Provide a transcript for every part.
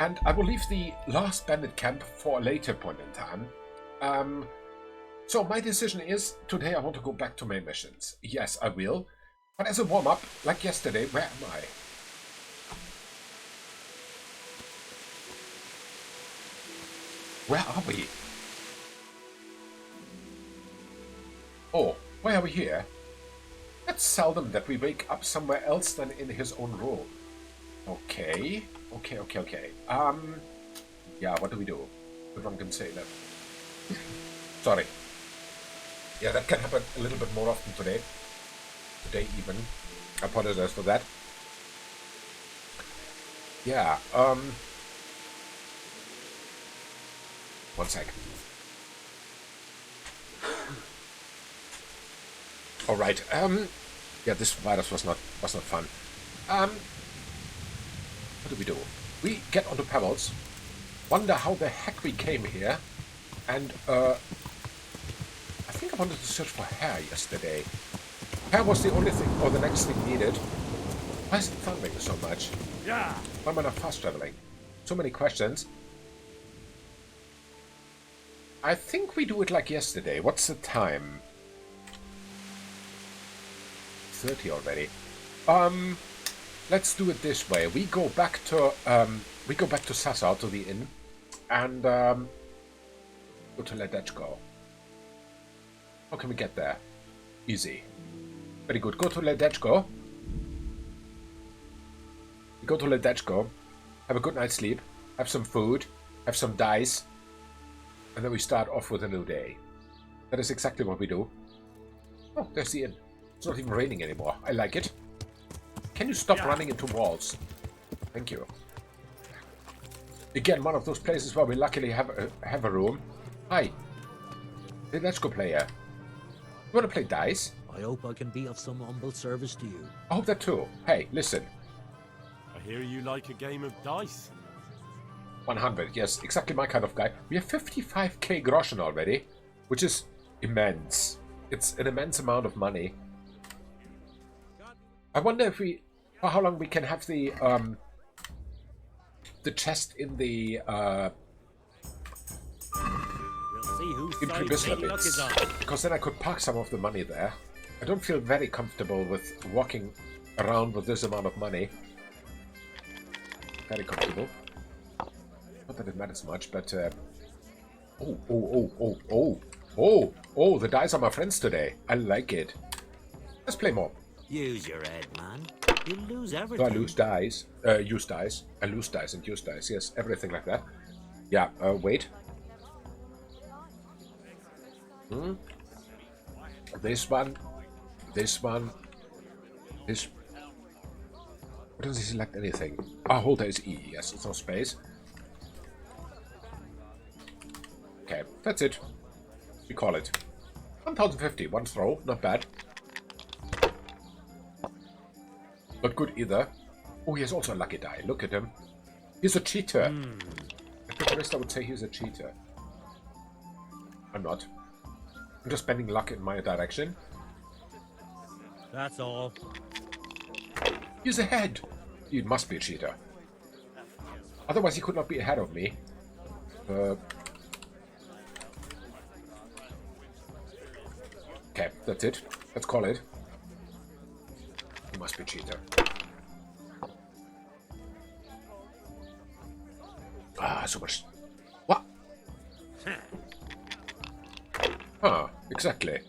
And I will leave the last bandit camp for a later point in time. So my decision is, today I want to go back to main missions. Yes, I will. But as a warm-up, like yesterday, where am I? Where are we? Oh, why are we here? It's seldom that we wake up somewhere else than in his own room. Okay. Yeah, what do we do? If one can say that. Sorry. Yeah, that can happen a little bit more often today. Today even. I apologize for that. Yeah, one sec. Alright, yeah, this virus was not fun. What do we do? We get onto Pebbles, wonder how the heck we came here, and, I think I wanted to search for hair yesterday. Hair was the only thing, or the next thing needed. Why is it thundering so much? Yeah. Why am I not fast traveling? So many questions. I think we do it like yesterday. What's the time? 30 already. Let's do it this way. We go back to Sasau, to the inn, and go to Ledechko. How can we get there? Easy. Very good. Go to Ledechko. We go to Ledechko, have a good night's sleep, have some food, have some dice, and then we start off with a new day. That is exactly what we do. Oh, there's the inn. It's not even raining anymore. I like it. Can you stop running into walls? Thank you. Again, one of those places where we luckily have a room. Hi. Hey, let's go player. You want to play dice? I hope I can be of some humble service to you. I hope that too. Hey, listen. I hear you like a game of dice. 100, yes, exactly my kind of guy. We have 55k groschen already, which is immense. It's an immense amount of money. I wonder if for how long we can have the chest in the We'll see whose in side Pribysla main luck is on. because then I could park some of the money there. I don't feel very comfortable with walking around with this amount of money. Very comfortable. Not that it matters much, but oh, the dice are my friends today. I like it. Let's play more. Use your head, man. You lose So everything. I lose dice, use dice. I lose dice and use dice. Yes, everything like that. Yeah, wait. This one. This. What does he select anything? Ah, hold there is E. Yes, it's no space. Okay, that's it. We call it. 1050, one throw, not bad. Not good either. Oh, he has also a lucky die. Look at him. He's a cheater. At the rest, I would say he's a cheater. I'm not. I'm just spending luck in my direction. That's all. He's ahead. He must be a cheater. Otherwise, he could not be ahead of me. Okay, that's it. Let's call it. He must be a cheater. Ah, so much. What? Huh, exactly.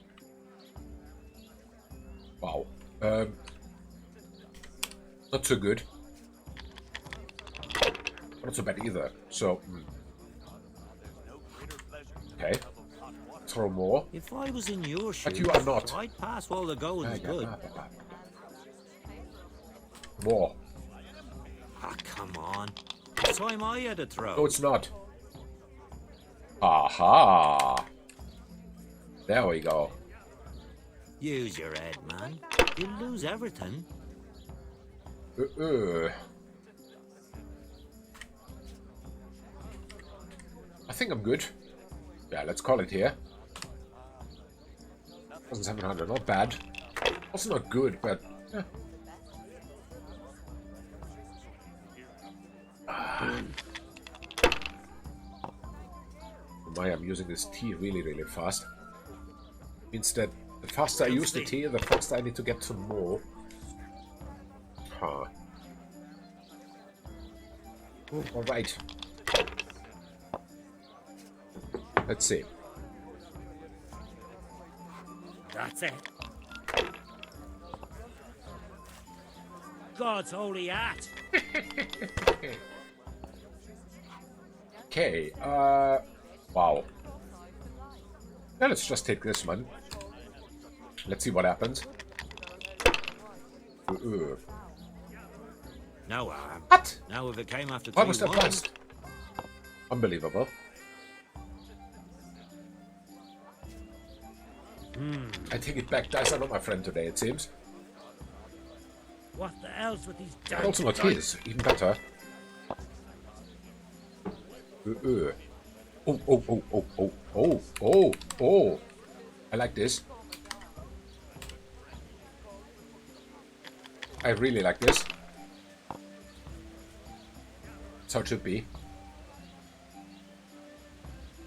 Wow. Not so good. Not so bad either. So, okay. Throw more. If I was in your shoes, But you are not. I'd pass while the going is good. More. Ah, come on. It's time I had a throw. No, it's not. Aha! There we go. Use your head, man. You lose everything. I think I'm good. Yeah, let's call it here. 1,700, not bad. Also not good, but... my, I'm using this tea really, really fast. Means that the faster I use the tea, the faster I need to get some more. Huh. Alright. Let's see. That's it. God's holy hat. Okay, wow. Now let's just take this one. Let's see what happens. No, What? now if it came after Why 3 was that wines, blast? Unbelievable. I take it back. Dice are not my friend today, it seems. what the else with these But also not his. Even better. Oh, oh, oh, oh, oh, oh, oh, oh. I like this. I really like this. That's how it should be.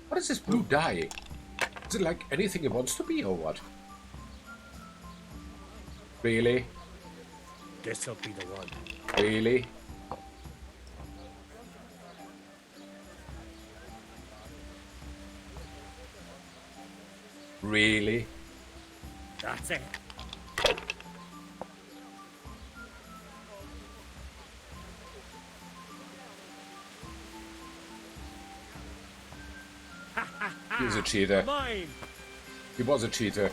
What is this blue dye? Is it like anything it wants to be or what? Really? This'll be the one. Really? Really? That's it. He was a cheater. Mine. He was a cheater.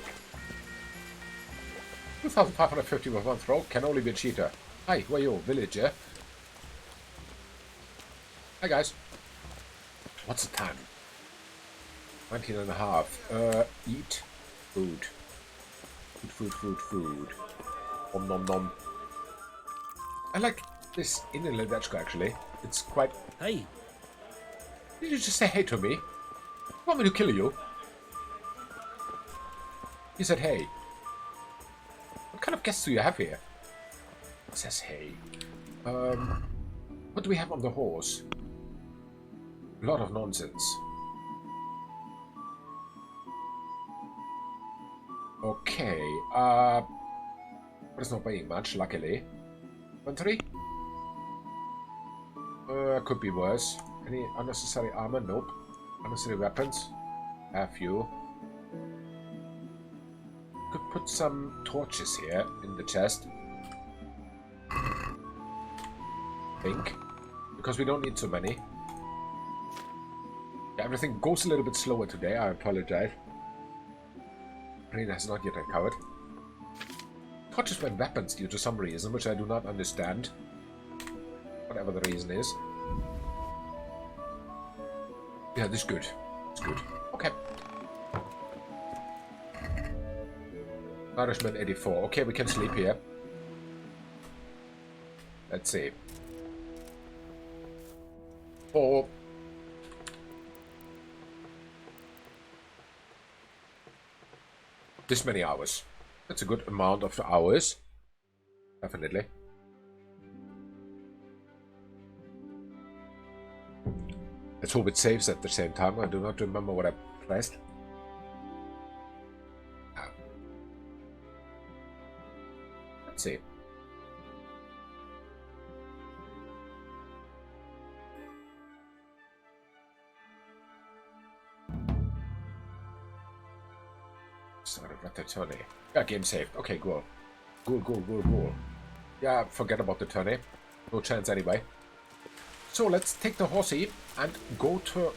2,550 with one throw can only be a cheater. Hi, who are you? Villager? Hi, guys. What's the time? 19 and a half. Eat. Food. Food. Nom nom nom. I like this in Ledechko, actually. It's quite... Hey, Did you just say hey to me? You want me to kill you? He said hey. What kind of guests do you have here? It says hey. What do we have on the horse? A lot of nonsense. Okay, but it's not paying much, luckily. Inventory? Could be worse. Any unnecessary armor? Nope. Unnecessary weapons? A few. Could put some torches here in the chest. Think. Because we don't need so many. Yeah, everything goes a little bit slower today, I apologize. Brain has not yet recovered. Torches were weapons due to some reason, which I do not understand. Whatever the reason is. Yeah, this is good. It's good. Okay. Nourishment 84. Okay, we can sleep here. Let's see. For this many hours. That's a good amount of hours. Definitely. Let's hope it saves at the same time. I do not remember what I pressed. Let's see. Started at the tourney. Yeah, game saved. Okay, cool. Cool. Yeah, forget about the tourney. No chance anyway. So let's take the horsey and go to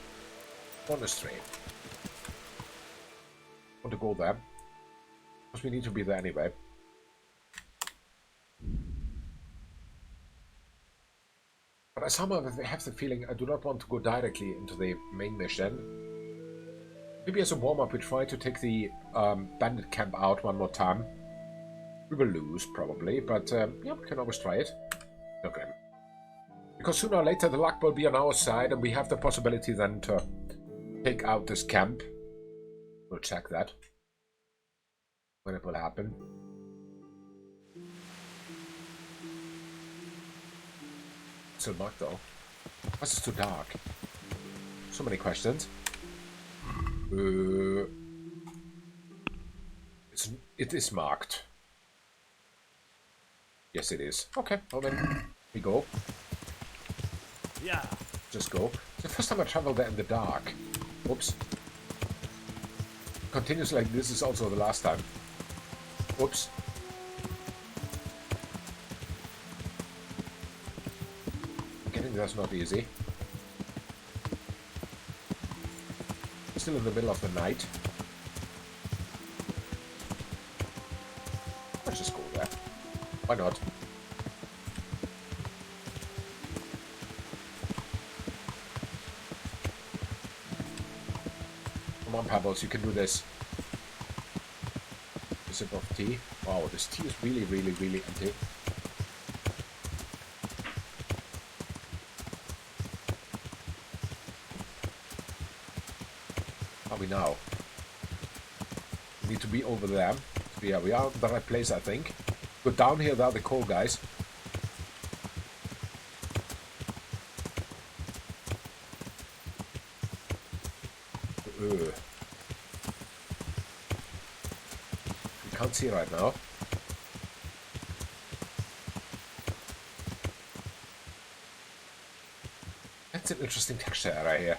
monastery. Want to go there? Because we need to be there anyway. But I somehow have the feeling I do not want to go directly into the main mission. Maybe as a warm-up we try to take the bandit camp out one more time. We will lose, probably, but yeah, we can always try it. Okay. Because sooner or later the luck will be on our side and we have the possibility then to take out this camp. We'll check that. When it will happen. Still dark though. Why is it too dark? So many questions. It is marked. Yes, it is. Okay, well then, we go. Yeah. Just go. It's the first time I travel there in the dark. Oops. Continues like this is also the last time. Oops. Getting there's not easy. Still in the middle of the night. Let's just go there. Why not? Come on, Pebbles, you can do this. A sip of tea. Wow, this tea is really, really, really empty. Are we now? We need to be over there. Yeah, we are in the right place, I think. Go down here, there are the coal guys. We can't see right now. That's an interesting texture area here.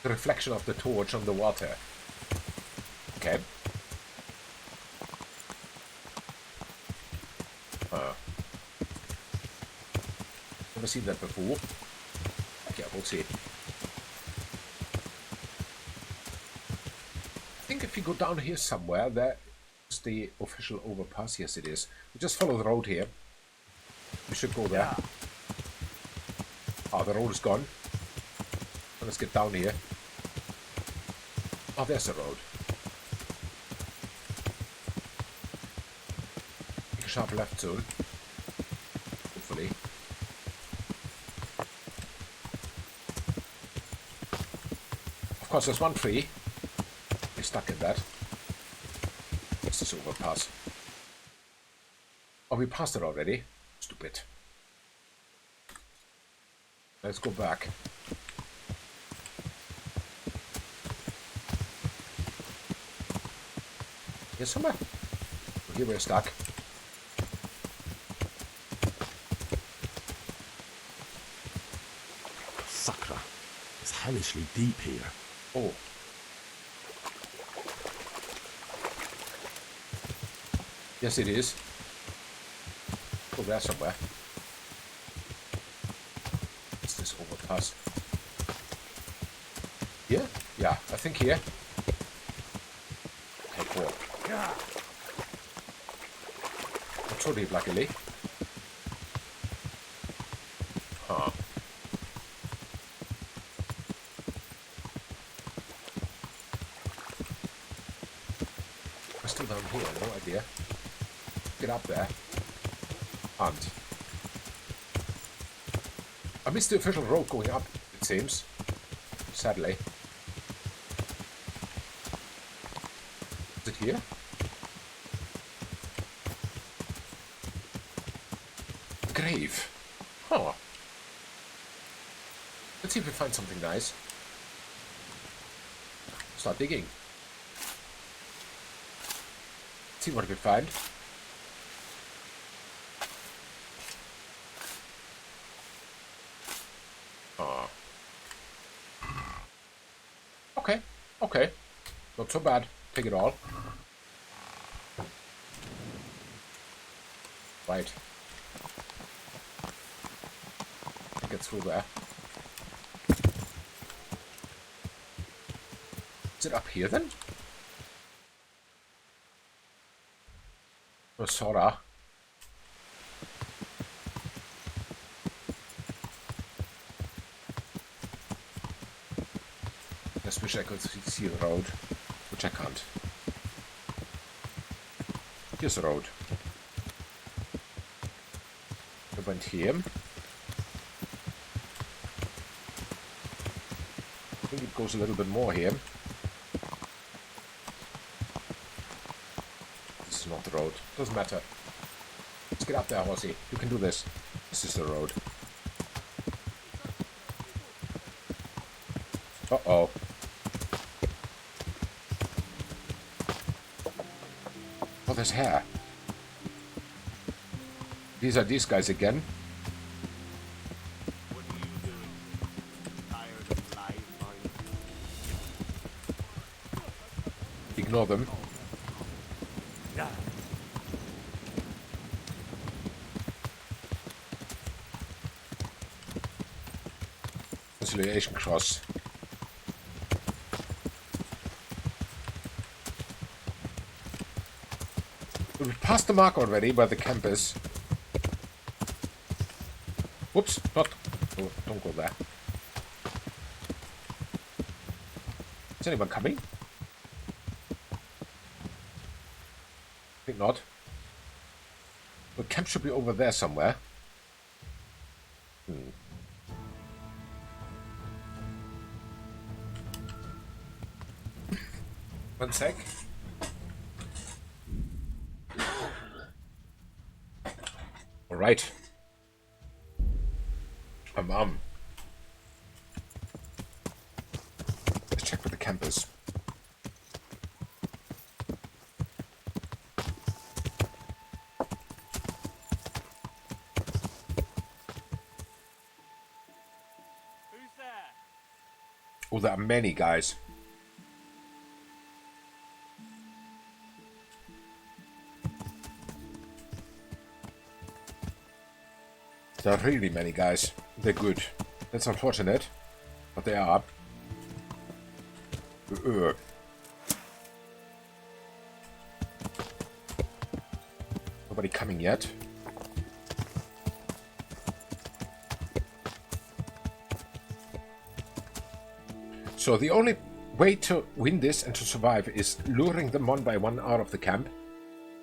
The reflection of the torch on the water. Okay. Never seen that before. Okay, we'll see. I think if you go down here somewhere, there is the official overpass. Yes, it is. We just follow the road here. We should go there. Oh, the road is gone. Let's get down here. Oh, there's the road. Take a sharp left soon. Hopefully. Of course, there's one tree. We're stuck in that. What's this overpass? Oh, we passed it already. Stupid. Let's go back. Here somewhere. Oh, here we're stuck. Sakra. It's hellishly deep here. Oh. Yes, it is. Oh, there somewhere. What's this overpass? Here? Yeah, I think here. Okay, cool. Not so deep, luckily. Huh. We're still down here, no idea. Get up there. Hunt. I missed the official road going up, it seems. Sadly. Is it here? Grave. Huh. Let's see if we find something nice. Start digging. Let's see what we find. Okay, okay. Not so bad. Take it all. Right. Get through there. Is it up here then? Or sorta. Just wish I could see the road, which I can't. Here's the road. We went here. I think it goes a little bit more here. This is not the road. Doesn't matter. Let's get up there, horsey. You can do this. This is the road. Uh-oh. there's hair. These are these guys again. What are you doing? Tired of life, are you? Ignore them. Yeah. Conciliation cross. We passed the mark already where the camp is. Whoops, not. Oh, don't go there. Is anyone coming? I think not. The camp should be over there somewhere. One sec. All right. Let's check where the camp is. Who's there? Oh, there are many guys. There are really many guys. They're good. That's unfortunate, but they are. Nobody coming yet. So the only way to win this and to survive is luring them one by one out of the camp,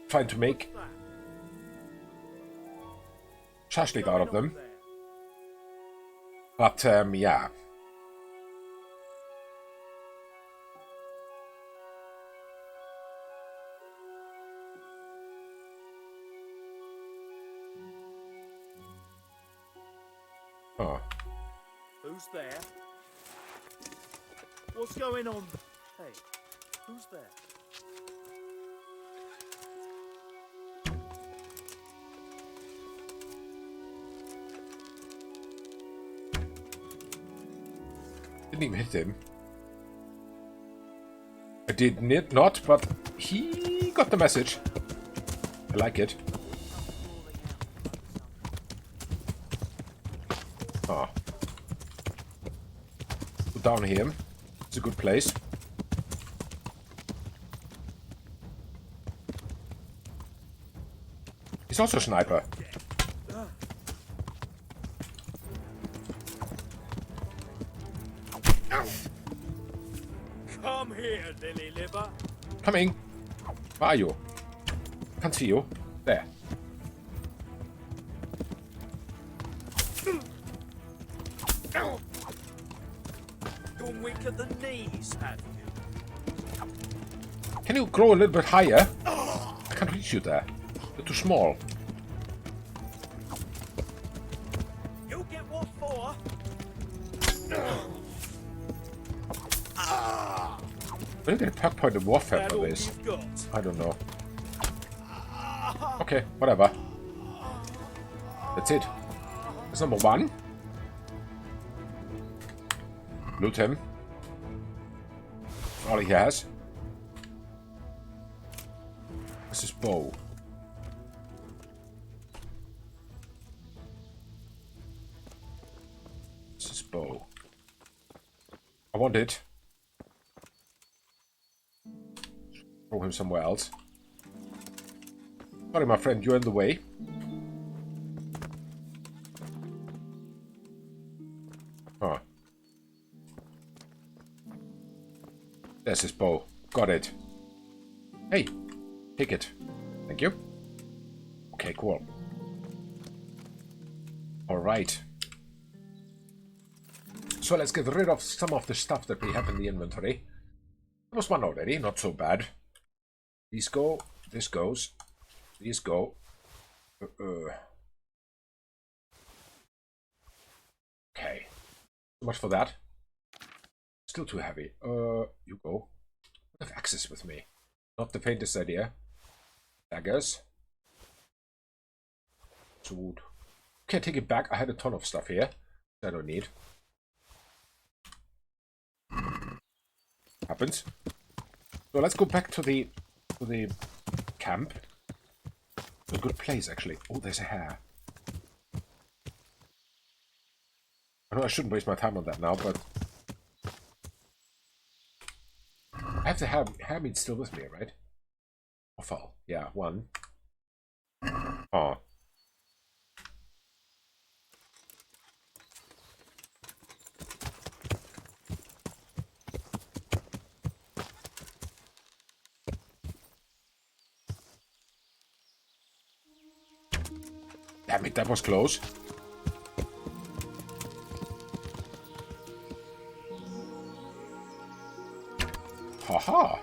trying to make shashlik out of them. But, yeah. Oh. Who's there? What's going on? Hey, who's there? Didn't even hit him. I did not, but he got the message. I like it. Oh. Put down him. It's a good place. He's also a sniper. Come here, lily liver. Coming. Where are you? Can't see you. There. You're weak at the knees, have you? Can you grow a little bit higher? I can't reach you there. You're too small. You'll get what for? Will you get a perk point of warfare That for all this? you've got? I don't know. Okay, whatever. That's it. That's number one. Loot him. All he has. This is bow. This is bow. I want it. Throw him somewhere else. Sorry, my friend, you're in the way. Huh. There's his bow. Got it. Hey, take it. Thank you. Okay, cool. Alright. So let's get rid of some of the stuff that we have in the inventory. There was one already, not so bad. These go, this goes, these go. Okay. So much for that. Still too heavy. You go. I have access with me. Not the faintest idea. Daggers. Sword. Okay, take it back. I had a ton of stuff here I don't need. Happens. So let's go back to the camp. A good place, actually. Oh, there's a hare. I know I shouldn't waste my time on that now, but I have the hare meat still with me, right? Offal. Yeah, one. Oh. Damn it, that was close. Haha!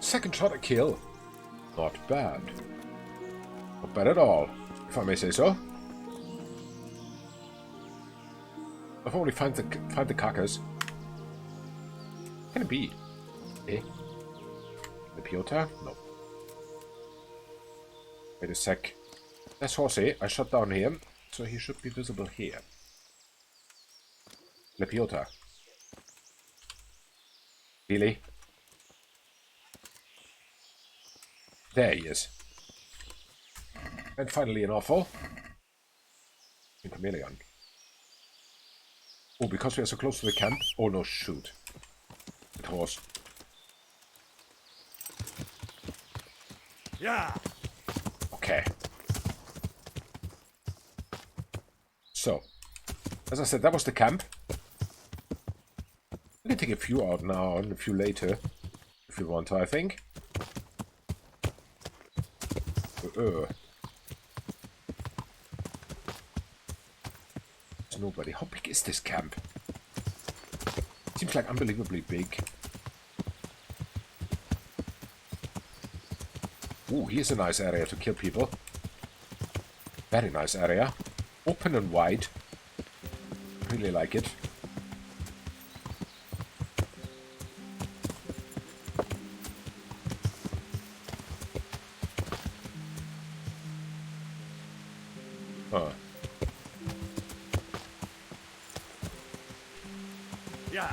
Second shot a kill. Not bad. Not bad at all, if I may say so. I've only found the carcass. Can it be? Eh? The Piota? No. Wait a sec. That's Horsey. I shut down him, so he should be visible here. Lepiota. Really? There he is. And finally an offal. A chameleon. Oh, because we are so close to the camp. Oh no, shoot. It was. Yeah. Okay. So, as I said, that was the camp. We can take a few out now and a few later, if you want to, I think. There's nobody. How big is this camp? Seems like unbelievably big. Ooh, here's a nice area to kill people. Very nice area. Open and wide. Really like it. Huh. Yeah.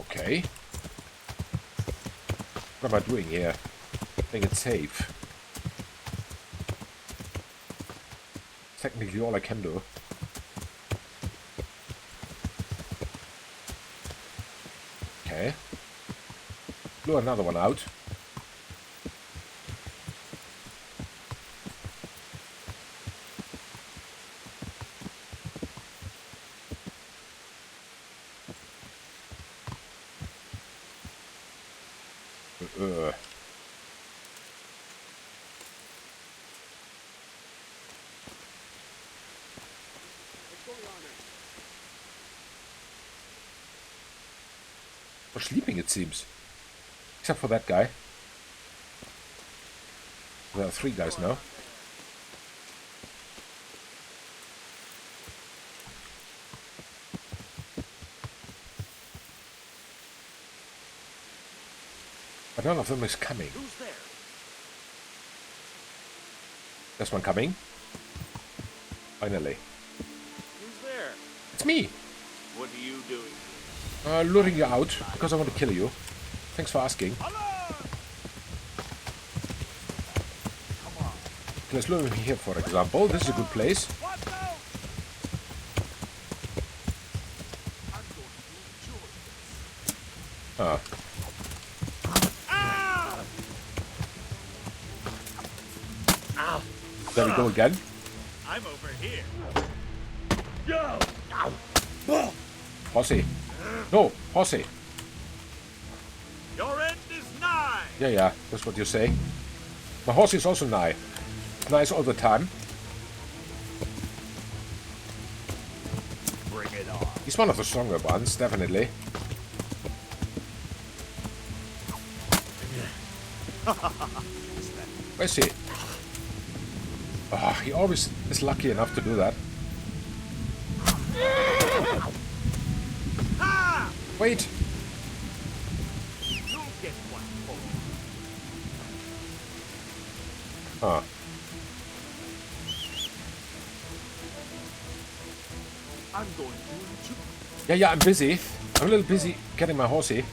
Okay. What am I doing here? I think it's safe. Technically all I can do. Okay. Blew another one out. We're sleeping, it seems. Except for that guy. There are 3 guys now. But none of them is coming. Who's there? There's one coming. Finally. Who's there? It's me! What are you doing? Luring you out, because I want to kill you. Thanks for asking. Let's lure him here, for example. This is a good place. Ah. There we go again. I'm over here. Horsey. No, Horsey. Your end is nigh. Yeah, that's what you say. My horse is also nigh. Nice all the time. Bring it on. He's one of the stronger ones, definitely. Where's he? Oh, he always is lucky enough to do that. Wait! You'll get one more. Huh. I'm going to... Yeah, I'm busy. I'm a little busy getting my horsey.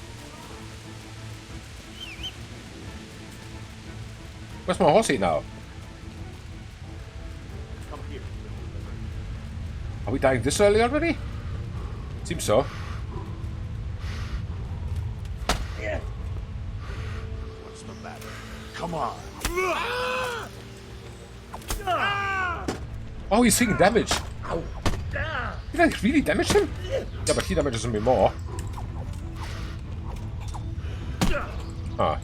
Where's my horsey now? Come here. Are we dying this early already? Seems so. What's the matter? Come on. Oh, he's taking damage. Ow. Did I really damage him? Yeah, but he damages me more. Huh.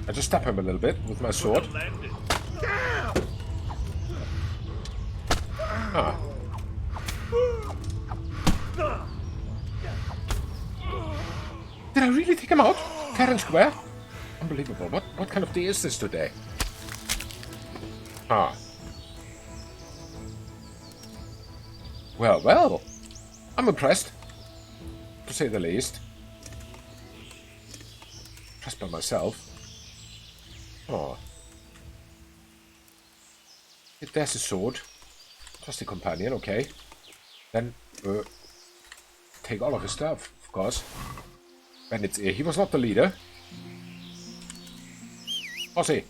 I just stab him a little bit with my sword. Huh. Did I really take him out? Fair and square? Unbelievable. What kind of day is this today? Ah. Well. I'm impressed. To say the least. Impressed by myself. Oh. There's a sword. Trusty companion, okay. Then, take all of his stuff, of course. Bandit's ear. He was not the leader. Horsey.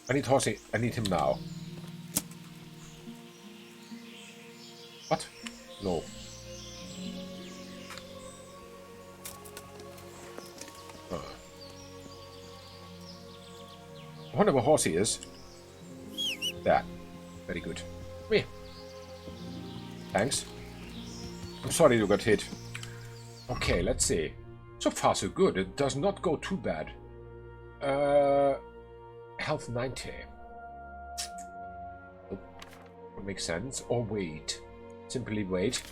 I need Horsey. I need him now. What? No. I wonder where Horsey is. There. Very good. Come here. Thanks. I'm sorry you got hit. Okay, let's see. So far so good. It does not go too bad. Health 90. Oh, would make sense. Or wait. Simply wait.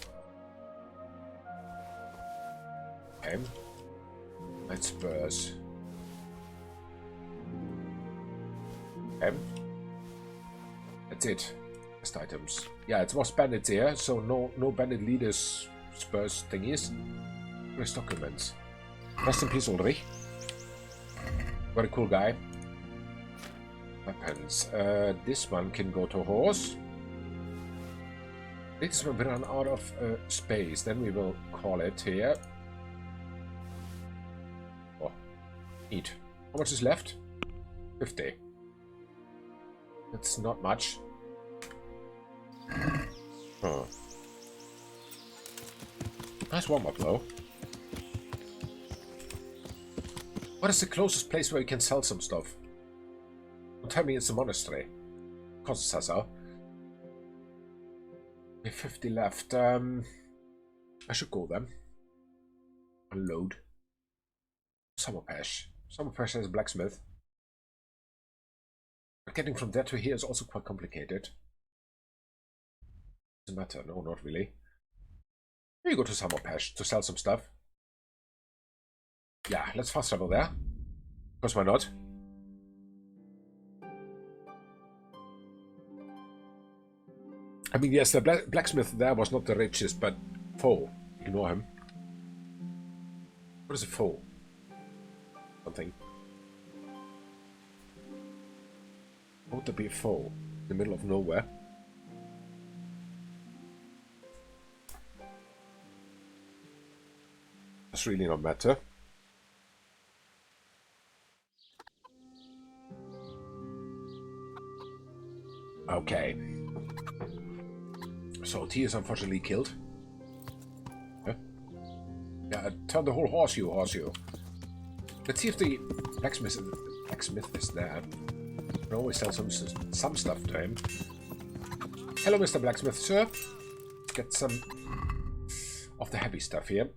Okay. Night spurs. Okay. That's it. Best items. Yeah, it was bandits here, so no bandit leaders spurs thingies. Where's documents? Rest in peace, Ulrich. Very cool guy. Weapons. This one can go to horse. This one we run out of space. Then we will call it here. Oh, neat. How much is left? 50. That's not much. Huh. Nice warm-up though. What is the closest place where you can sell some stuff? Don't tell me it's a monastery. Of course it's Sasau. We have 50 left. I should go then. Unload. Summer Pash. Summer Pash has a blacksmith. But getting from there to here is also quite complicated. Doesn't matter. No, not really. Here you go to Summer Pash to sell some stuff. Yeah, let's fast travel there. Because why not? I mean, yes, the blacksmith there was not the richest, but foe. Ignore him. What is a foe? Something. What would there be a foe? In the middle of nowhere? Does really not matter. Okay. So T is unfortunately killed. Huh? Yeah, turn the whole horseshoe. Let's see if the blacksmith is there. I can always sell some stuff to him. Hello, Mr. Blacksmith, sir. Get some of the heavy stuff here.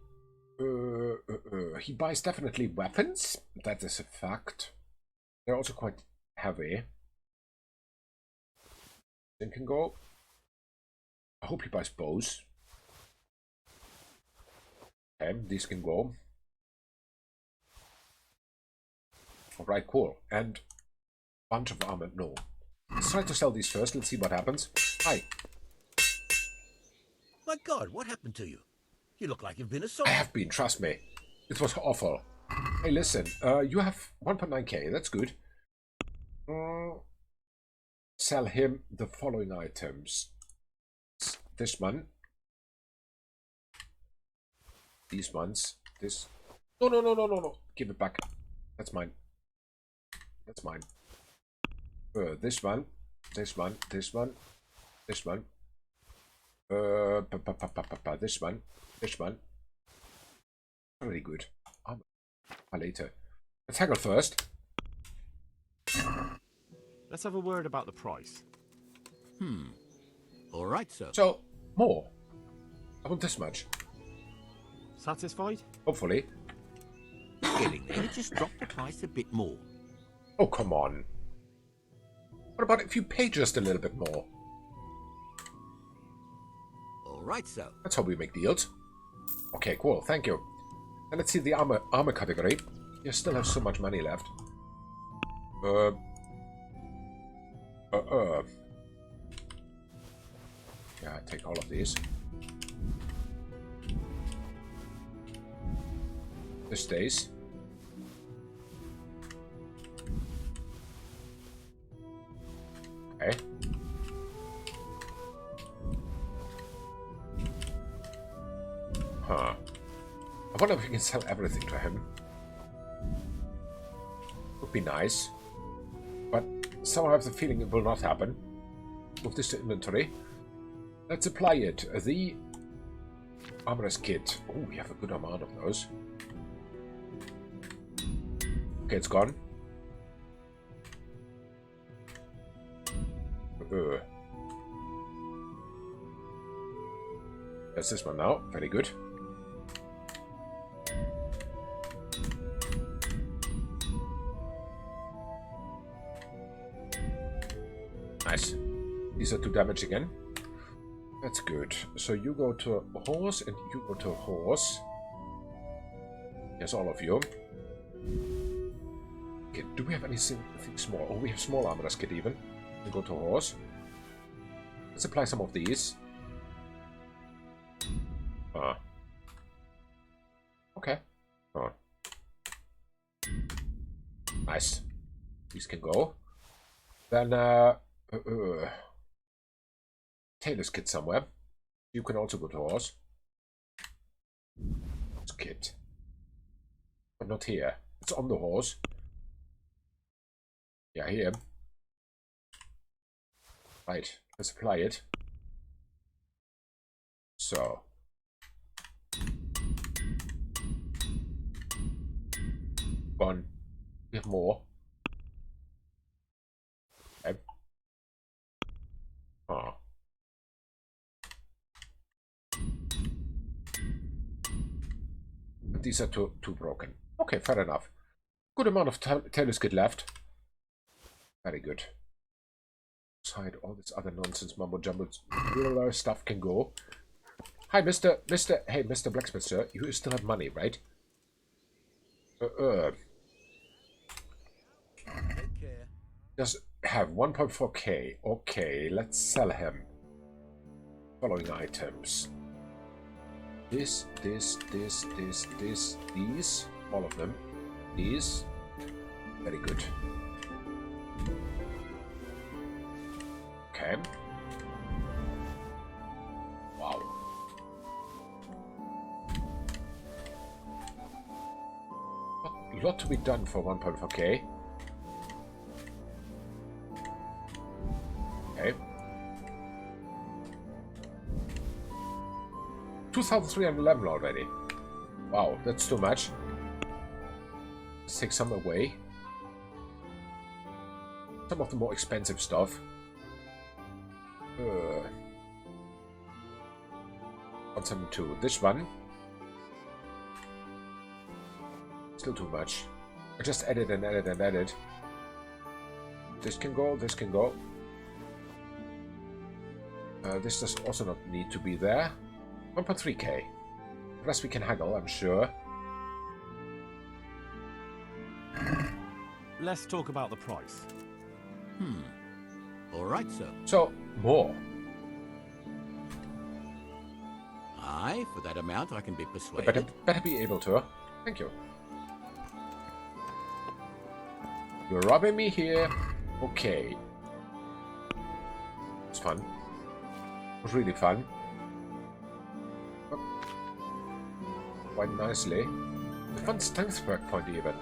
He buys definitely weapons. That is a fact. They're also quite heavy. Then can go. I hope he buys bows. Okay, these can go. Alright, cool. And Bunch of armor. No. Let's try to sell these first. Let's see what happens. Hi. My God, what happened to you? You look like you've been I assaulted. have been, trust me. It was awful. Hey, listen. You have 1.9k. That's good. Sell him the following items. This one. These ones. This. No, no, no, no, no, no. Give it back. That's mine. That's mine. This one. This one. This one. This one. This one. This one. Very good. Later. Let's haggle first. Let's have a word about the price. All right, sir. So, more. I want this much. Satisfied? Hopefully. Getting there. Just drop the price a bit more. Oh, come on. What about if you pay just a little bit more? All right, sir. That's how we make deals. Okay, cool. Thank you. And let's see the armor category. You still have so much money left. Yeah, take all of these. This stays. Okay. Huh. I wonder if we can sell everything to him. Would be nice. But somehow I have the feeling it will not happen. Move this to inventory. Let's apply it. The armorer's kit. Oh, we have a good amount of those. Okay, it's gone. There's this one now. Very good. Nice. These are 2 damage again. That's good. So you go to a horse and you go to a horse. Yes, all of you. Okay, do we have anything small? Oh, we have small armorer's kit even. You go to a horse. Let's apply some of these. Okay. Nice. These can go. Then, tailor's kit somewhere. You can also go to horse. It's kit. But not here. It's on the horse. Yeah, here. Right. Let's apply it. So. Gone. We have more. Okay. Oh. But these are too broken. Okay, fair enough. Good amount of tailor's kit left. Very good. Side all this other nonsense mumbo jumbo stuff can go. Hi, Mr. Hey, Mr. Blacksmith, sir. You still have money, right? Take care. Does have 1.4k. Okay, let's sell him. Following items. This, these. All of them. These. Very good. Okay. Wow. A lot to be done for 1.4k. Okay. 2,311 already. Wow, that's too much. Let's take some away. Some of the more expensive stuff. On some too. This one. Still too much. I just added and added and added. This can go, this can go. This does also not need to be there. 1.3k. The rest we can haggle, I'm sure. Let's talk about the price. All right, sir. So, more. Aye, for that amount I can be persuaded. Better be able to. Thank you. You're robbing me here. Okay. It's fun. It was really fun. Quite nicely. The fun strength perk point even.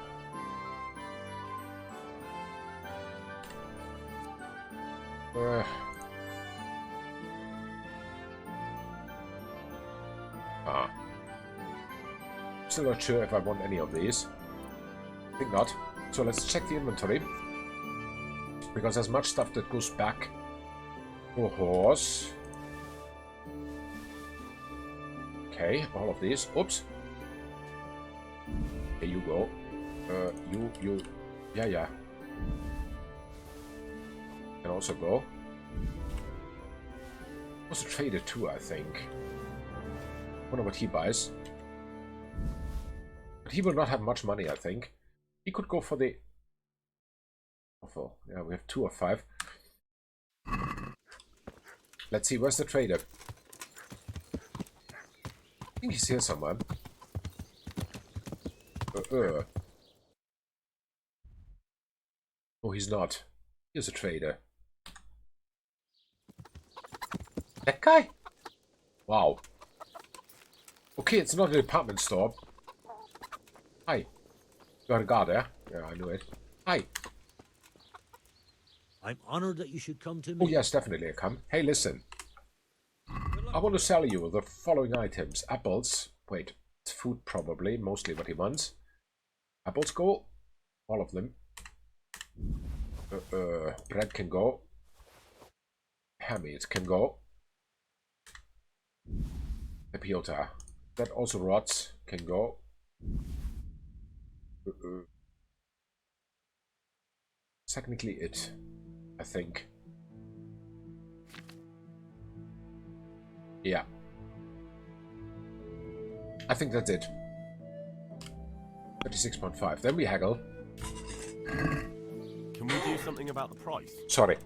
Still not sure if I want any of these. I think not. So let's check the inventory. Because there's much stuff that goes back. Oh, horse. Okay, all of these. Oops. Here you go. You. Yeah. Can also go. Also traded too, I think. Wonder what he buys. But he will not have much money, I think. He could go for the... Yeah, we have 2 of 5. Let's see, where's the trader? I think he's here somewhere. Oh, he's not. Here's a trader. That guy? Wow. Okay, it's not a department store. Hi. You got a guard there? Yeah, I knew it. Hi. I'm honored that you should come to me. Oh, yes, definitely I come. Hey, listen. I want to sell you the following items. Apples. Wait, it's food probably, mostly what he wants. Apples go. All of them. Bread can go. Hammies can go. Pepiota. That also rots. Can go. Technically it, I think. Yeah. I think that's it. 36.5. Then we haggle. Can we do something about the price? Sorry.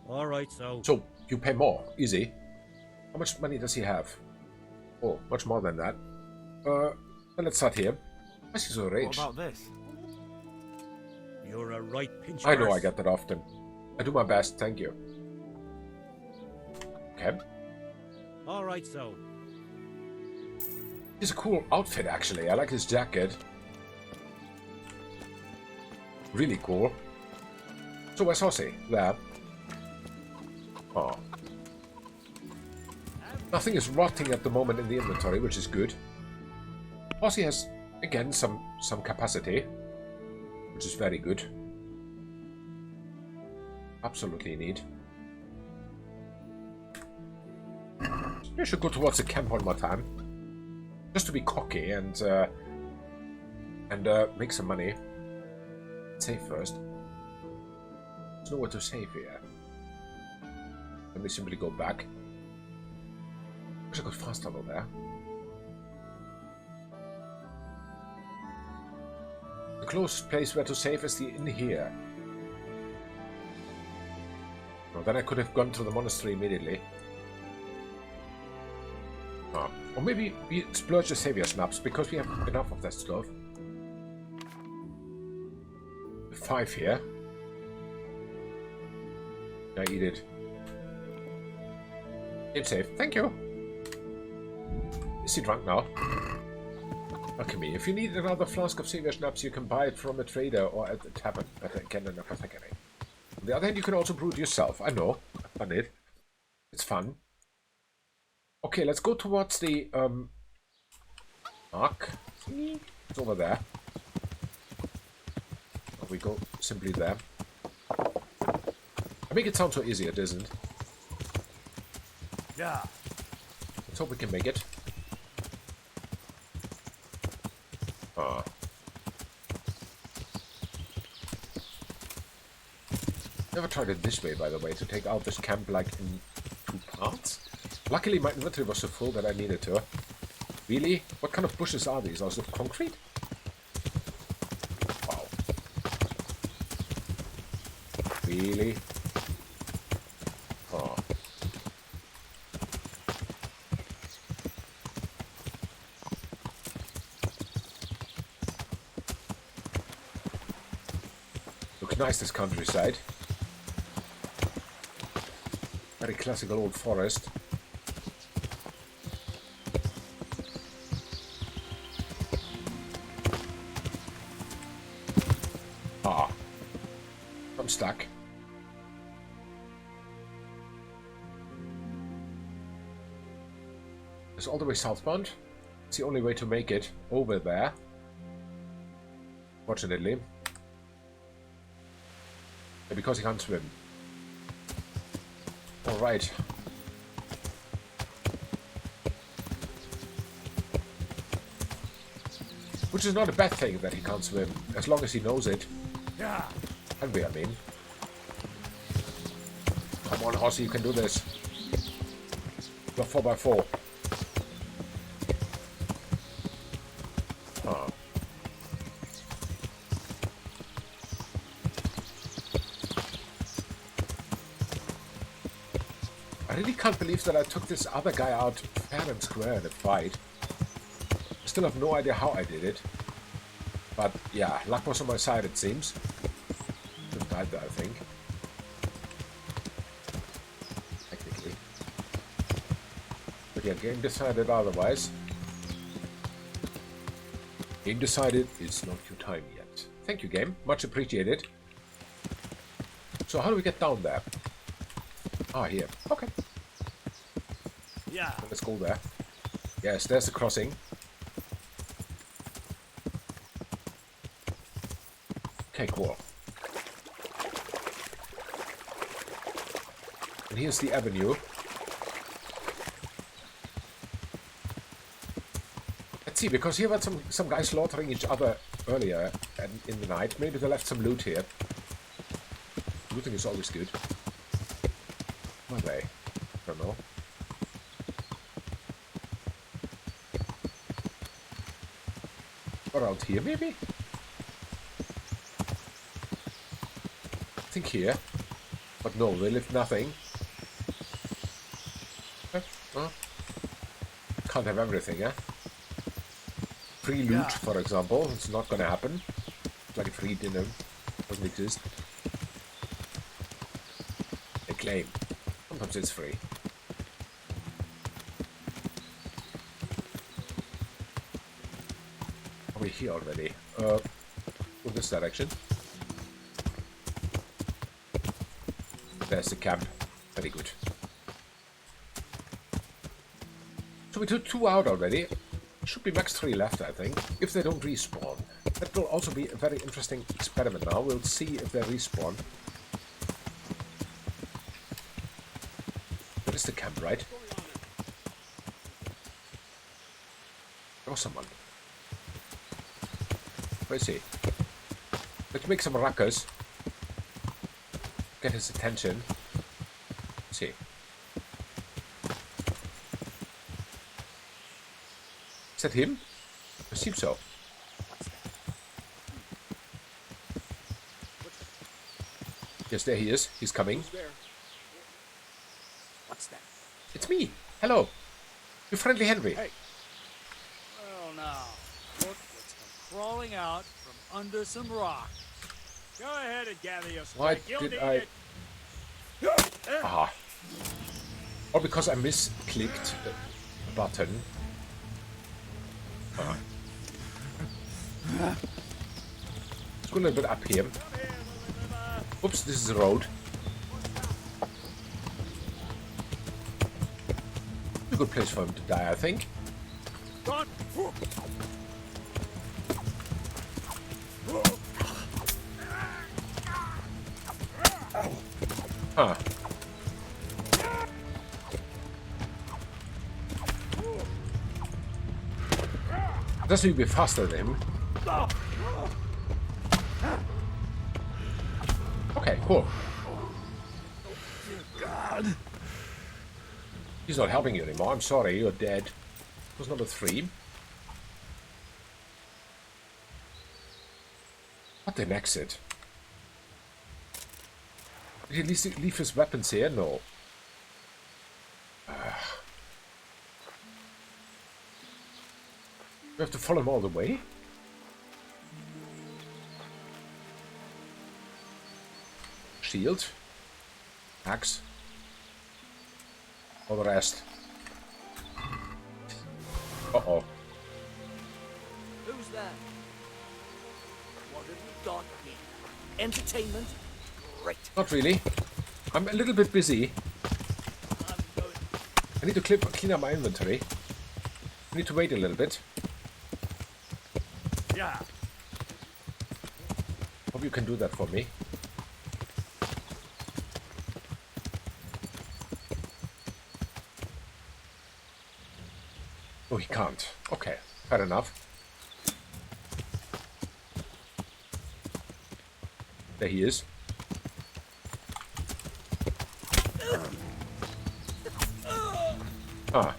All right, so You pay more. Easy. How much money does he have? Oh, much more than that. Then let's start here. Why is he so What raged? about this? you're a right pinch. I know horse. I get that often. I do my best, thank you. Okay. All right, so He's a cool outfit, actually. I like his jacket. Really cool. So where's Horsey? There. Oh. Nothing is rotting at the moment in the inventory, which is good. Horsey has, again, some capacity, which is very good. Absolutely neat. You should go towards the camp one more time. Just to be cocky and make some money. Save first. There's nowhere to save here. Let me simply go back. Wish I could fast travel there. The closest place where to save is the inn here. Well, then I could have gone to the monastery immediately. Or maybe we splurge the savior snaps because we have enough of that stuff. 5 here. I eat it. It's safe. Thank you. Is he drunk now? Alchemy. If you need another flask of savior schnapps, you can buy it from a trader or at the tavern at an apothecary. On the other hand, you can also brew it yourself. I know. I've done it. It's fun. Okay, let's go towards the arc. It's over there. Or we go simply there. I make it sound so easy, it isn't. Yeah. Let's hope we can make it. Never tried it this way, by the way, to take out this camp like in 2 parts. Luckily, my inventory was so full that I needed to. Really? What kind of bushes are these? Out of concrete? Wow. Really? Oh. Looks nice, this countryside. Very classical old forest. Ah. I'm stuck. It's all the way southbound. It's the only way to make it over there. Fortunately. Yeah, because he can't swim. Alright. Which is not a bad thing that he can't swim, as long as he knows it. Yeah. Can we, I mean. Come on, Horsey, you can do this. You're 4x4. Huh. I really can't believe that I took this other guy out fair and square in a fight. I still have no idea how I did it. But yeah, luck was on my side, it seems. Just died there, I think. Technically. But yeah, game decided otherwise. Game decided it's not your time yet. Thank you, game. Much appreciated. So how do we get down there? Ah, here. Okay. Yeah. Let's go there. Yes, there's the crossing. Okay, cool. And here's the avenue. Let's see, because here were some guys slaughtering each other earlier and in the night. Maybe they left some loot here. Looting is always good. Where are they? I don't know. Around here, maybe? I think here. But no, they left nothing. Can't have everything, eh? Free loot, for example. It's not gonna happen. It's like a free dinner. Doesn't exist. They claim. Sometimes it's free. Are we here already? Go this direction. There's the camp. Very good. So we took 2 out already. Should be max 3 left, I think. If they don't respawn. That will also be a very interesting experiment now. We'll see if they respawn. That is the camp, right? There was someone. Where is he? Let's make some ruckus. Get his attention. Let's see. Is that him? It seems so. Yes, there he is. He's coming. What's that? It's me. Hello. Your friendly Henry. Hey. Well, now, look what's come crawling out from under some rock. Go ahead and gather your Why strength. You'll did need I... it. Ah. Or because I misclicked a button. Ah. Let's go a little bit up here. Oops, this is the road. A good place for him to die, I think. Run. Huh. Doesn't need to be faster than him. Okay, cool. God. He's not helping you anymore. I'm sorry, you're dead. Was number 3. What an exit. Did he leave his weapons here? No. We have to follow him all the way? Shield. Axe. All the rest. Uh-oh. Who's that? What have you got here? Entertainment? Great. Not really. I'm a little bit busy. I'm going. I need to clean up my inventory. I need to wait a little bit. Yeah. Hope you can do that for me. Oh, he can't. Okay, fair enough. There he is. Ah.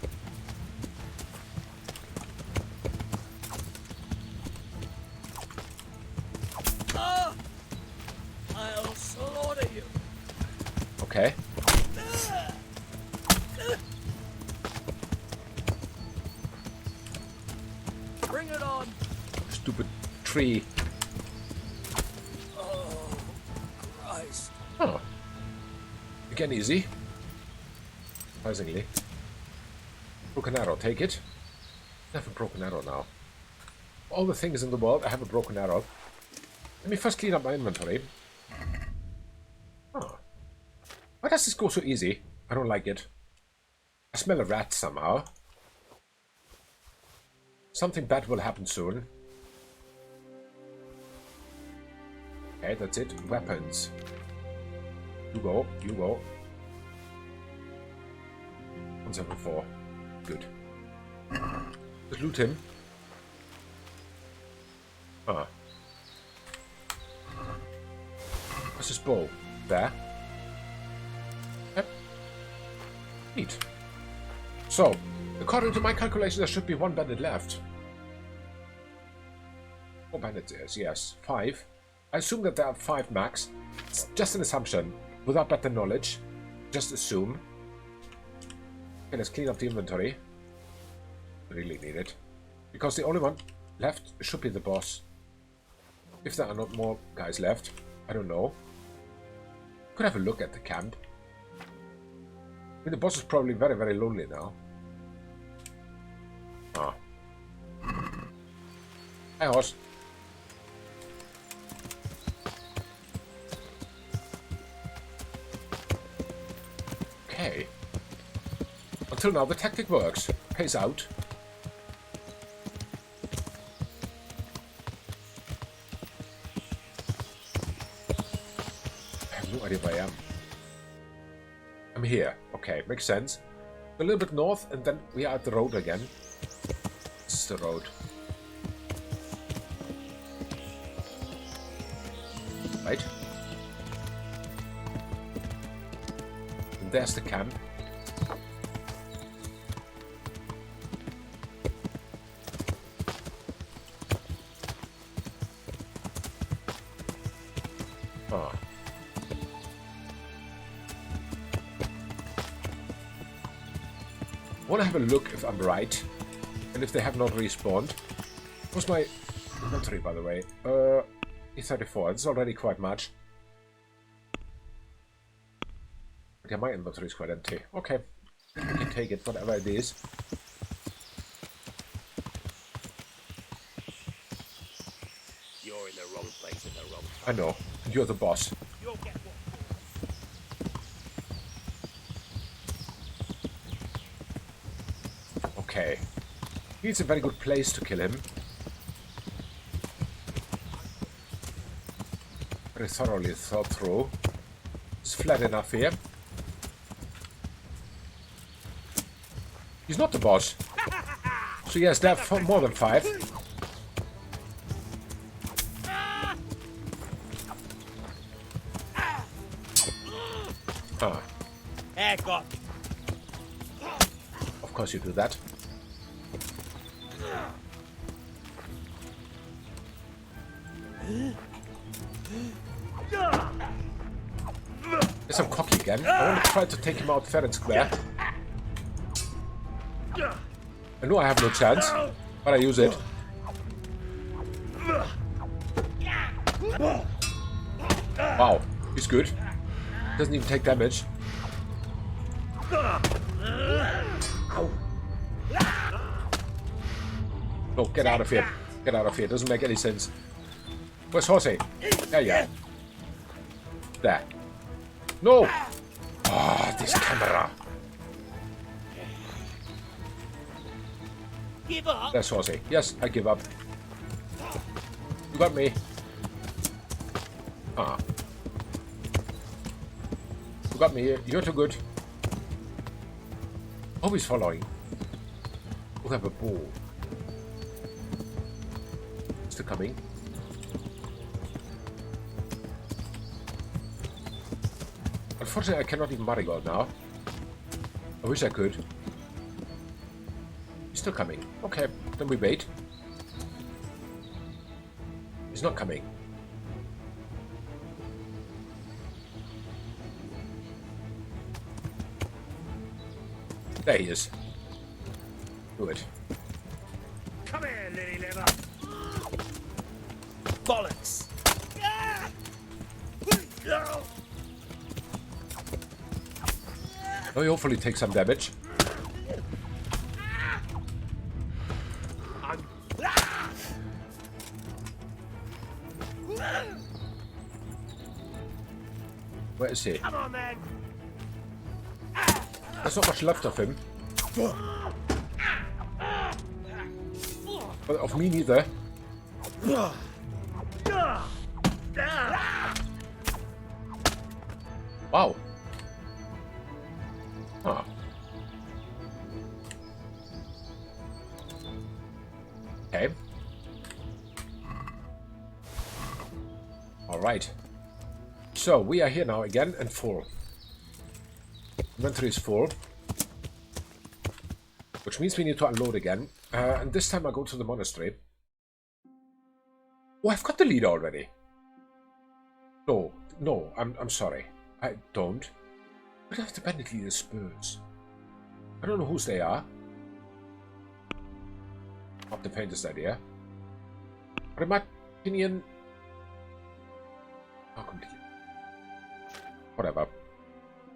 I'll slaughter you. Okay. Bring it on. Stupid tree. Oh, Christ. Oh. Again easy. Surprisingly. Broken arrow, take it. I have a broken arrow now. All the things in the world, I have a broken arrow. Let me first clean up my inventory. Oh. Why does this go so easy? I don't like it. I smell a rat somehow. Something bad will happen soon. Okay, that's it. Weapons. You go, you go. 174. Good. Just loot him. Ah. What's his bow? There. Yep. Neat. So, according to my calculations, there should be 1 bandit left. 4 bandits, yes. 5. I assume that there are 5 max. It's just an assumption. Without better knowledge. Just assume. Okay, let's clean up the inventory. Really need it. Because the only one left should be the boss. If there are not more guys left. I don't know. Could have a look at the camp. I mean, the boss is probably very, very lonely now. Ah. Hi, horse. Okay. Until now, the tactic works. Pays out. I have no idea where I am. I'm here. Okay, makes sense. A little bit north, and then we are at the road again. This is the road. Right? And there's the camp. Ah. I want to have a look if I'm right, and if they have not respawned. What's my inventory, by the way? E34. It's already quite much. But yeah, my inventory is quite empty. Okay, I can take it, whatever it is. You're in the wrong place at the wrong time. I know. You're the boss. You'll get what. Okay. It's a very good place to kill him. Very thoroughly thought through. It's flat enough here. He's not the boss. So yes, there are more than 5. Ah. Haircut. Of course you do that. Yes, I'm cocky again. I want to try to take him out fair and square. I know I have no chance, but I use it. Wow, he's good. Doesn't even take damage. No, get out of here. Get out of here. Doesn't make any sense. Where's Horsey? There you are. There. No! Ah, this camera. Give up. There's Horsey. Yes, I give up. You got me. Ah. You got me. You're too good. Oh, he's following. We'll have a ball. Still coming. Unfortunately, I cannot even marigold now. I wish I could. He's still coming. Okay, then we wait. He's not coming. There he is. Do it. Come here, lily liver. Bollocks. Oh, he hopefully take some damage. Where is he? Come on, then. There's not much left of him. But of me neither. Wow. Huh. Okay. Alright. So, we are here now again and full. Inventory is full. Which means we need to unload again. And this time I go to the monastery. Oh, I've got the leader already. No, I'm sorry. I don't. But I have the bandit leader spurs. I don't know whose they are. Not the faintest idea. But in my opinion... Oh, completely. Whatever.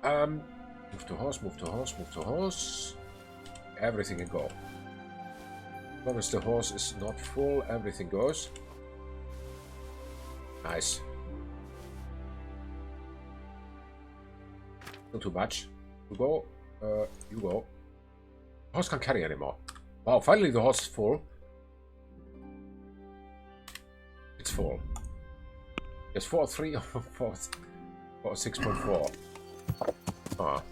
Move to horse, move to horse, move to horse. Everything can go. As long as the horse is not full, everything goes. Nice. Not too much. You go. You go. The horse can't carry anymore. Wow, finally the horse is full. It's full. It's 4.3 or 6.4. Ah.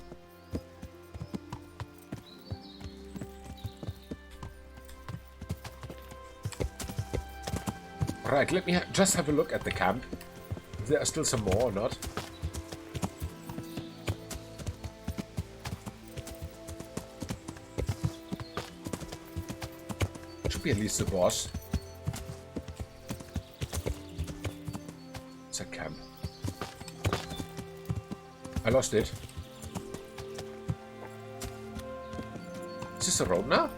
Right, let me just have a look at the camp. If there are still some more or not. Should be at least the boss. It's a camp. I lost it. Is this the road now?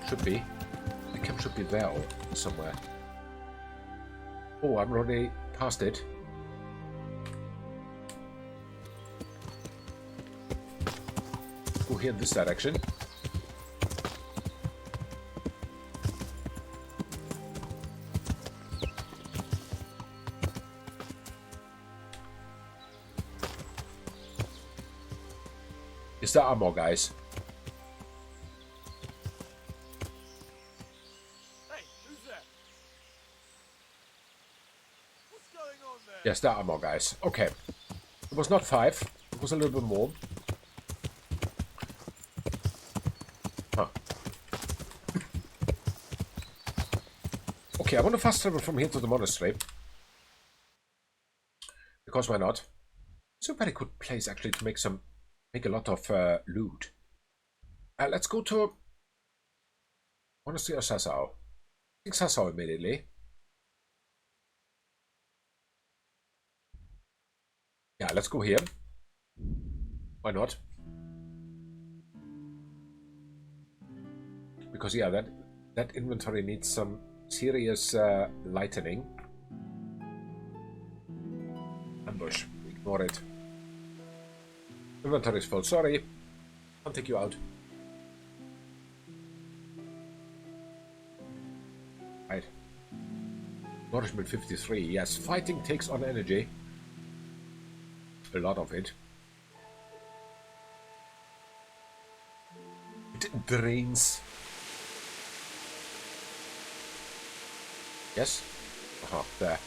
Should be. The camp should be there or somewhere. Oh, I'm already past it. Go here in this direction. Is there armor, guys? Hey, who's there? What's going on there? Yes, there are more, guys. Okay. It was not 5. It was a little bit more. Huh. Okay, I want to fast travel from here to the monastery. Because why not? It's a very good place, actually, to make a lot of loot. Let's go to monastery or Sasau. I think Sasau immediately. Yeah, let's go here. Why not? Because yeah, that inventory needs some serious lightening. Ambush. Ignore it. Inventory is full. Sorry. I'll take you out. Right. Nourishment 53. Yes, fighting takes on energy. A lot of it. It drains. Yes? Uh-huh, there.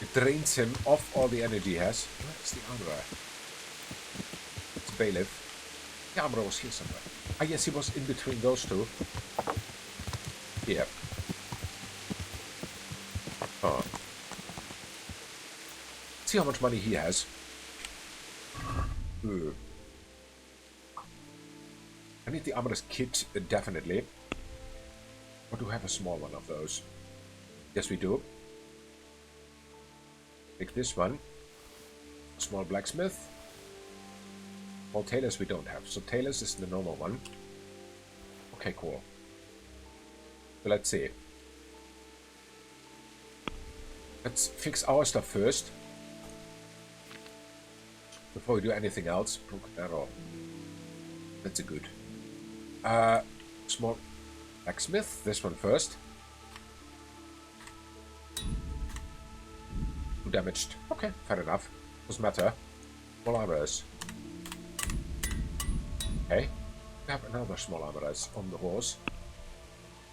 It drains him of all the energy he has. Where's the armorer? It's Bailiff. The armorer was here somewhere. Ah, yes, he was in between those two. Here. Oh. See how much money he has. I need the armorer's kit, definitely. Or do we have a small one of those? Yes, we do. Take this one. Small blacksmith. Small tailors we don't have. So tailors is the normal one. Okay, cool. So let's see. Let's fix our stuff first. Before we do anything else. Broken arrow. That's a good. Small blacksmith. This one first. Too damaged. Okay, fair enough. Doesn't matter. Small armorers. Okay. We have another small armorers on the horse.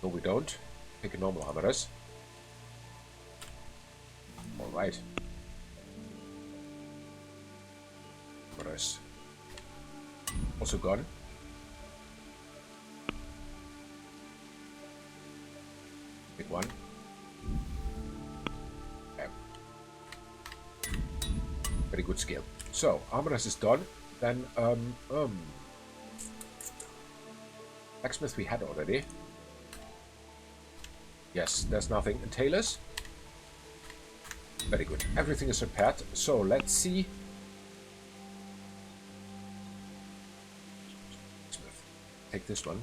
No, we don't. Take a normal armorers. Alright. Armorers. Also gone. Big one. Okay. Very good skill. So, armorers is done. Then, blacksmith we had already. Yes, there's nothing. And tailors? Very good. Everything is repaired. So, let's see. Take this one.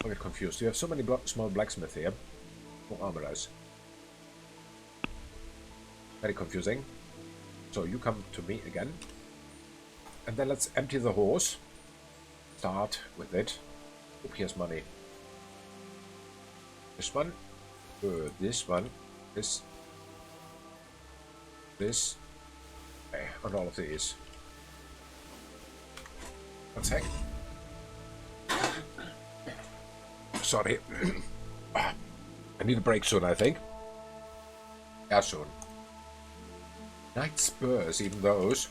I get confused. You have so many small blacksmiths here. No armorers. Very confusing. So you come to me again. And then let's empty the horse. Start with it. Hope he has money. This one. This one. This. Okay, and all of these. 1 sec. Sorry. I need a break soon, I think. Yeah, soon. Knight spurs, even those.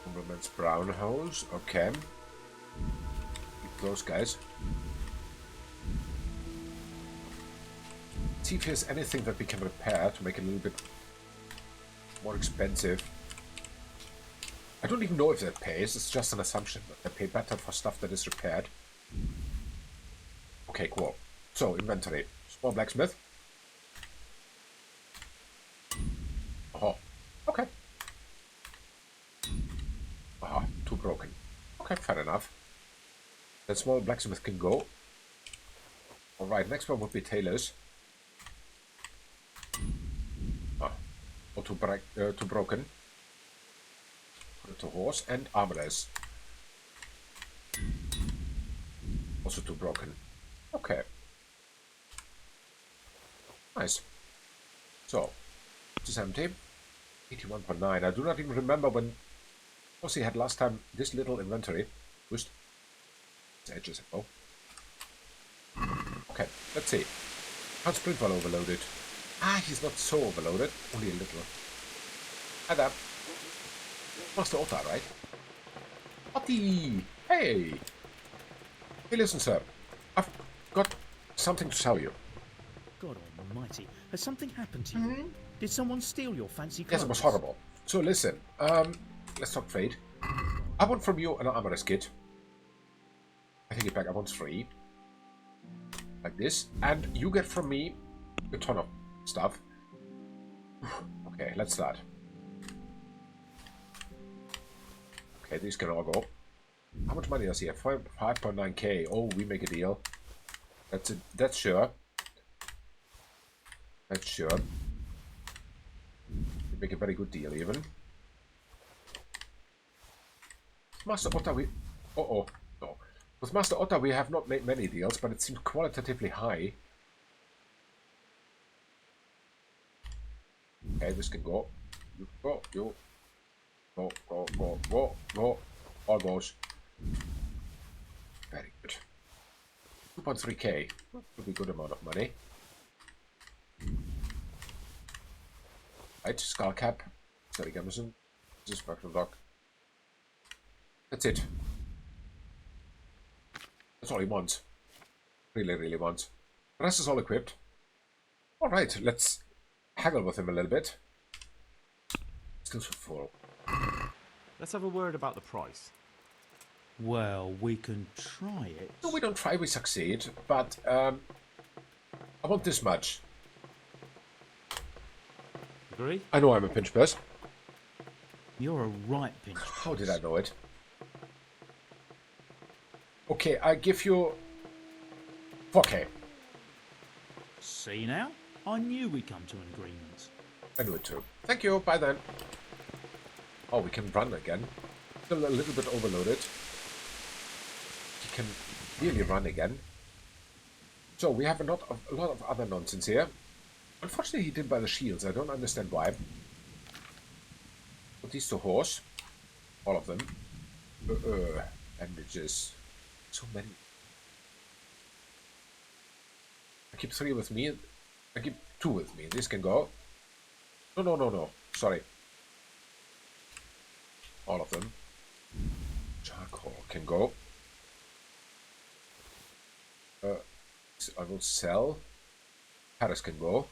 Compliments brown hose. Okay. Keep those guys. See if there's anything that we can repair to make it a little bit more expensive. I don't even know if that pays, it's just an assumption that they pay better for stuff that is repaired. Okay, cool. So, inventory. Small blacksmith. Oh, okay. Ah, too broken. Okay, fair enough. That small blacksmith can go. Alright, next one would be tailors. Ah, all too broken. To horse and armorers. Also too broken. Okay. Nice. So, this is empty. 81.9. I do not even remember when Ossie had last time this little inventory. Just it's ages ago. Okay, let's see. How's Sprintwell overloaded? Ah, he's not so overloaded. Only a little. Hi there. Master Otta, right? Otti! Hey! Hey, listen, sir. I've got something to tell you. God almighty. Has something happened to you? Did someone steal your fancy clothes? Yes, it was horrible. So listen, let's talk trade. I want from you an armorer's kit. I take it back, I want 3. Like this. And you get from me a ton of stuff. Okay, let's start. Okay, these can all go. How much money does he have? 5.9k. Oh, we make a deal. That's it. That's sure. That's sure. We make a very good deal, even. Master Otter, we... Uh-oh. No. With Master Otter, we have not made many deals, but it seems qualitatively high. Okay, this can go. You go, you. Go, go, go, go, go. All goes. Very good. 2.3k. Would be a good amount of money. Right, skull cap. Steady Emerson. This is Berg Dog. That's it. That's all he wants. Really, really wants. The rest is all equipped. Alright, let's haggle with him a little bit. Still so full. Let's have a word about the price. Well, we can try it. No, we don't try, we succeed. But, I want this much. Agree? I know I'm a pinch purse. You're a right pinch. How did I know it? Okay, I give you 4k. See now? I knew we'd come to an agreement. I knew it too. Thank you, bye then. Oh, we can run again. Still a little bit overloaded. He can really run again. So, we have a lot of other nonsense here. Unfortunately, he didn't buy the shields. I don't understand why. Put these to horse. All of them. Bandages. So many. I keep 3 with me. I keep 2 with me. This can go. No, no, no, no. Sorry. All of them. Charcoal can go. I will sell. Paris can go.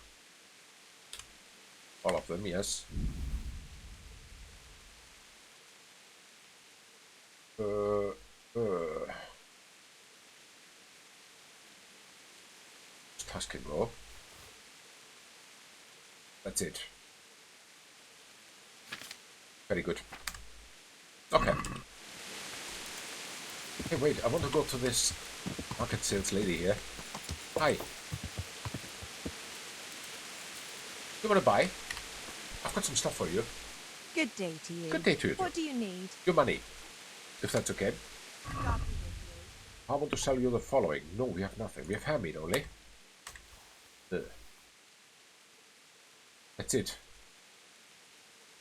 All of them, yes. Tusk can go. That's it. Very good. Okay. Hey, wait, I want to go to this market sales lady here. Hi. You want to buy? I've got some stuff for you. Good day to you. Good day to you. What do you need? Your money, if that's okay. God be with I want to sell you the following. No, we have nothing. We have ham meat only. That's it.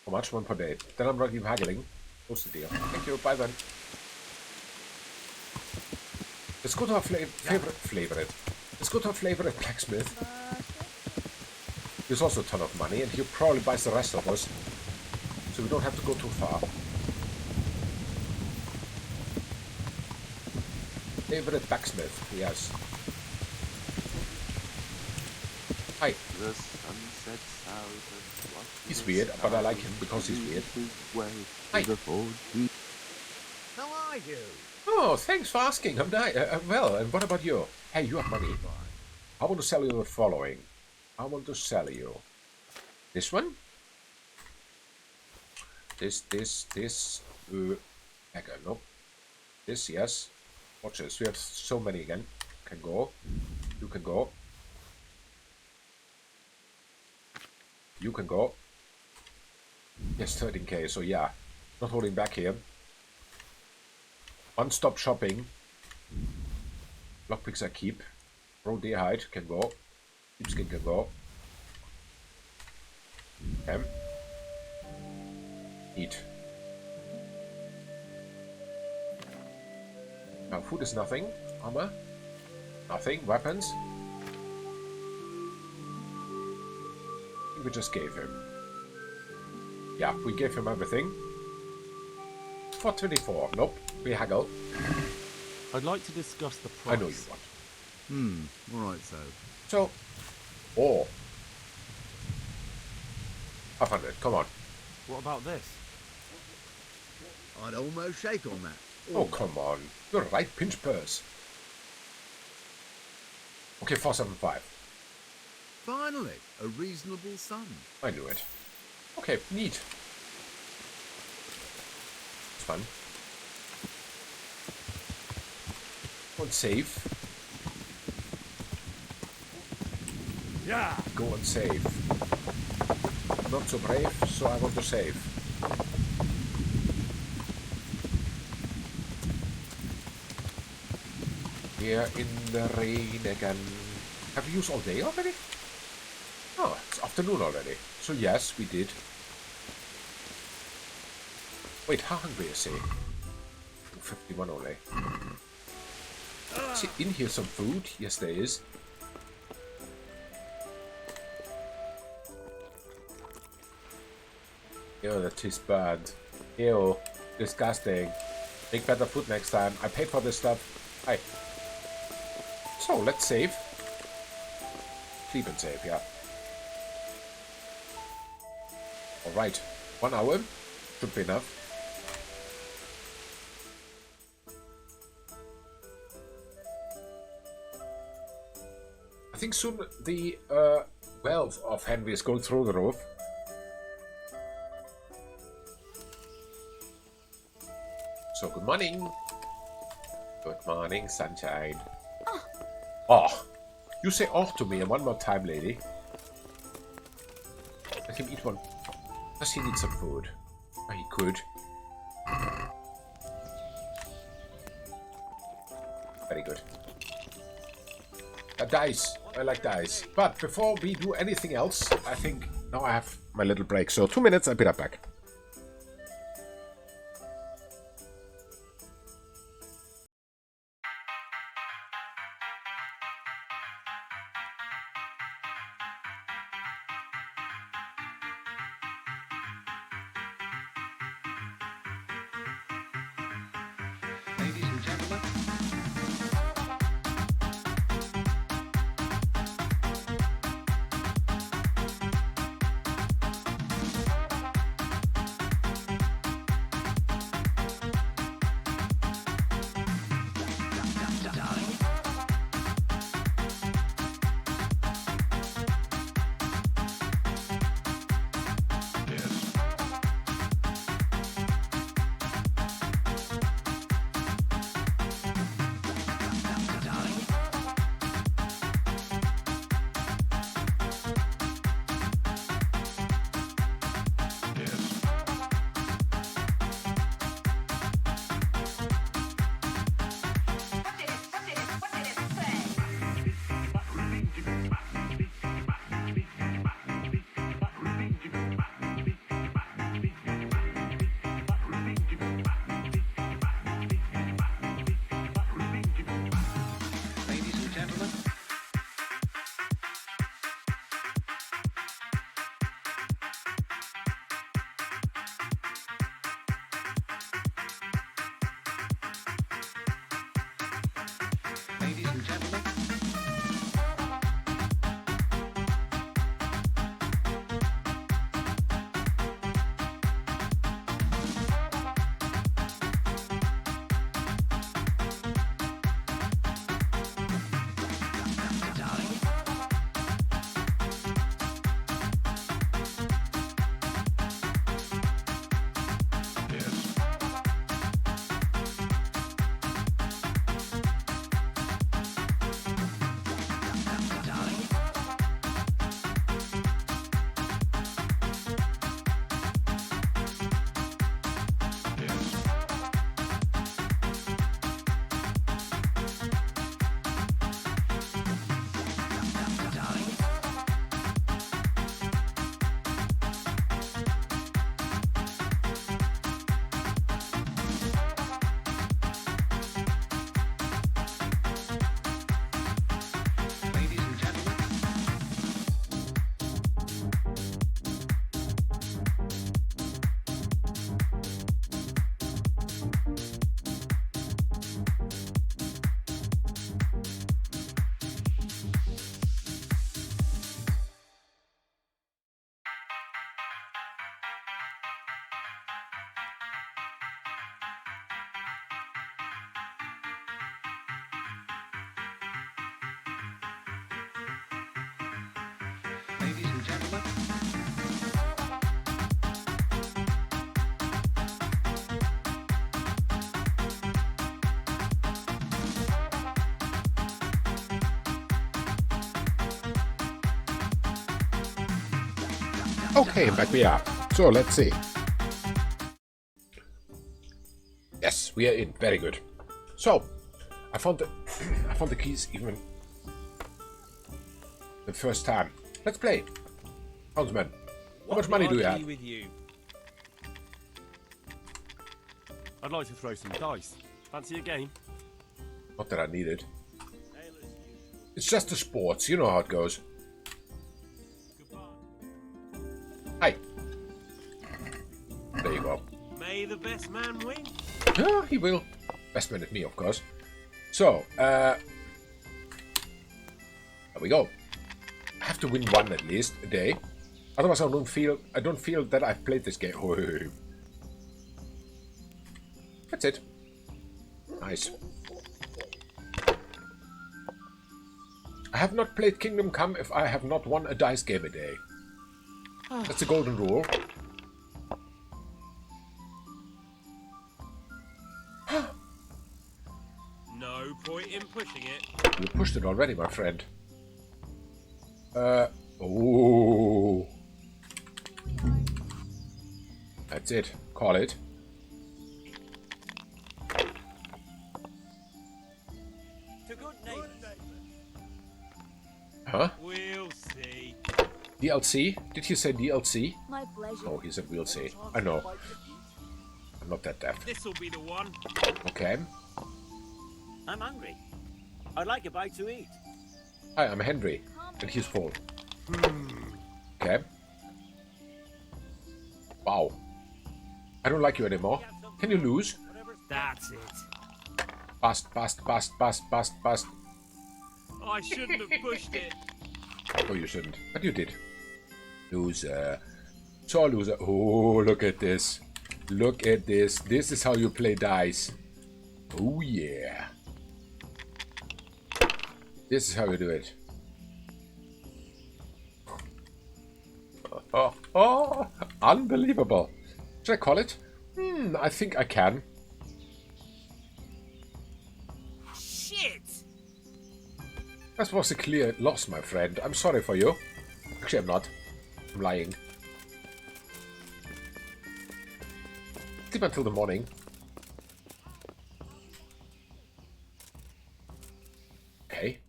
How much? 1 per day. Then I'm not even haggling. What's the deal? Thank you. Bye then. Let's go to our favorite. Let's go to our favorite blacksmith. There's also a ton of money, and he probably buys the rest of us, so we don't have to go too far. Favorite blacksmith, yes. Hi. The sunset south. He's weird, but I like him because he's weird. Hi. How are you? Oh, thanks for asking. I'm well, and what about you? Hey, you have money. I want to sell you the following. I want to sell you this one. This. Okay, no. This, yes. Watch this. We have so many again. Can go. You can go. You can go. Yes, 13k. So yeah, not holding back here. One-stop shopping. Lockpicks I keep. Raw deer hide can go. Sheepskin can go. Eat. Now food is nothing. Armor. Nothing. Weapons. I think we just gave him. Yeah, we gave him everything. 424. Nope. We haggle. I'd like to discuss the price. I know you want. Alright, so. So, oh. 500, come on. What about this? I'd almost shake on that. Oh, come on. You're right, pinch purse. Okay, 475. Finally, a reasonable sum. I knew it. Okay, neat. It's fun. Go and save. Yeah. Go and save. Not so brave, so I want to save. Here in the rain again. Have we used all day already? Oh, it's afternoon already. So yes, we did. Wait, how hungry is he? 51 only. Is in here some food? Yes, there is. Ew, that tastes bad. Ew, disgusting. Make better food next time. I paid for this stuff. Hi. So, let's save. Sleep and save, yeah. Alright. 1 hour. Should be enough. I think soon the wealth of Henry is going through the roof. So, good morning. Good morning, sunshine. Oh, you say "oh" to me one more time, lady. Let him eat one. Does he need some food? Oh, he could. Very good. Dice. I like dice. But before we do anything else, I think now I have my little break. So 2 minutes, I'll be right back. Ladies and gentlemen. and gentlemen. Okay, back we are. So let's see. Yes, we are in. Very good. So, I found the keys even the first time. Let's play. Houndsman, how much money do you have? With you? I'd like to throw some dice. Fancy a game? Not that I need it. It's just the sports. You know how it goes. Hi. There you go. May the best man win. Yeah, he will. Best man at me, of course. So, there we go. I have to win one at least a day. Otherwise, I don't feel that I've played this game. Oh, that's it. Nice. I have not played Kingdom Come if I have not won a dice game a day. That's the golden rule. No point in pushing it. You pushed it already, my friend. Oh. That's it. Call it. To good neighbors. Huh? We'll see. DLC? Did he say DLC? My pleasure. Oh, he said we'll see. I know. I'm not that deaf. This'll be the one. Okay. I'm hungry. I'd like a bite to eat. Hi, I'm Henry. And he's full. Okay. Wow. I don't like you anymore. Can you lose? That's it. Bust, bust, bust, bust, bust, bust. I shouldn't have pushed it. Oh, you shouldn't. But you did. Loser. So loser. Oh, look at this. Look at this. This is how you play dice. Oh, yeah. This is how you do it. Oh, unbelievable. Should I call it? I think I can. Shit! That was a clear loss, my friend. I'm sorry for you. Actually, I'm not. I'm lying. Sleep until the morning. Okay.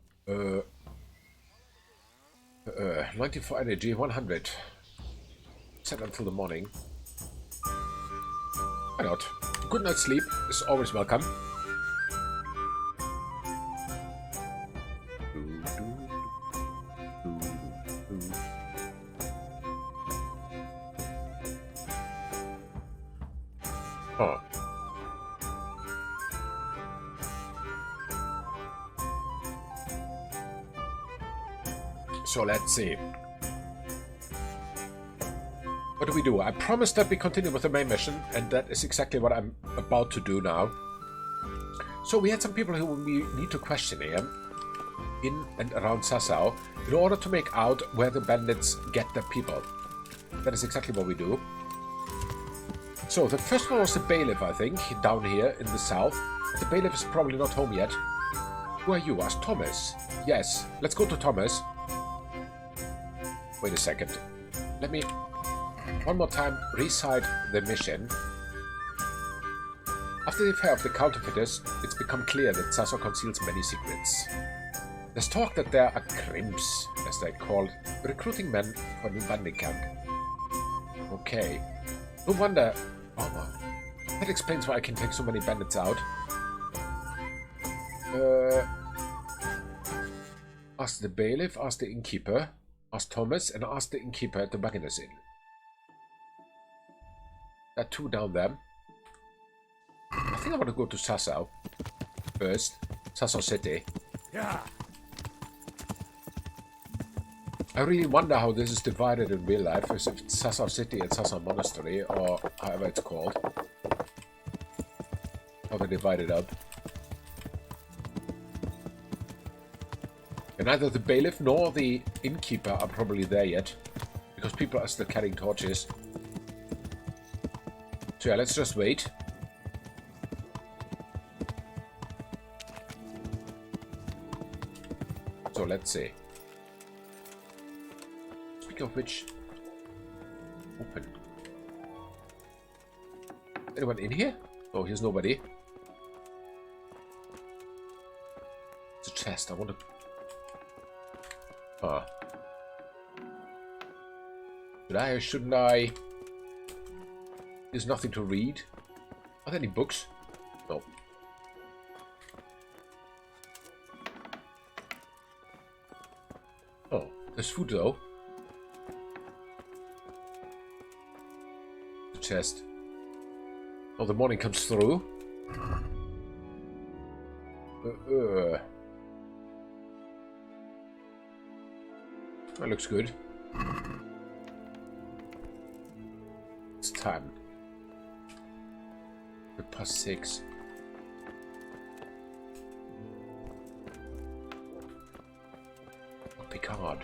94 energy, 100. Set until the morning. Why not? Good night's sleep is always welcome. Oh. So let's see. What do we do? I promised that we continue with the main mission, and that is exactly what I'm about to do now. So we had some people who we need to question here in and around Sasau in order to make out where the bandits get their people. That is exactly what we do. So the first one was the bailiff, I think, down here in the south. The bailiff is probably not home yet. Who are you? Asked Thomas. Yes, let's go to Thomas. Wait a second. Let me one more time recite the mission. After the affair of the counterfeiters, it's become clear that Sasau conceals many secrets. There's talk that there are crimps, as they're called, recruiting men for a new bandit camp. Okay. No wonder. Oh, that explains why I can take so many bandits out. Ask the bailiff, ask the innkeeper, ask Thomas, and ask the innkeeper at the Magnus Inn. There are two down there. I think I want to go to Sasau first. Sasau City. Yeah. I really wonder how this is divided in real life, as if it's Sasau City and Sasau Monastery, or however it's called. How they divide it up. And neither the bailiff nor the innkeeper are probably there yet. Because people are still carrying torches. So yeah, let's just wait. So let's see. Speaking of which, open. Anyone in here? Oh, here's nobody. It's a chest. I want to. Ah. Should I or shouldn't I? There's nothing to read. Are there any books? No. Oh, there's food though. The chest. Oh, the morning comes through. That looks good. It's time. +6. Oh, Picard.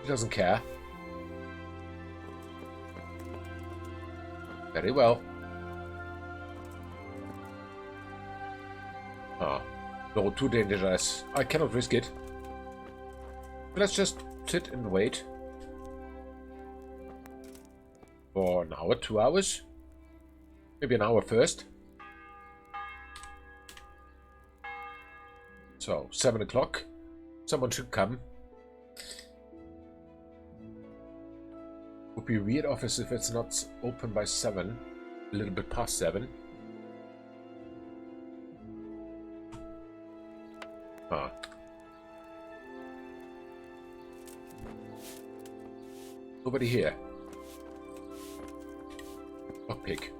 He doesn't care. Very well. Ah. No, too dangerous. I cannot risk it. Let's just sit and wait. For an hour, 2 hours? Maybe an hour first. So, 7 o'clock. Someone should come. Would be weird office if it's not open by 7. A little bit past 7. Ah. Nobody here. Lockpick.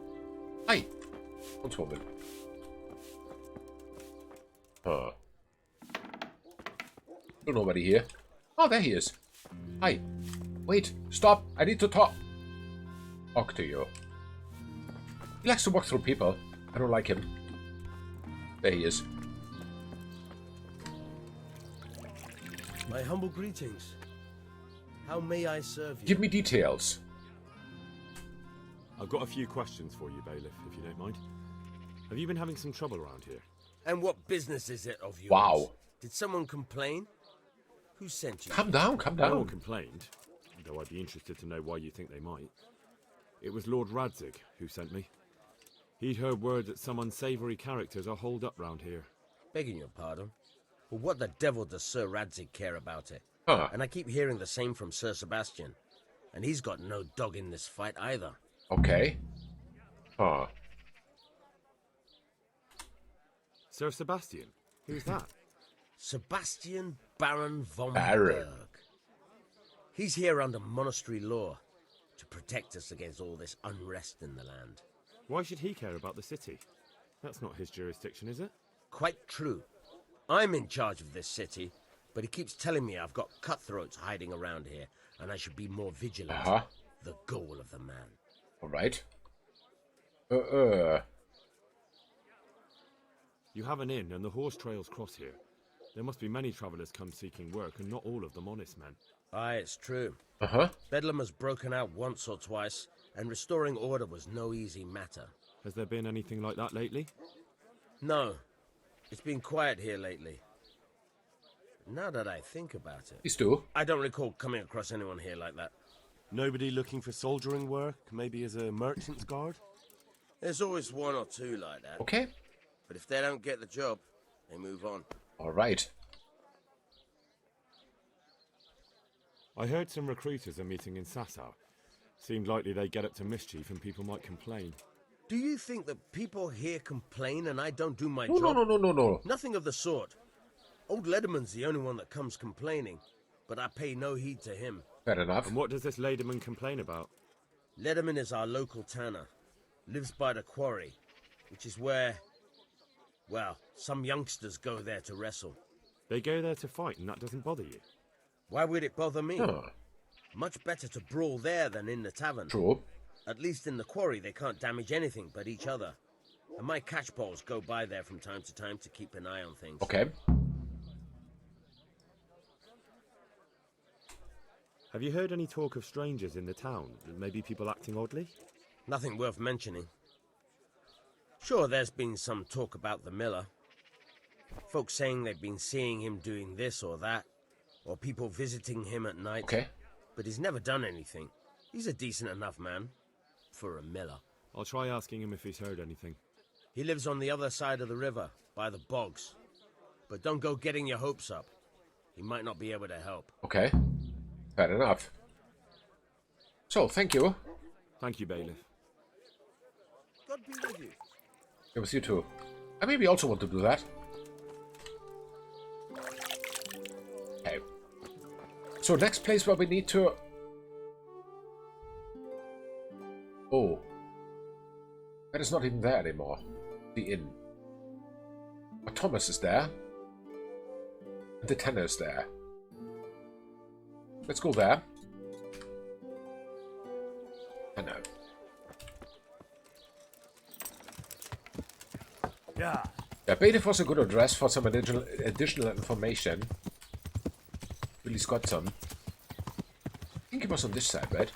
Hi! Huntswoman. Ah. Still nobody here. Oh, there he is. Hi. Wait, stop. I need to talk. Talk to you. He likes to walk through people. I don't like him. There he is. My humble greetings. How may I serve you? Give me details. I've got a few questions for you, Bailiff, if you don't mind. Have you been having some trouble around here? And what business is it of yours? Wow. Did someone complain? Who sent you? Calm down, calm down. No one complained, though I'd be interested to know why you think they might. It was Lord Radzik who sent me. He'd heard word that some unsavoury characters are holed up round here. Begging your pardon, but what the devil does Sir Radzik care about it? Huh. And I keep hearing the same from Sir Sebastian. And he's got no dog in this fight either. Okay. Huh. Sir Sebastian? Who's that? Sebastian Baron von Baron. Berg. He's here under monastery law to protect us against all this unrest in the land. Why should he care about the city? That's not his jurisdiction, is it? Quite true. I'm in charge of this city, but he keeps telling me I've got cutthroats hiding around here, and I should be more vigilant. Uh-huh. The goal of the man. All right. You have an inn, and the horse trails cross here. There must be many travellers come seeking work, and not all of them honest men. Aye, it's true. Uh-huh. Bedlam has broken out once or twice, and restoring order was no easy matter. Has there been anything like that lately? No. It's been quiet here lately. Now that I think about it... Please do. I don't recall coming across anyone here like that. Nobody looking for soldiering work, maybe as a merchant's guard? There's always one or two like that. Okay. But if they don't get the job, they move on. All right. I heard some recruiters are meeting in Sasau. Seemed likely they get up to mischief and people might complain. Do you think that people here complain and I don't do my No, job? no. Nothing of the sort. Old Lederman's the only one that comes complaining, but I pay no heed to him. Fair enough. And what does this Lederman complain about? Lederman is our local tanner. Lives by the quarry, which is where, well, some youngsters go there to wrestle. They go there to fight and that doesn't bother you? Why would it bother me? Huh. Much better to brawl there than in the tavern. True. At least in the quarry, they can't damage anything but each other. And my catchpoles go by there from time to keep an eye on things. Okay. Have you heard any talk of strangers in the town? Maybe people acting oddly? Nothing worth mentioning. Sure, there's been some talk about the miller. Folks saying they've been seeing him doing this or that, or people visiting him at night. Okay. But he's never done anything. He's a decent enough man. For a miller. I'll try asking him if he's heard anything. He lives on the other side of the river, by the bogs. But don't go getting your hopes up. He might not be able to help. Okay. Fair enough. So, thank you. Thank you, bailiff. God be with you. It was you too. I maybe also want to do that. Okay. So, next place where we need to... Oh. That is not even there anymore. The inn. But Thomas is there. And the tanner is there. Let's go there. Tanner. Yeah. Yeah, bailiff was a good address for some additional information. Billy's got some. I think it was on this side, right?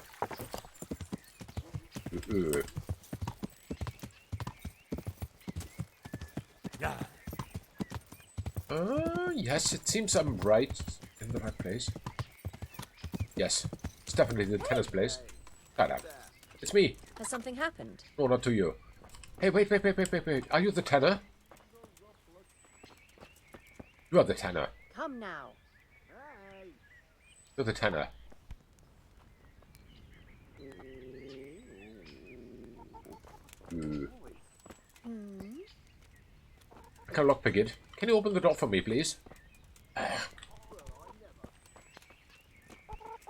Yes, it seems I'm right in the right place. Yes, it's definitely the tennis place. Shut up. It's me. Has something happened? No, not to you. Hey, wait. Are you the tanner? You are the tanner. Come now. You're the tanner. I can lockpick it. Can you open the door for me, please?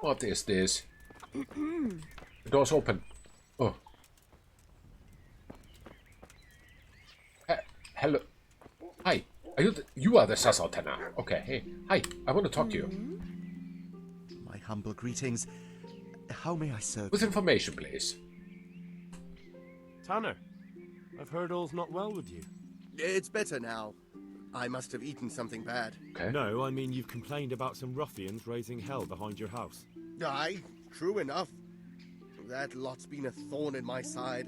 What is this? The door's open. Oh. Hello. Hi. Are you you are the Sasau tenor. Okay. Hey. Hi. I want to talk to you. My humble greetings. How may I serve With you? information, please. Tanner, I've heard all's not well with you. It's better now. I must have eaten something bad. Okay. No, I mean you've complained about some ruffians raising hell behind your house. Aye, true enough. That lot's been a thorn in my side.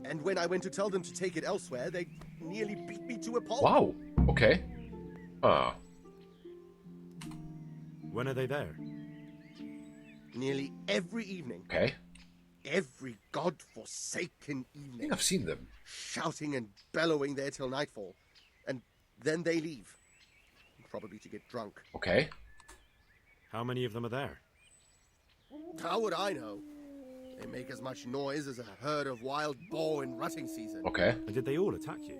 And when I went to tell them to take it elsewhere, they nearly beat me to a pulp. Wow. Okay. Ah. When are they there? Nearly every evening. Okay. Every god-forsaken I evening. think I've seen them. Shouting and bellowing there till nightfall. And then they leave. Probably to get drunk. Okay. How many of them are there? How would I know? They make as much noise as a herd of wild boar in rutting season. Okay. And did they all attack you?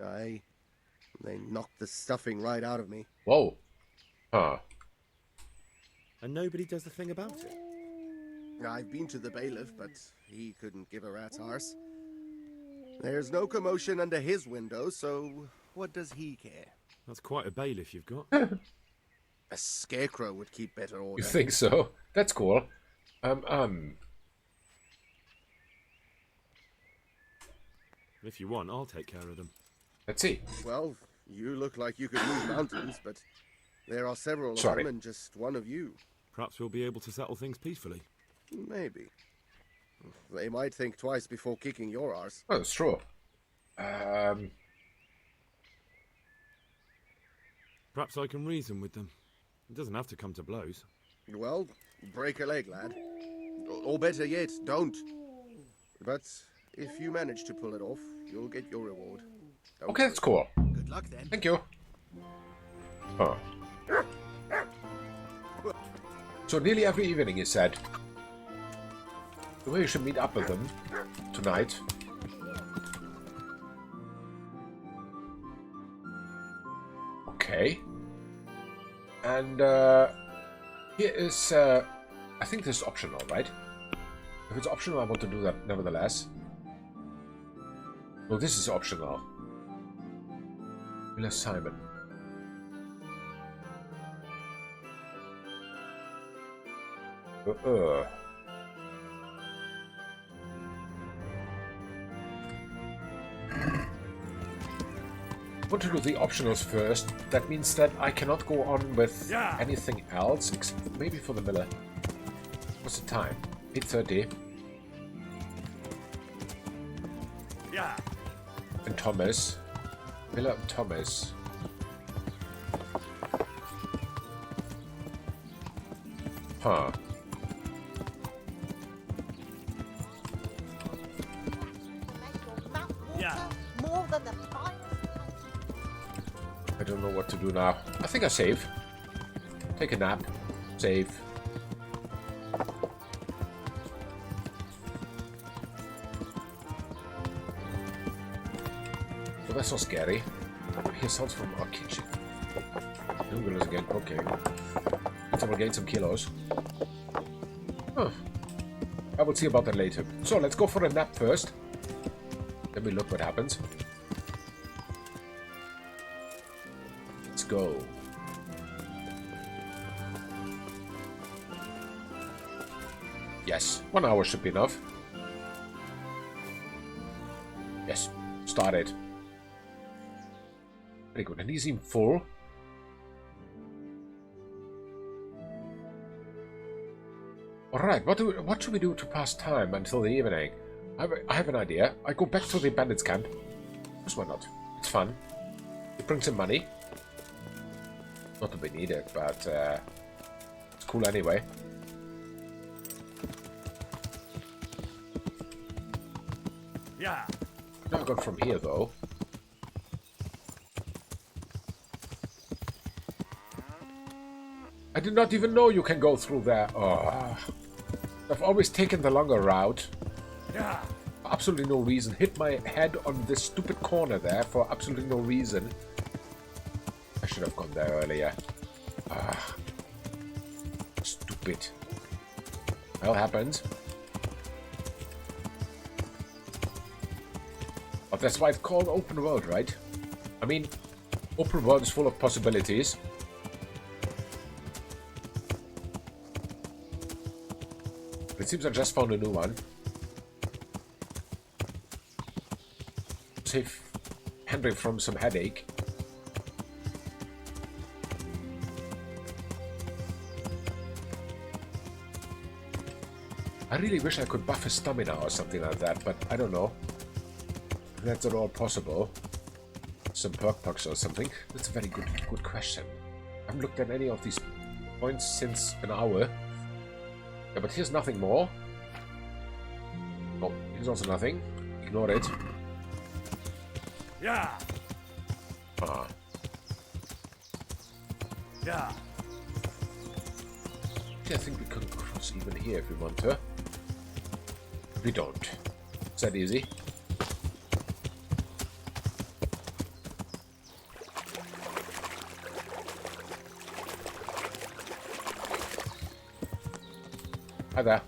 Aye. They knocked the stuffing right out of me. Whoa. Huh. And nobody does a thing about it? I've been to the bailiff, but he couldn't give a rat's arse. There's no commotion under his window, so what does he care? That's quite a bailiff you've got. A scarecrow would keep better order. You think so? That's cool. If you want, I'll take care of them. Let's see. Well, you look like you could move mountains, but there are several of them and just one of you. Perhaps we'll be able to settle things peacefully. Maybe. They might think twice before kicking your arse. Oh, that's true. Perhaps I can reason with them. It doesn't have to come to blows. Well, break a leg, lad. Or better yet, don't. But if you manage to pull it off, you'll get your reward. Okay, that's cool. Good luck then. Thank you. Huh. So nearly every evening, he said. The way you should meet up with them tonight. Okay. And here is, I think this is optional, right? If it's optional, I want to do that nevertheless. No, this is optional. Miller Simon. want to do the optionals first. That means that I cannot go on with anything else, except maybe for the miller. What's the time? 8:30. Yeah. And Thomas. Miller and Thomas. Huh. Yeah. More than the finest. I don't know what to do now. I think I save. Take a nap. Save. Well, that's not scary. I hear sounds from our kitchen. Noodles again. Okay. Let's will gain some kilos. Huh. I will see about that later. So, let's go for a nap first. Then we look what happens. Let's go. Yes, 1 hour should be enough. Yes, started. Very good. And he seemed full. Alright, what should we do to pass time until the evening? I have an idea. I go back to the bandits camp. Because why not? It's fun. It brings some money. Not that we need it, but it's cool anyway. Yeah. Now I got from here though. I did not even know you can go through there. Oh. I've always taken the longer route. Yeah. For absolutely no reason. Hit my head on this stupid corner there for absolutely no reason. I should have gone there earlier. Ah. Stupid. Well, happens. But that's why it's called open world, right? I mean, open world is full of possibilities. It seems I just found a new one. Save Henry from some headache. I really wish I could buff his stamina or something like that, but I don't know. If that's at all possible. Some perk pucks or something. That's a very good question. I haven't looked at any of these points since an hour. Yeah, but here's nothing more. Oh, here's also nothing. Ignore it. Yeah. Ah. Yeah. I think we can cross even here if we want to. We don't. Is that easy? Hi there.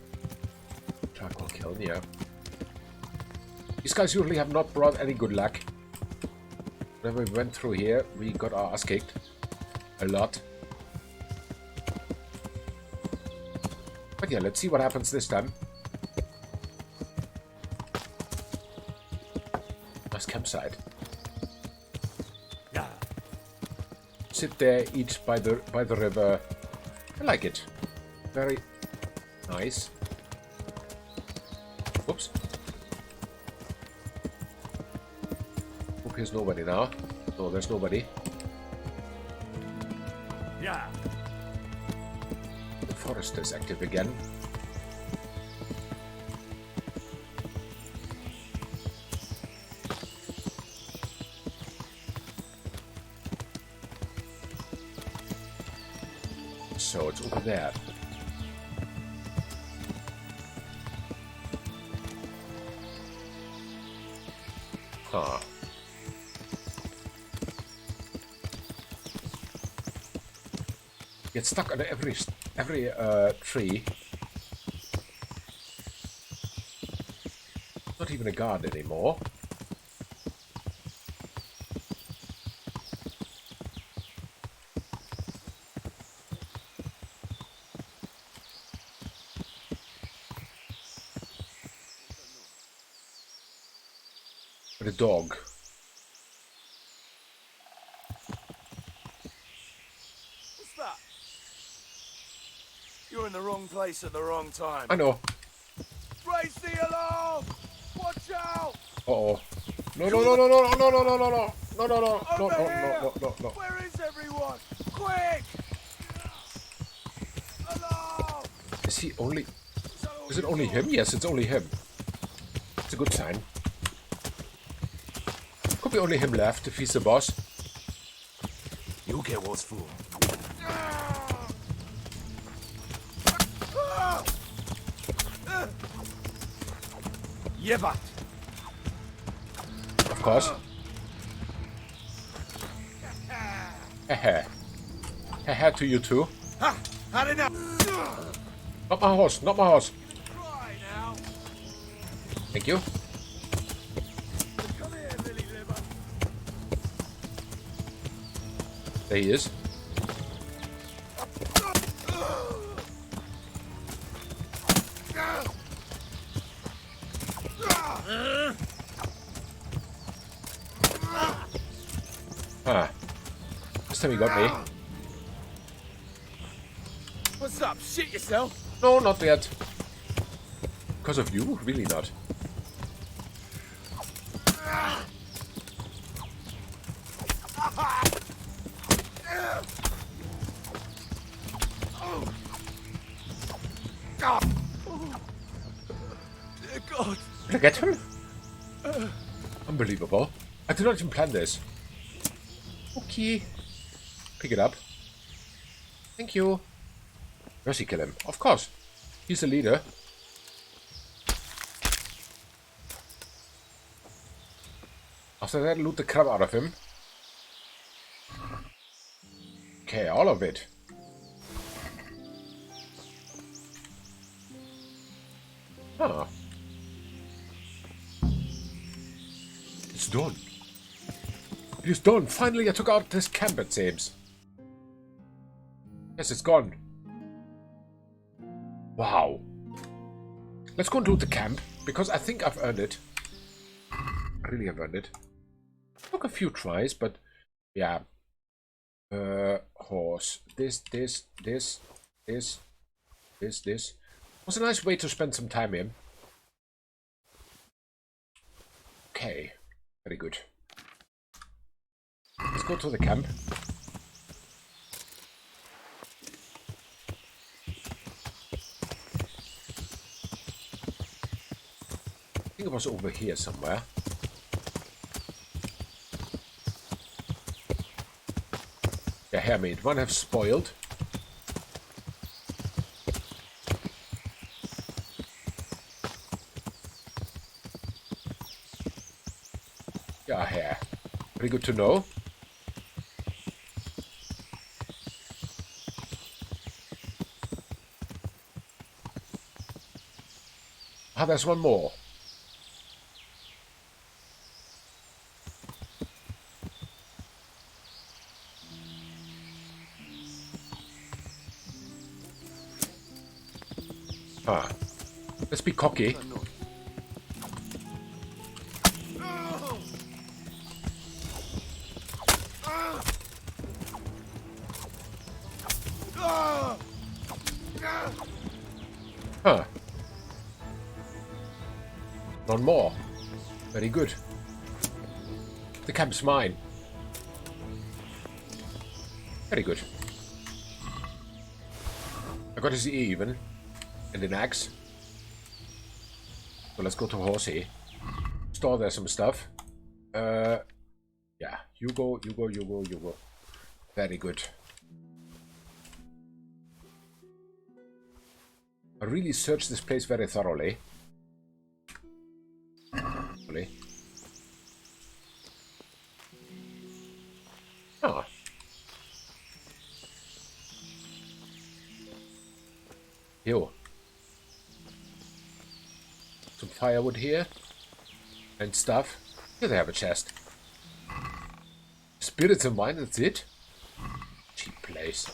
Charcoal kiln, yeah. These guys usually have not brought any good luck. Whenever we went through here, we got our ass kicked. A lot. But yeah, let's see what happens this time. Nice campsite. Yeah. Sit there, eat by the river. I like it. Very nice. Whoops. Hope here's nobody now. No, there's nobody. Yeah. The forest is active again. So it's over there. Huh. Get stuck on every tree. Not even a guard anymore. But a dog. You're in the wrong place at the wrong time. I know. Raise the alarm! Watch out! Uh-oh. No, no, no, no, no, no, no, no, no, no, no, no, no, no, no, Over no, here! no, no, no. Where is everyone? Quick! Alarm! Is he only... Is it only him? Yes, it's only him. It's a good sign. Could be only him left if he's the boss. You'll get what's for. Yebat! Of course. Hehe. Hehe to you too. Ha! Had enough! Not my horse, not my horse. Try now. Thank you. Come here, Billy Liver. There he is. Ah. This time he got me. What's up? Shit yourself? No, not yet. Because of you? Really not. God. Did I get him? Unbelievable. I did not even plan this. Okay. Pick it up. Thank you. Does he kill him? Of course. He's the leader. After that, loot the crap out of him. Okay, all of it. Huh. It's done. It is done. Finally, I took out this camp, it seems. Yes, it's gone. Wow. Let's go and do the camp, because I think I've earned it. I really have earned it. Took a few tries, but yeah. Horse. This. Was a nice way to spend some time in. Okay. Very good. Let's go to the camp. I think it was over here somewhere. Yeah, hairmaid. One have spoiled. Yeah, hair. Very good to know. Ah, there's one more. Ah. Let's be cocky. Huh. One more. Very good. The camp's mine. Very good. I got his E even. And an axe. So let's go to Horsey. Store there some stuff. Yeah. You go. Very good. I really searched this place very thoroughly. Ah. Yo. Some firewood here. And stuff. Here they have a chest. Spirits and wine, that's it? Cheap place.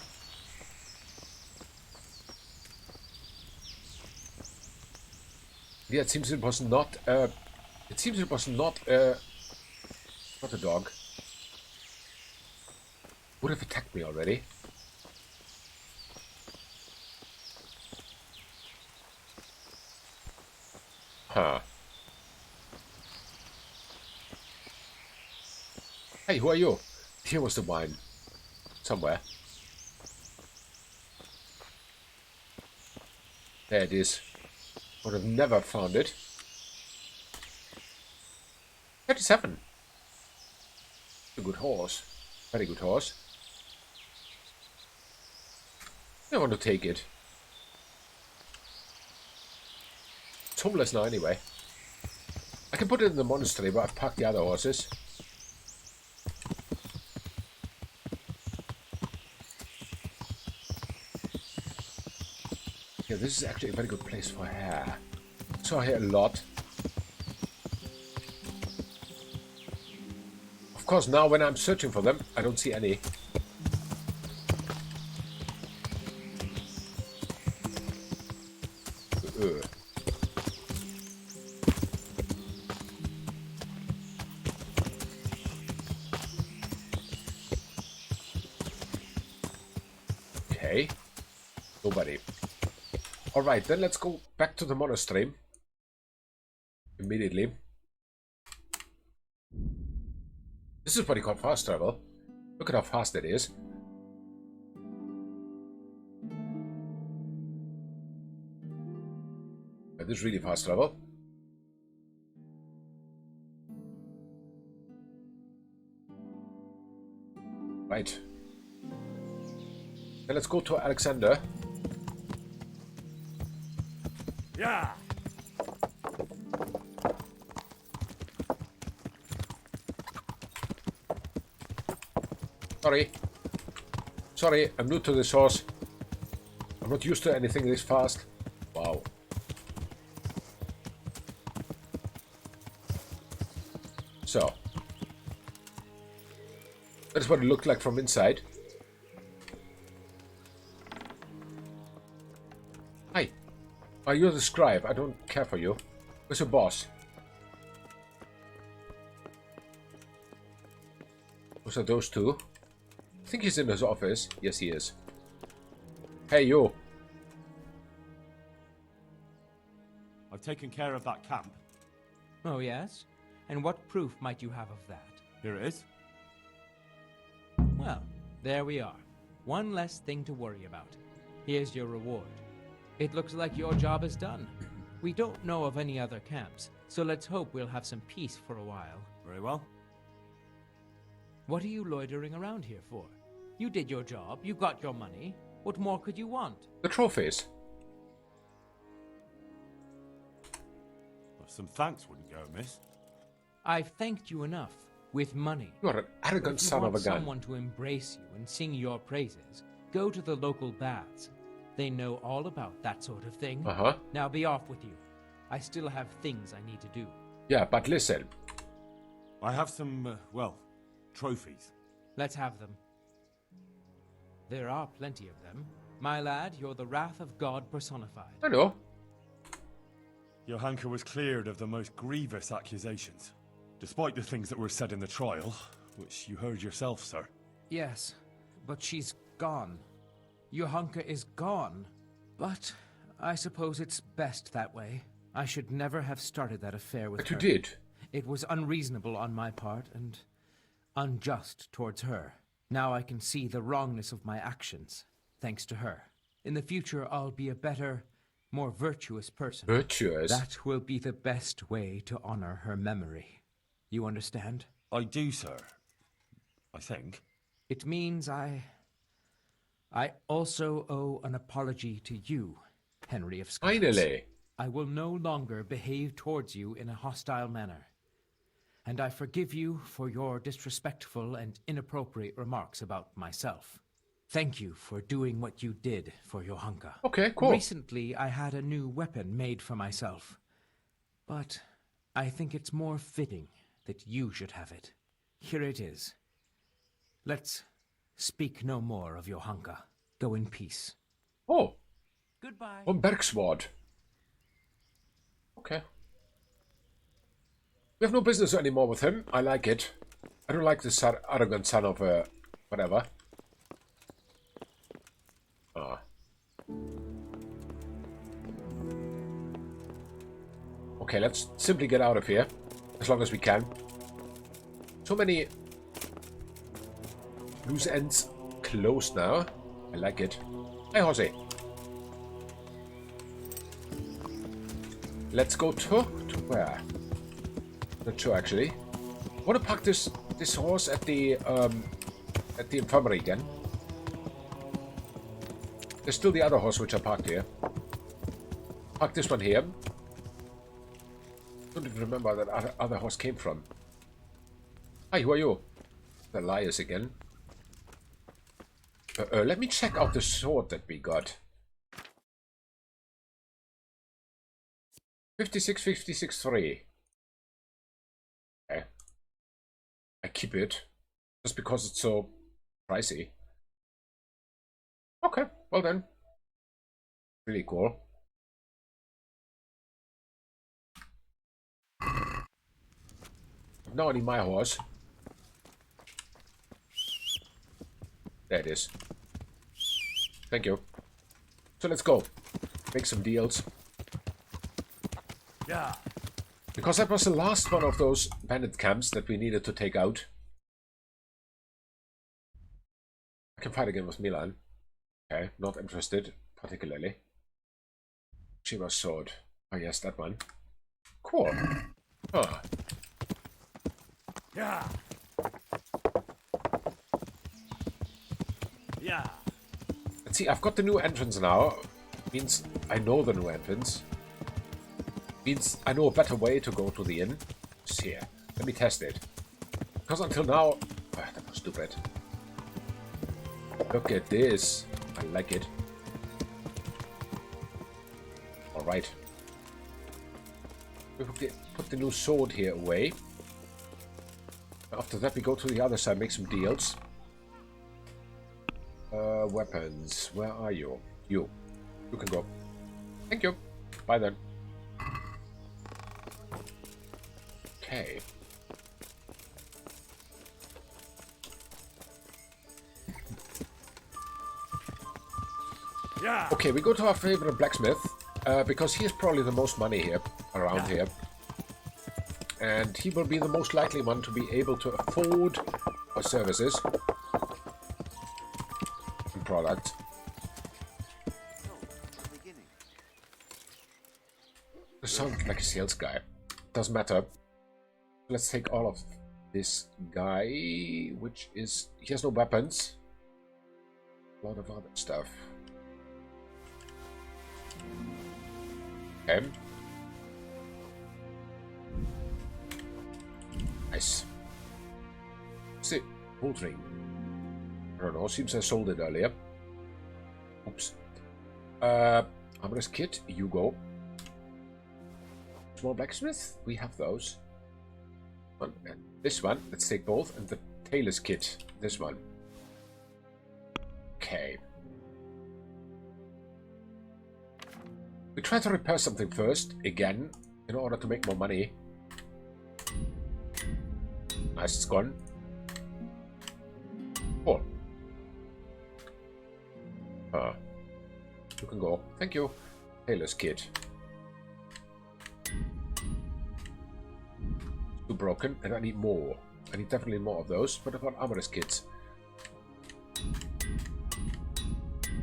Yeah, it seems it was not not a dog. Would have attacked me already. Huh. Hey, who are you? Here was the wine. Somewhere. There it is. Would have never found it. 37. A good horse. Very good horse. I want to take it. It's homeless now anyway. I can put it in the monastery, but I've packed the other horses. Yeah, this is actually a very good place for hair. Saw here a lot. Of course, now when I'm searching for them, I don't see any. Okay. Nobody. Alright, then let's go back to the monastery. Immediately. This is what you call fast travel. Look at how fast it is. This is really fast travel. Right. Then let's go to Alexander. Yeah. Sorry, I'm new to this horse. I'm not used to anything this fast. Wow. So. That's what it looked like from inside. Hi. Oh, you're the scribe. I don't care for you. Where's your boss? Those are those two. I think he's in his office. Yes, he is. Hey, you. I've taken care of that camp. Oh, yes? And what proof might you have of that? Here it is. Well, there we are. One less thing to worry about. Here's your reward. It looks like your job is done. We don't know of any other camps, so let's hope we'll have some peace for a while. Very well. What are you loitering around here for? You did your job, you got your money. What more could you want? The trophies. Well, some thanks wouldn't go amiss. I've thanked you enough, with money. You are an arrogant son of a gun. If you want someone to embrace you and sing your praises, go to the local baths. They know all about that sort of thing. Now be off with you. I still have things I need to do. Yeah, but listen. I have some, trophies. Let's have them. There are plenty of them. My lad, you're the wrath of God personified. I know. Johanka was cleared of the most grievous accusations, despite the things that were said in the trial, which you heard yourself, sir. Yes, but she's gone. Johanka is gone. But I suppose it's best that way. I should never have started that affair with her. But you did. It was unreasonable on my part and unjust towards her. Now I can see the wrongness of my actions, thanks to her. In the future, I'll be a better, more virtuous person. Virtuous? That will be the best way to honor her memory. You understand? I do, sir. I think. It means I also owe an apology to you, Henry of Scots. Finally. I will no longer behave towards you in a hostile manner. And I forgive you for your disrespectful and inappropriate remarks about myself. Thank you for doing what you did for Johanka. Okay, cool. Recently, I had a new weapon made for myself. But I think it's more fitting that you should have it. Here it is. Let's speak no more of Johanka. Go in peace. Oh. Goodbye. On Berg sword. Okay. We have no business anymore with him. I like it. I don't like this arrogant son of a whatever. Okay, let's simply get out of here. As long as we can. So many loose ends closed now. I like it. Hey, Jose. Let's go to where? Not sure actually. I want to park this horse at the infirmary again. There's still the other horse which I parked here. Park this one here. Don't even remember where that other horse came from. Hi, who are you? The liars again. Let me check out the sword that we got. 56-56-3. Okay. I keep it. Just because it's so pricey. Okay, well then. Really cool. Now I need my horse. There it is. Thank you. So let's go. Make some deals. Yeah. Because that was the last one of those bandit camps that we needed to take out. I can fight again with Milan. Okay, not interested, particularly. Shiva's sword. Oh yes, that one. Cool. Huh. Yeah. Yeah. Let's see, I've got the new entrance now. Means I know the new entrance. Means I know a better way to go to the inn. It's here. Let me test it. Because until now... that was stupid. Look at this. I like it. Alright. We put the new sword here away. After that we go to the other side, make some deals. Weapons. Where are you? You can go. Thank you. Bye then. Okay. Yeah. Okay, we go to our favorite blacksmith, because he has probably the most money here, around here. And he will be the most likely one to be able to afford our services and products. You sound like a sales guy. Doesn't matter. Let's take all of this guy, which is... he has no weapons. A lot of other stuff. Okay. Nice. See, gold ring. I don't know, seems I sold it earlier. Oops. Armorer's kit, you go. Small blacksmith, we have those. One and this one, let's take both, and the tailor's kit, this one. Okay. We try to repair something first, again, in order to make more money. Nice, it's gone. Cool. You can go. Thank you. Tailor's kit. Too broken, and I need more. I need definitely more of those. What about armorer's kits?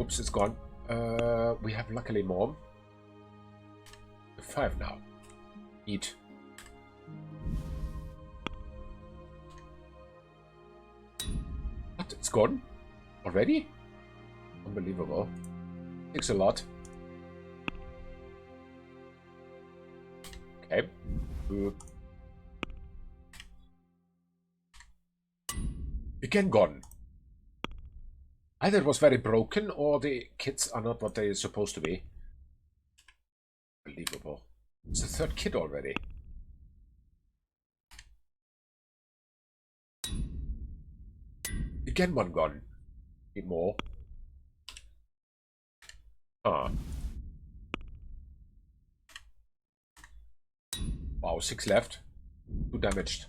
Oops, it's gone. We have luckily more. 5 now. Eat. What? It's gone? Already? Unbelievable. Takes a lot. Okay. Again gone. Either it was very broken or the kits are not what they're supposed to be. Unbelievable. It's the third kit already. Again one gone. Need more. Wow, 6 left. 2 damaged.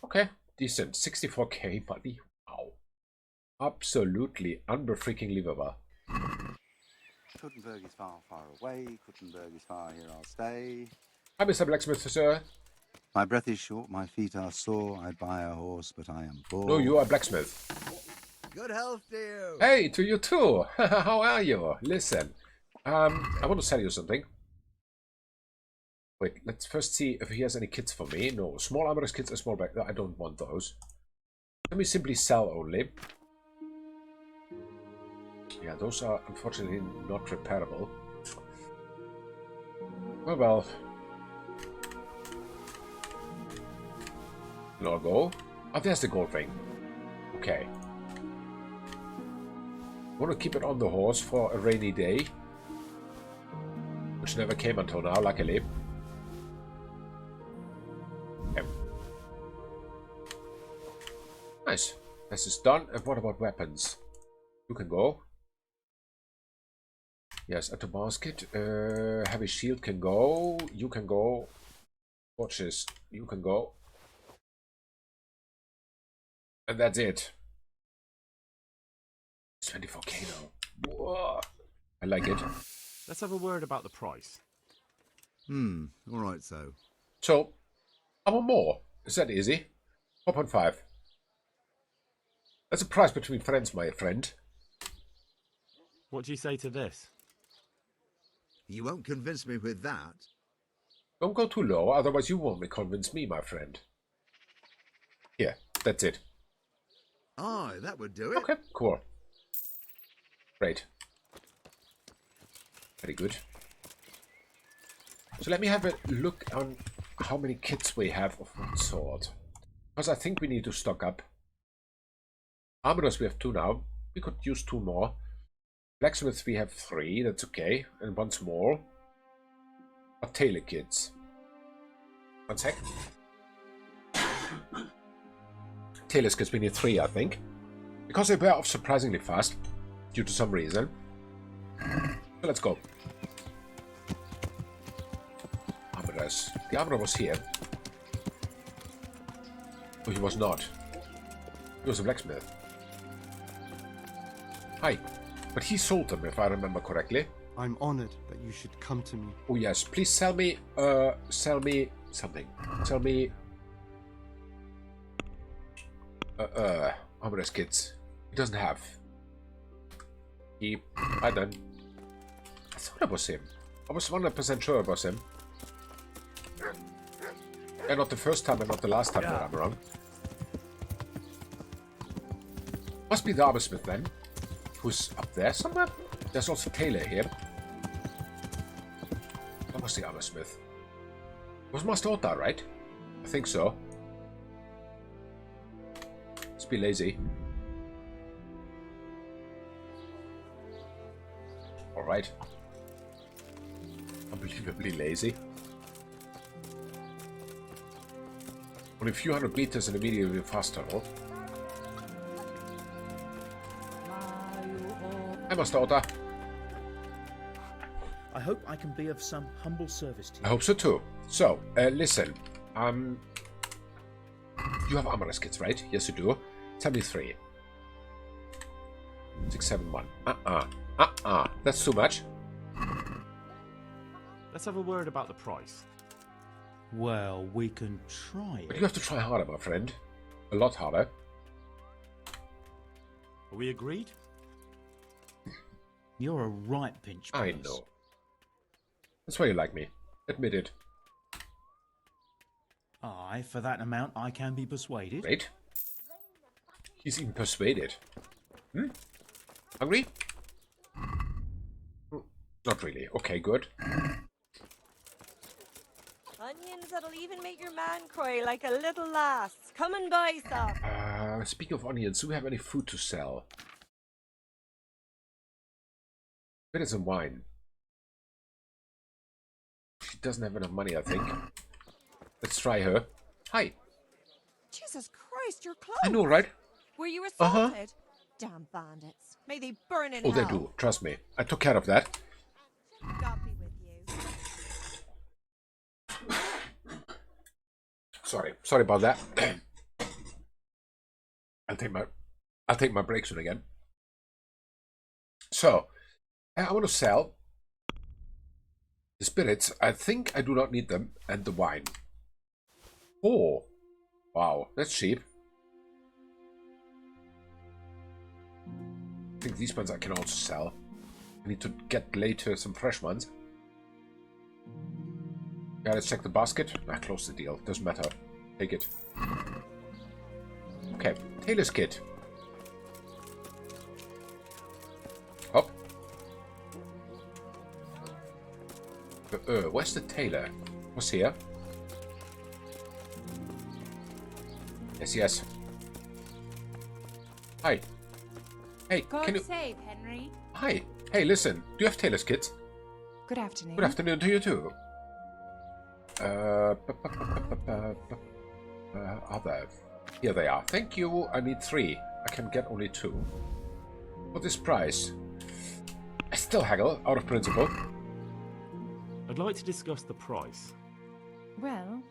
Okay, decent. 64k money. Wow. Absolutely unbefreaking livable. Kuttenberg is far, far away. Kuttenberg is far, here I'll stay. Hi, Mr. Blacksmith, sir. My breath is short, my feet are sore. I'd buy a horse, but I am poor. No, you are blacksmith. Good health to you. Hey, to you too. How are you? Listen, I want to sell you something. Wait, let's first see if he has any kits for me. No, small armorous kits and small back. No, I don't want those. Let me simply sell only. Yeah, those are unfortunately not repairable. Oh well. Logo. Oh, there's the gold ring. Okay. Want to keep it on the horse for a rainy day. Which never came until now, luckily. Okay. Nice. This is done. And what about weapons? You can go. Yes, at the basket. Heavy shield can go. You can go. Watches. You can go. And that's it. It's 24k now. Whoa. I like it. Let's have a word about the price. Alright, so. So, I want more. Is that easy? 4.5. That's a price between friends, my friend. What do you say to this? You won't convince me with that. Don't go too low, otherwise you won't convince me, my friend. Here, that's it. Aye, that would do it. Okay, cool. Great. Very good. So let me have a look on how many kits we have of what sort. Because I think we need to stock up. Armorers we have 2 now. We could use 2 more. Blacksmiths we have 3, that's okay. And 1 small. But tailor kits. 1 sec. Tailor's kits we need 3, I think. Because they wear off surprisingly fast. Due to some reason. So let's go. Armorers. The armorer was here. Oh, he was not. He was a blacksmith. Hi. But he sold them, if I remember correctly. I'm honored that you should come to me. Oh yes, please sell me something. Sell me armorers kits. He doesn't have. I done. I thought it was him. I was 100% sure it was him. And not the first time and not the last time that I'm wrong. Must be the armorsmith then. Who's up there somewhere? There's also Taylor here. That was the armorsmith. It was Master Otto, right? I think so. Let's be lazy. Alright. Unbelievably lazy. Only a few hundred meters and immediately fast tunnel. Hi, Master Otto. I hope I can be of some humble service to you. I hope so too. So, listen. You have armorers kits, right? Yes, you do. Tell me 3. 6, 7, 1. That's too much. Let's have a word about the price. Well, we can try it. But you have to try harder, my friend. A lot harder. Are we agreed? You're a right pinch. I know. That's why you like me. Admit it. Aye, for that amount I can be persuaded. Great. He's even persuaded. Hungry? Not really. Okay, good. Onions that'll even make your man cry like a little lass. Come and buy some. Speaking of onions, do we have any food to sell? Bitters and wine. She doesn't have enough money, I think. Let's try her. Hi. Jesus Christ, you're close. I know, right? Were you assaulted? Damn bandits. May they burn in hell. Oh, they do. Trust me. I took care of that. God be with you. Sorry about that. I'll take my break soon again. So, I want to sell the spirits. I think I do not need them. And the wine. Oh. Wow, that's cheap. I think these ones I can also sell. I need to get later some fresh ones. Yeah, let's check the basket. Ah, close the deal. Doesn't matter. Take it. Okay, tailor's kit. Hop. Where's the tailor? What's here? Yes, yes. Hi. Hey, God can you... save, Henry. Hi. Hey, listen. Do you have tailor's kits? Good afternoon. Good afternoon to you too. Are there? Here they are. Thank you. I need 3. I can get only 2. For this price. I still haggle, out of principle. I'd like to discuss the price. Well,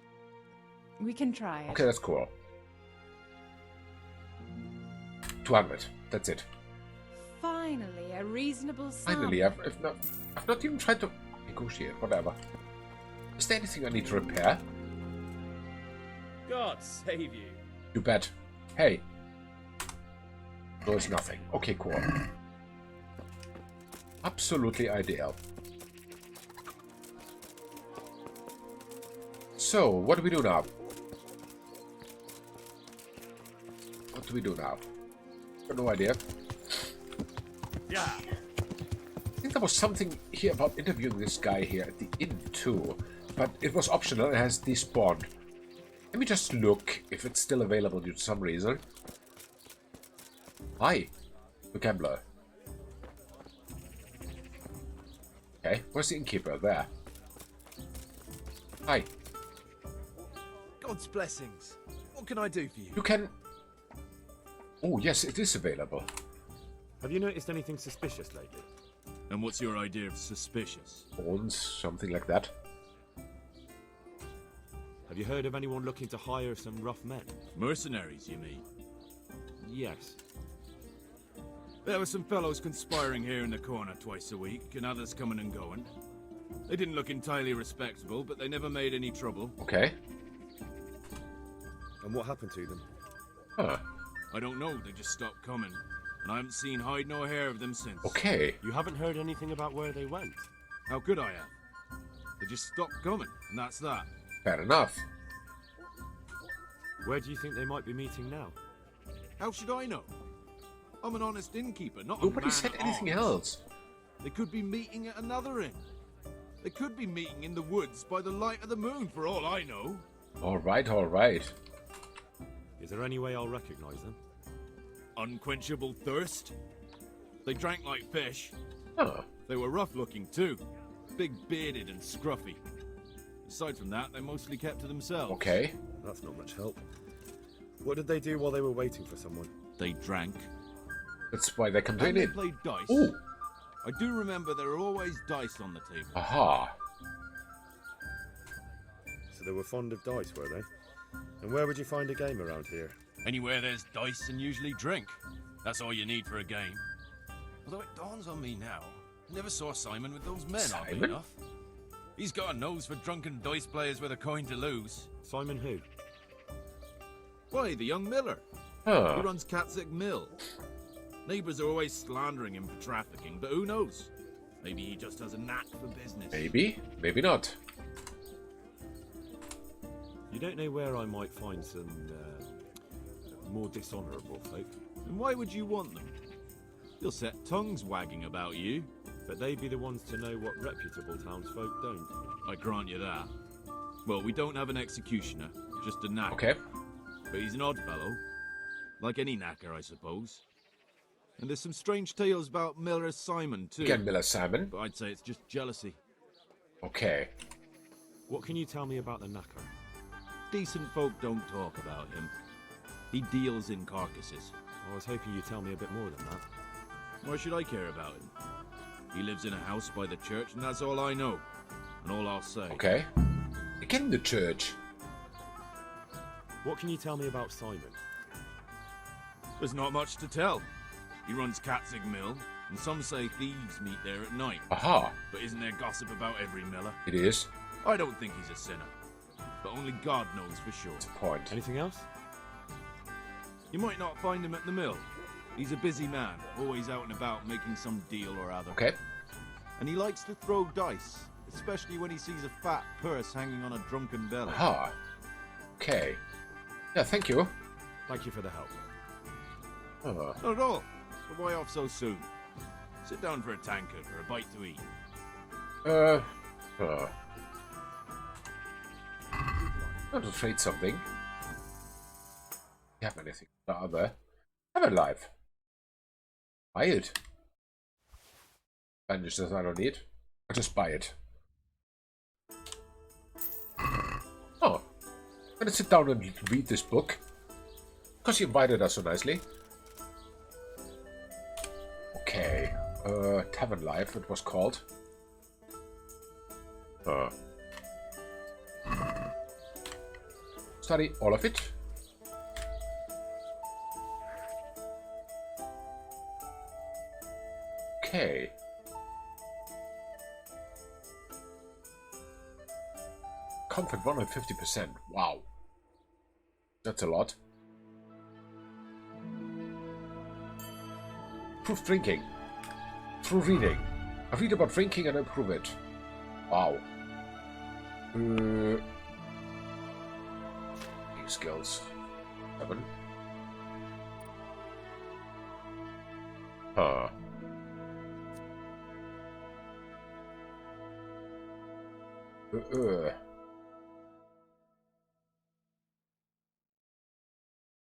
we can try it. Okay, that's cool. 200. That's it. Finally, a reasonable sum. Finally, I've not even tried to negotiate. Whatever. Is there anything I need to repair? God save you. You bet. Hey. There's nothing. Okay, cool. Absolutely ideal. So, what do we do now? What do we do now? Got no idea. Yeah. I think there was something here about interviewing this guy here at the inn too, but it was optional and has despawned. Let me just look if it's still available due to some reason. Hi, the gambler. Okay, where's the innkeeper? There. Hi. God's blessings. What can I do for you? You can... Oh, yes, it is available. Have you noticed anything suspicious lately? And what's your idea of suspicious? Horns, something like that. Have you heard of anyone looking to hire some rough men? Mercenaries, you mean? Yes. There were some fellows conspiring here in the corner twice a week, and others coming and going. They didn't look entirely respectable, but they never made any trouble. Okay. And what happened to them? Huh. I don't know, they just stopped coming. And I haven't seen hide nor hair of them since. Okay. You haven't heard anything about where they went? How could I have? They just stopped coming, and that's that. Fair enough. Where do you think they might be meeting now? How should I know? I'm an honest innkeeper, not a Nobody man said at anything arms. else. They could be meeting at another inn. They could be meeting in the woods by the light of the moon, for all I know. Alright, alright. Is there any way I'll recognize them? Unquenchable thirst. They drank like fish. Huh. They were rough looking too. Big bearded and scruffy. Aside from that, they mostly kept to themselves. Okay. That's not much help. What did they do while they were waiting for someone? They drank. That's why they come to And an they inn. played dice. Ooh. I do remember there were always dice on the table. Aha. So they were fond of dice, were they? And where would you find a game around here? Anywhere there's dice and usually drink. That's all you need for a game. Although it dawns on me now, I never saw Simon with those men, oddly Simon? enough. He's got a nose for drunken dice players with a coin to lose. Simon who? Why, the young miller. Huh. He runs Katzig Mill. Neighbours are always slandering him for trafficking, but who knows? Maybe he just has a knack for business. Maybe, maybe not. You don't know where I might find some more dishonourable folk? And why would you want them? You'll set tongues wagging about you. But they'd be the ones to know what reputable townsfolk don't. I grant you that. Well, we don't have an executioner, just a knacker. Okay. But he's an odd fellow. Like any knacker, I suppose. And there's some strange tales about Miller Simon, too. Again, Miller Simon. But I'd say it's just jealousy. Okay. What can you tell me about the knacker? Decent folk don't talk about him. He deals in carcasses. I was hoping you'd tell me a bit more than that. Why should I care about him? He lives in a house by the church, and that's all I know. And all I'll say. Okay. Again, the church. What can you tell me about Simon? There's not much to tell. He runs Katzig Mill, and some say thieves meet there at night. Aha. But isn't there gossip about every miller? It is. I don't think he's a sinner, but only God knows for sure. That's a point. Anything else? You might not find him at the mill. He's a busy man, always out and about making some deal or other. Okay. And he likes to throw dice, especially when he sees a fat purse hanging on a drunken belly. Aha. Okay. Yeah, thank you. Thank you for the help. Not at all. But why off so soon? Sit down for a tankard or a bite to eat. Want to trade something? You have anything other? Have a life. Buy it. Bandages I don't need. I'll just buy it. Oh. I'm gonna sit down and read this book. Because you invited us so nicely. Okay. Tavern Life, it was called. Study all of it. Okay. Comfort 150%. Wow. That's a lot. Proof drinking. Through reading. I read about drinking and improve it. Wow. Skills. 7. Huh.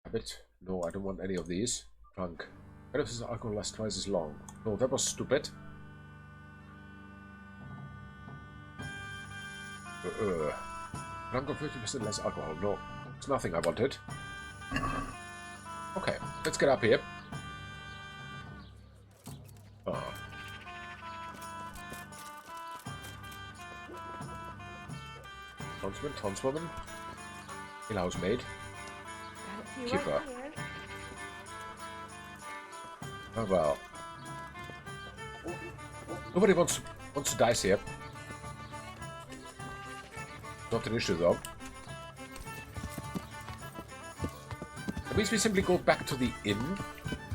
Habit? No, I don't want any of these. Drunk. Benefits of alcohol lasts twice as long. No, that was stupid. Drunk of 50% less alcohol. No, it's nothing I wanted. Okay, let's get up here. Townsman, townswoman. Housemaid. Keeper. Oh well. Nobody wants to dice here. Not an issue though. That means we simply go back to the inn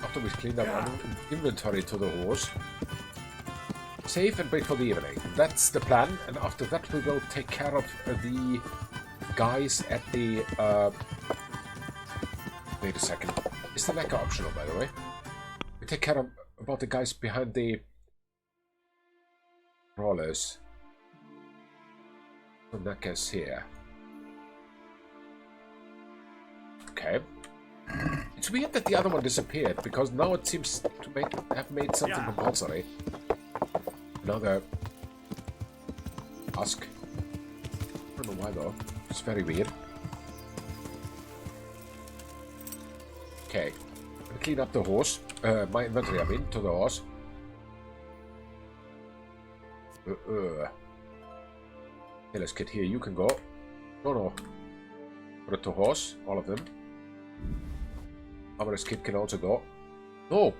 after we've cleaned up our inventory to the horse. Save and wait for the evening. That's the plan, and after that we will take care of the guys at the wait a second. Is the lacquer optional, by the way? We take care of about the guys behind the crawlers. The knackers here. Okay. It's weird that the other one disappeared, because now it seems to have made something compulsory. Another ask. I don't know why though. It's very weird. Okay. I'm gonna clean up the horse. My inventory, I mean, to the horse. Taylor's kid here, you can go. No. Put it to horse, all of them. Armorer's kid can also go. No!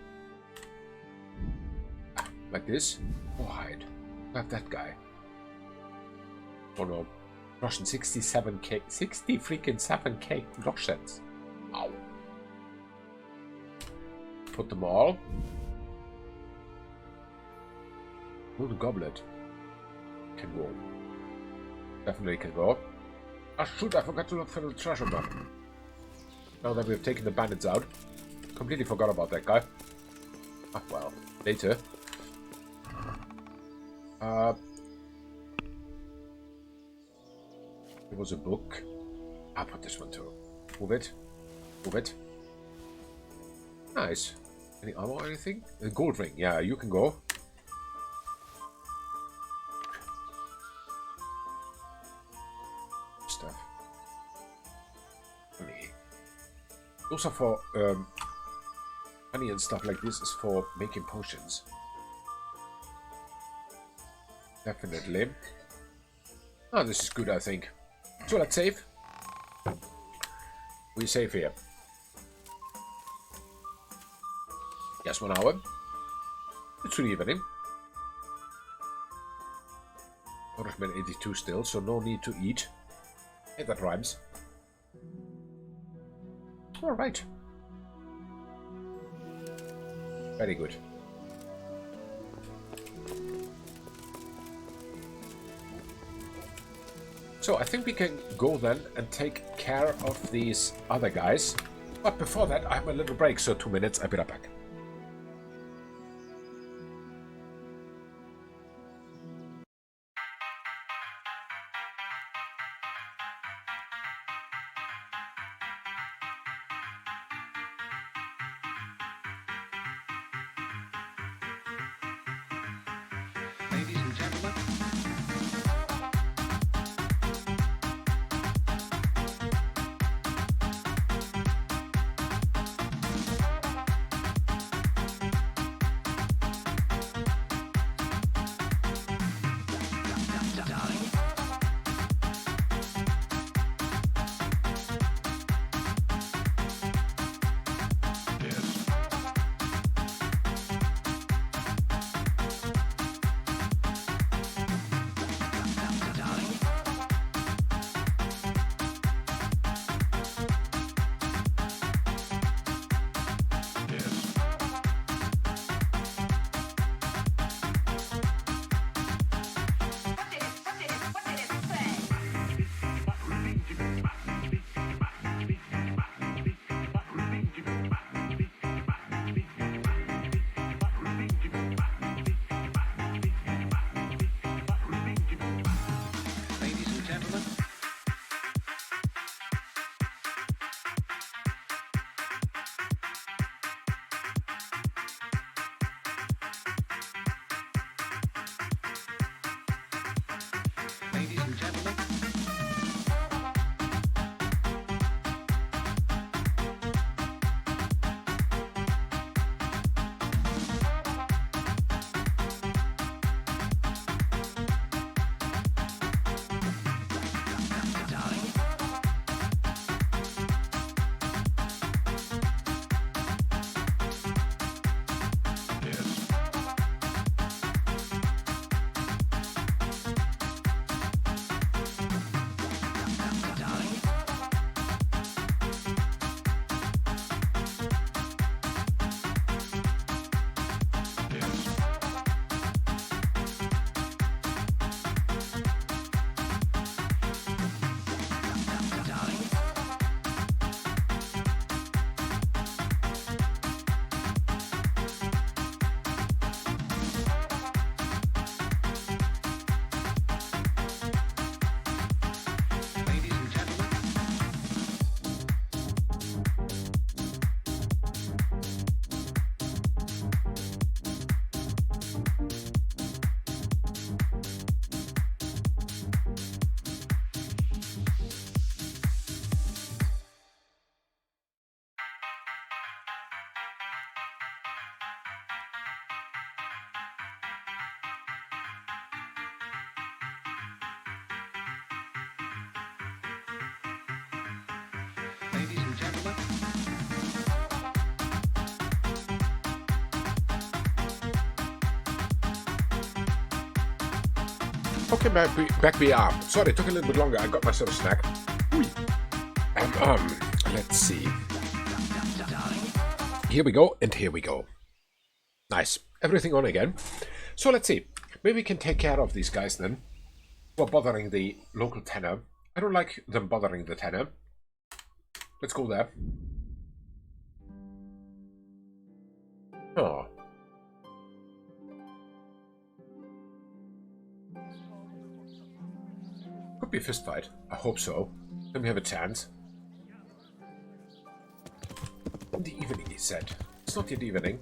Like this. Oh, hide. Not that guy. Oh no. Russian 67k. 60 freaking 7k Russians. Ow. Put them all. Oh, the goblet. Can go. Definitely can go. Ah, shoot, I forgot to look for the treasure map. Now that we've taken the bandits out. Completely forgot about that guy. Ah, well. Later. There was a book. I'll put this one too. Move it. Move it. Nice. Any armor or anything? A gold ring. Yeah, you can go. Stuff. Honey. Those are for honey and stuff like this is for making potions. Definitely. Oh, this is good, I think. So let's save. We save here. Yes, 1 hour. It's really evening. Northman 82 still, so no need to eat. Hey, that rhymes. Alright. Very good. So I think we can go then and take care of these other guys. But before that, I have a little break, so 2 minutes, I'll be right back. Ladies and gentlemen. Ladies and gentlemen. Ladies and gentlemen. Okay, back we are. Sorry, it took a little bit longer. I got myself a snack. Let's see. Here we go, and here we go. Nice. Everything on again. So let's see. Maybe we can take care of these guys then. Who are bothering the local tenor. I don't like them bothering the tenor. Let's go there. Oh. Could be a fist fight. I hope so. Then we have a chance. In the evening, he said. It's not yet evening.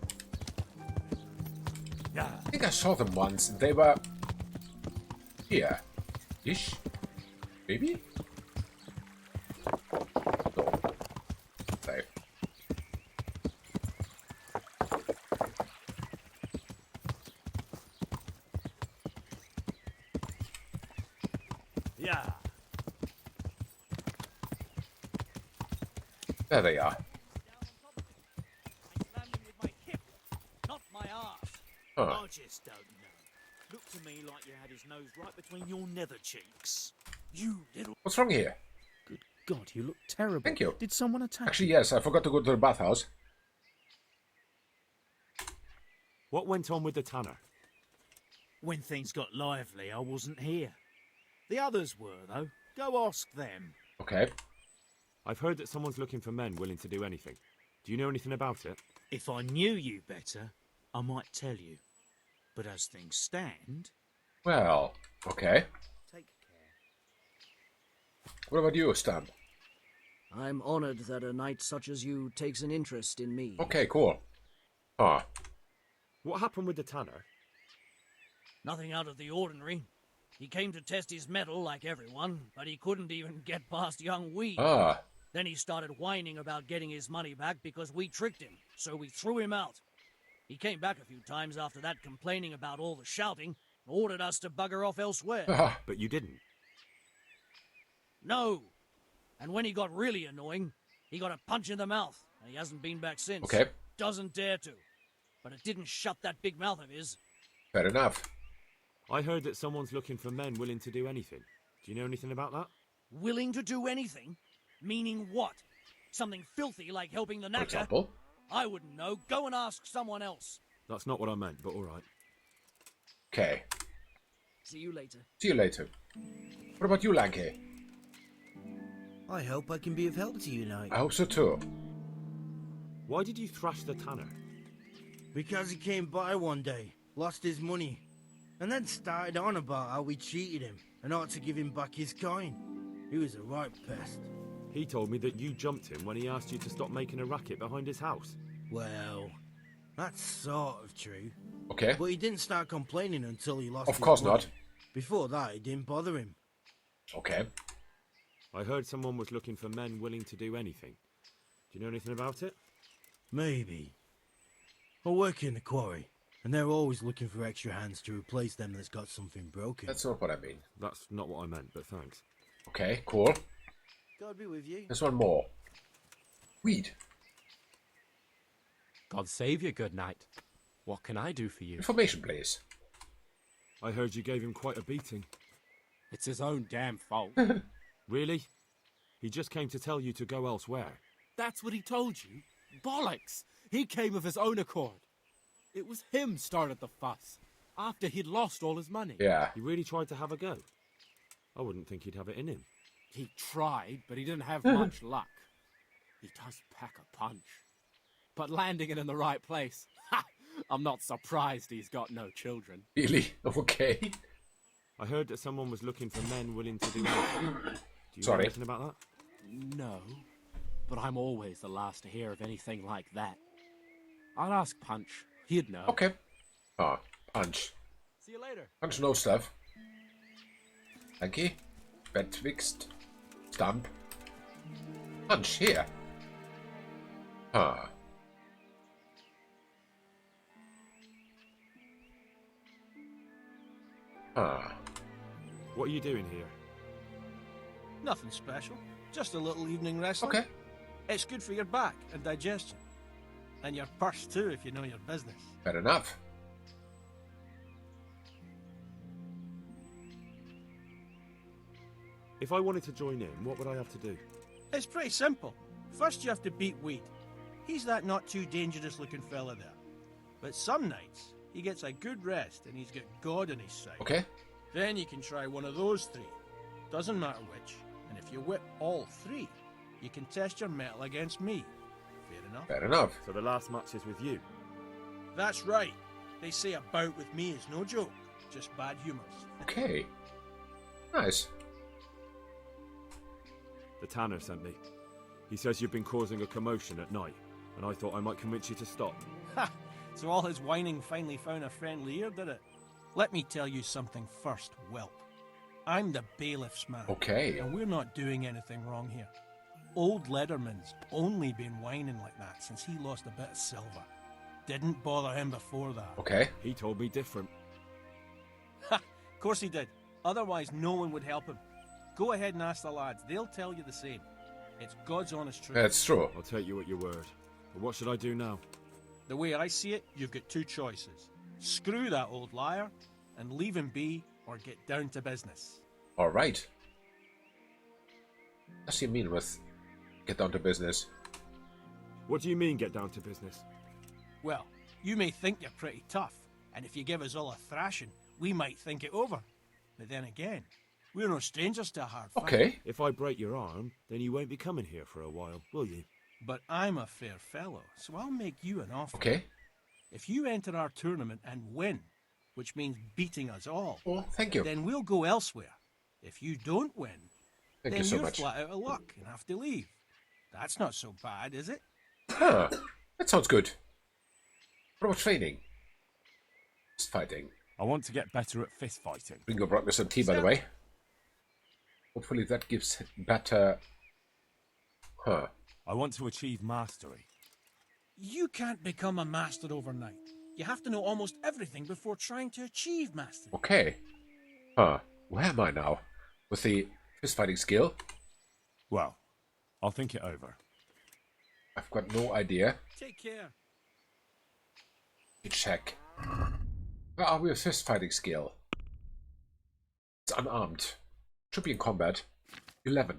Yeah. I think I saw them once. They were here. Ish? Maybe? No. Okay. Yeah. There they are. Landing with my hip, not my ass. Huh. I just don't know. Looked to me like you had his nose right between your nether cheeks. You little... What's wrong here? Good God, you look terrible. Thank you. Did someone attack Actually, you? yes, I forgot to go to the bathhouse. What went on with the tanner? When things got lively, I wasn't here. The others were, though. Go ask them. Okay. I've heard that someone's looking for men willing to do anything. Do you know anything about it? If I knew you better, I might tell you. But as things stand... Well, okay. Take What about you, Stamp? I'm honored that a knight such as you takes an interest in me. Okay, cool. Ah. What happened with the tanner? Nothing out of the ordinary. He came to test his mettle like everyone, but he couldn't even get past young Weed. Ah. Then he started whining about getting his money back because we tricked him, so we threw him out. He came back a few times after that complaining about all the shouting and ordered us to bugger off elsewhere. But you didn't. No. And when he got really annoying, he got a punch in the mouth, and he hasn't been back since. Okay. Doesn't dare to. But it didn't shut that big mouth of his. Fair enough. I heard that someone's looking for men willing to do anything. Do you know anything about that? Willing to do anything? Meaning what? Something filthy like helping the For knacker? example? I wouldn't know. Go and ask someone else. That's not what I meant, but all right. Okay. See you later. See you later. What about you, Lanky? I hope I can be of help to you, knight. I hope so too. Why did you thrash the tanner? Because he came by one day, lost his money, and then started on about how we cheated him and ought to give him back his coin. He was a right pest. He told me that you jumped him when he asked you to stop making a racket behind his house. Well, that's sort of true. Okay. But he didn't start complaining until he lost Of his course money. not. Before that, it didn't bother him. Okay. I heard someone was looking for men willing to do anything. Do you know anything about it? Maybe. I work in the quarry, and they're always looking for extra hands to replace them that's got something broken. That's not what I mean. That's not what I meant, but thanks. Okay, cool. God be with you. There's one more. Weed. God save you, good knight. What can I do for you? Information, please. I heard you gave him quite a beating. It's his own damn fault. Really? He just came to tell you to go elsewhere. That's what he told you? Bollocks! He came of his own accord. It was him started the fuss, after he'd lost all his money. Yeah. He really tried to have a go. I wouldn't think he'd have it in him. He tried, but he didn't have much luck. He does pack a punch. But landing it in the right place, ha! I'm not surprised he's got no children. Really? Okay. I heard that someone was looking for men willing to do anything. Do you know Sorry. anything about that? No, but I'm always the last to hear of anything like that. I'll ask Punch. He'd know. Okay. Ah, Punch. See you later. Punch knows stuff. Lanky. Betwixt. Stump. Punch here. Ah. Ah. What are you doing here? Nothing special. Just a little evening wrestling. Okay. It's good for your back and digestion. And your purse too, if you know your business. Fair enough. If I wanted to join in, what would I have to do? It's pretty simple. First you have to beat Weed. He's that not too dangerous looking fella there. But some nights, he gets a good rest and he's got God on his side. Okay. Then you can try one of those three. Doesn't matter which. And if you whip all three, you can test your mettle against me. Fair enough? Fair enough. So the last match is with you? That's right. They say a bout with me is no joke. Just bad humours. Okay. Nice. The tanner sent me. He says you've been causing a commotion at night, and I thought I might convince you to stop. Ha! So all his whining finally found a friendly ear, did it? Let me tell you something first, whelp. I'm the bailiff's man. Okay. And we're not doing anything wrong here. Old Leatherman's only been whining like that since he lost a bit of silver. Didn't bother him before that. Okay. He told me different. Ha! Of course he did. Otherwise no one would help him. Go ahead and ask the lads. They'll tell you the same. It's God's honest truth. That's true. I'll take you at your word. But what should I do now? The way I see it, you've got two choices. Screw that old liar and leave him be or get down to business. All right. What does he mean with get down to business? What do you mean, get down to business? Well, you may think you're pretty tough, and if you give us all a thrashing, we might think it over. But then again, we're no strangers to a hard fight. Okay. If I break your arm, then you won't be coming here for a while, will you? But I'm a fair fellow, so I'll make you an offer. Okay. If you enter our tournament and win, which means beating us all, thank you. then we'll go elsewhere. If you don't win, Thank then you so you're much. flat out of luck and have to leave. That's not so bad, is it? Huh. That sounds good. What about training? Fist fighting. I want to get better at fist fighting. Ringo brought me some tea, by the way. Hopefully that gives better... Huh. I want to achieve mastery. You can't become a master overnight. You have to know almost everything before trying to achieve mastery. Okay. Huh. Where am I now? With the fist fighting skill? Well, I'll think it over. I've got no idea. Take care. Let me check. Where are we with fist fighting skill? It's unarmed. Should be in combat. 11.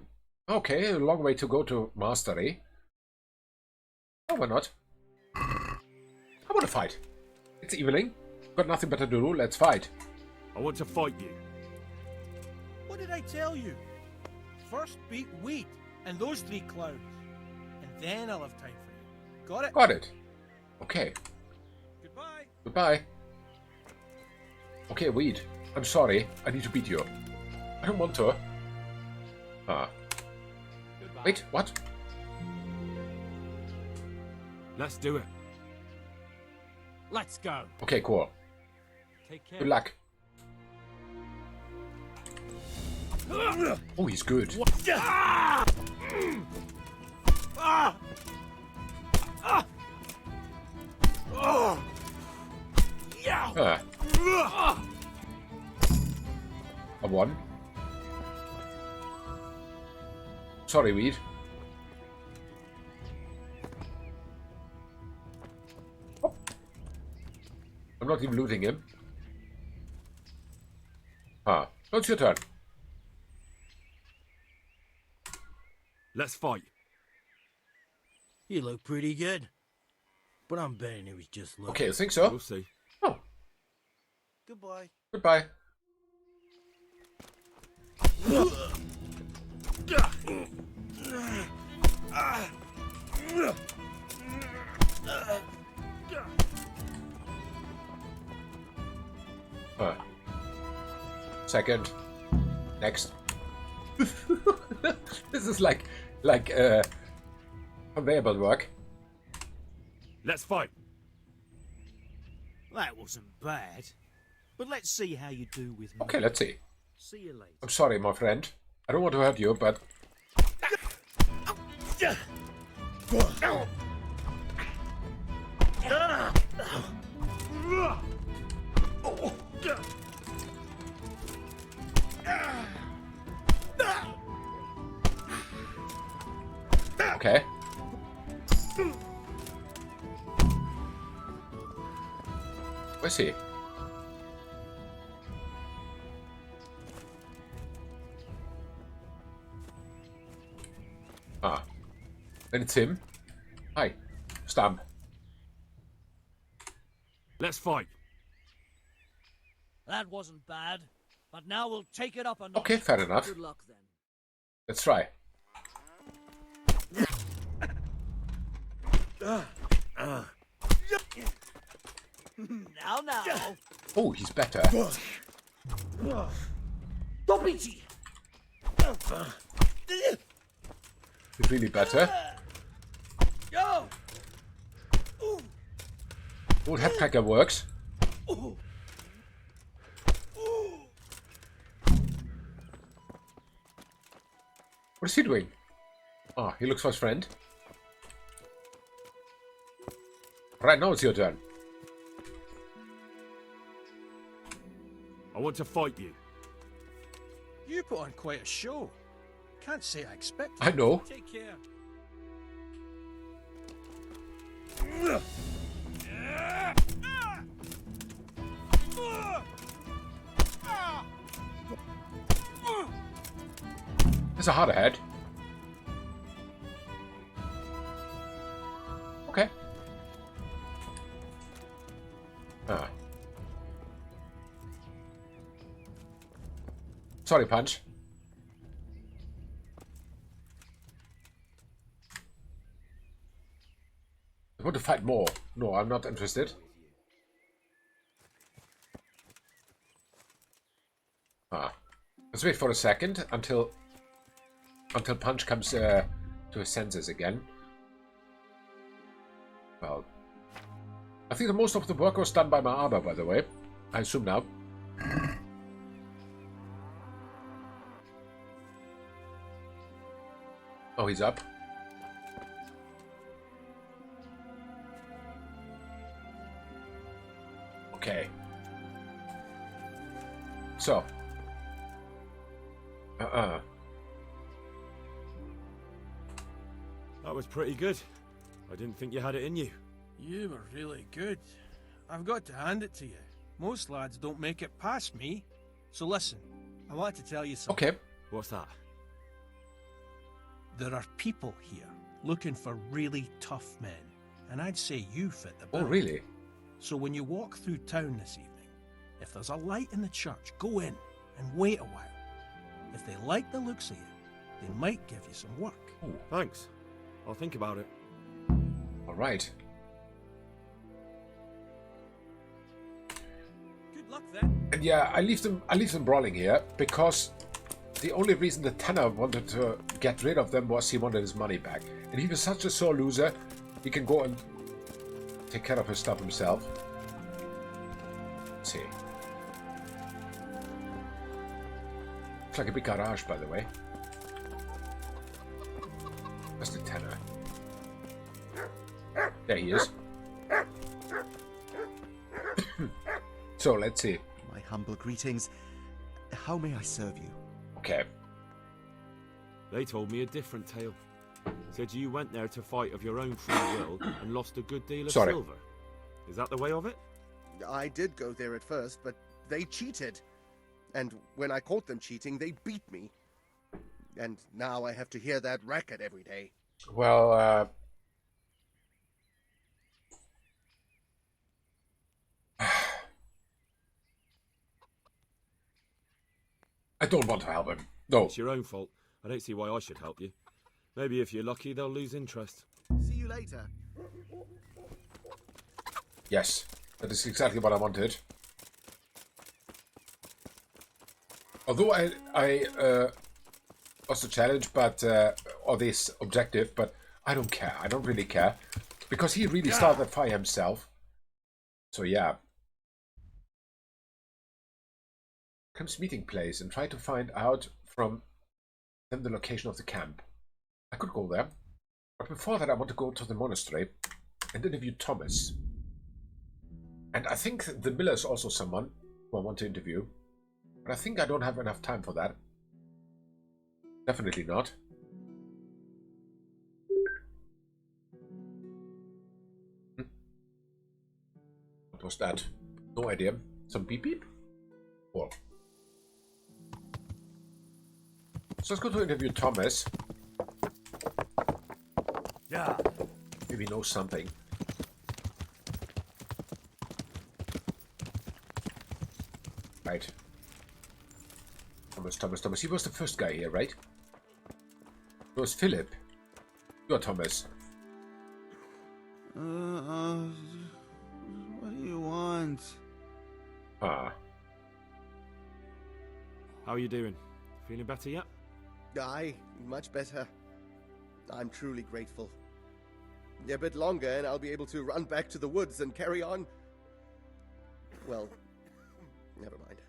Okay, a long way to go to mastery. Oh, why not? I want to fight. It's evening. Got nothing better to do. Let's fight. I want to fight you. What did I tell you? First beat wheat and those 3 clowns. And then I'll have time for you. Got it? Got it. Okay. Goodbye. Goodbye. Okay, Weed. I'm sorry. I need to beat you. I don't want to. Ah. Goodbye. Wait, what? Let's do it. Let's go. Okay, cool. Take care. Good luck. Oh, he's good. A 1. Sorry, Weed. Oh. I'm not even looting him. Ah, now it's your turn. Let's fight. You look pretty good. But I'm betting it was just luck. Okay, I think so. We'll see. Oh, Goodbye. goodbye. Second. Next. This is like conveyor belt work. Let's fight. That wasn't bad. But let's see how you do with me. Okay, let's see. See you later. I'm sorry, my friend. I don't want to hurt you, but... Okay. Where's he? Ah. Then it's him. Hi. Stamp. Let's fight. That wasn't bad. But now we'll take it up a notch. Okay, fair enough. Good luck then. Let's try. Now. Oh, he's better. Dobbici. He's really better. Yo. Old headpacker works. What is he doing? Oh, he looks for his friend. Right, now it's your turn. I want to fight you. You put on quite a show. Can't say I expected. I know. Take care. There's a heart ahead. Okay. Ah. Sorry, Punch. I want to fight more. No, I'm not interested. Ah. Let's wait for a second until Punch comes to his senses again. Well, I think the most of the work was done by my arbor, by the way. I assume now. Oh, he's up. Okay. So. That was pretty good. I didn't think you had it in you. You were really good. I've got to hand it to you. Most lads don't make it past me. So listen, I want to tell you something. Okay. What's that? There are people here looking for really tough men, and I'd say you fit the bill. Oh, really? So when you walk through town this evening, if there's a light in the church, go in and wait a while. If they like the looks of you, they might give you some work. Ooh, thanks. I'll think about it. All right. Good luck then. And yeah, I leave them brawling here because the only reason the Tanner wanted to get rid of them was he wanted his money back. And he was such a sore loser, he can go and take care of his stuff himself. Let's see. Looks like a big garage, by the way. Where's the Tanner? There he is. So, let's see. My humble greetings. How may I serve you? Okay. They told me a different tale. Said you went there to fight of your own free will and lost a good deal of silver. Is that the way of it? I did go there at first, but they cheated. And when I caught them cheating, they beat me. And now I have to hear that racket every day. Well, I don't want to help him. No. It's your own fault. I don't see why I should help you. Maybe if you're lucky, they'll lose interest. See you later. Yes, that is exactly what I wanted. Although I lost the challenge, but or this objective, but I don't care. I don't really care because he really started the fire himself. So yeah. Comes meeting place and try to find out from them the location of the camp. I could go there, but before that I want to go to the monastery and interview Thomas. And I think the miller is also someone who I want to interview, but I think I don't have enough time for that. Definitely not. What was that? No idea. Some beep beep? Or so let's go to interview Thomas. Yeah. Maybe he knows something. Right. Thomas. He was the first guy here, right? It was Philip. You're Thomas. What do you want? Ah. How are you doing? Feeling better yet? Aye, much better. I'm truly grateful. A bit longer and I'll be able to run back to the woods and carry on. Well, never mind.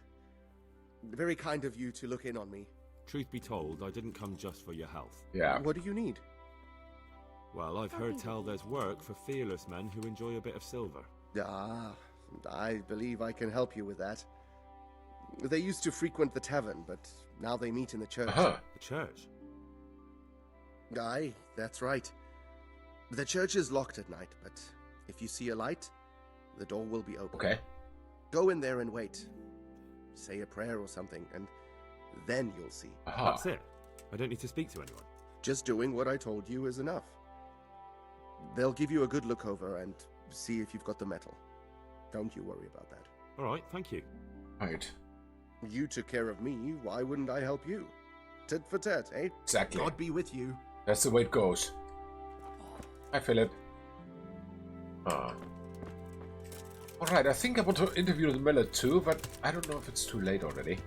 Very kind of you to look in on me. Truth be told, I didn't come just for your health. Yeah. What do you need? Well, I've heard tell there's work for fearless men who enjoy a bit of silver. Ah, I believe I can help you with that. They used to frequent the tavern, but now they meet in the church. The church? Aye, that's right. The church is locked at night, but if you see a light, the door will be open. Okay. Go in there and wait. Say a prayer or something, and then you'll see. That's it? I don't need to speak to anyone. Just doing what I told you is enough. They'll give you a good look over and see if you've got the metal. Don't you worry about that. All right, thank you. Right. You took care of me, why wouldn't I help you? Tit for tat, eh? Exactly. God be with you. That's the way it goes. Hi, Philip. Alright, I think I want to interview the miller too, but I don't know if it's too late already.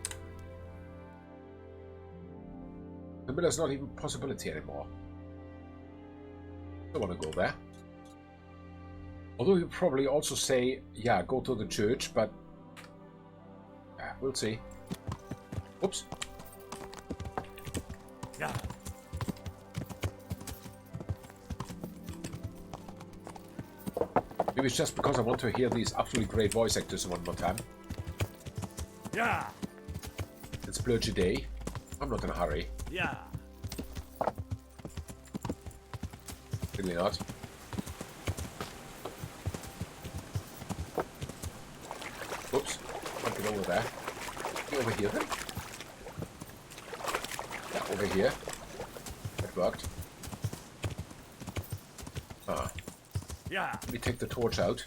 The miller's not even a possibility anymore. Don't want to go there. Although you probably also say, yeah, go to the church, but yeah, we'll see. Oops. Yeah. Maybe it's just because I want to hear these absolutely great voice actors one more time. Yeah. It's Blurgy Day. I'm not in a hurry. Yeah. Really not. Oops. Can't get over there. Get over here then? Yeah, over here. It worked. Yeah. Let me take the torch out.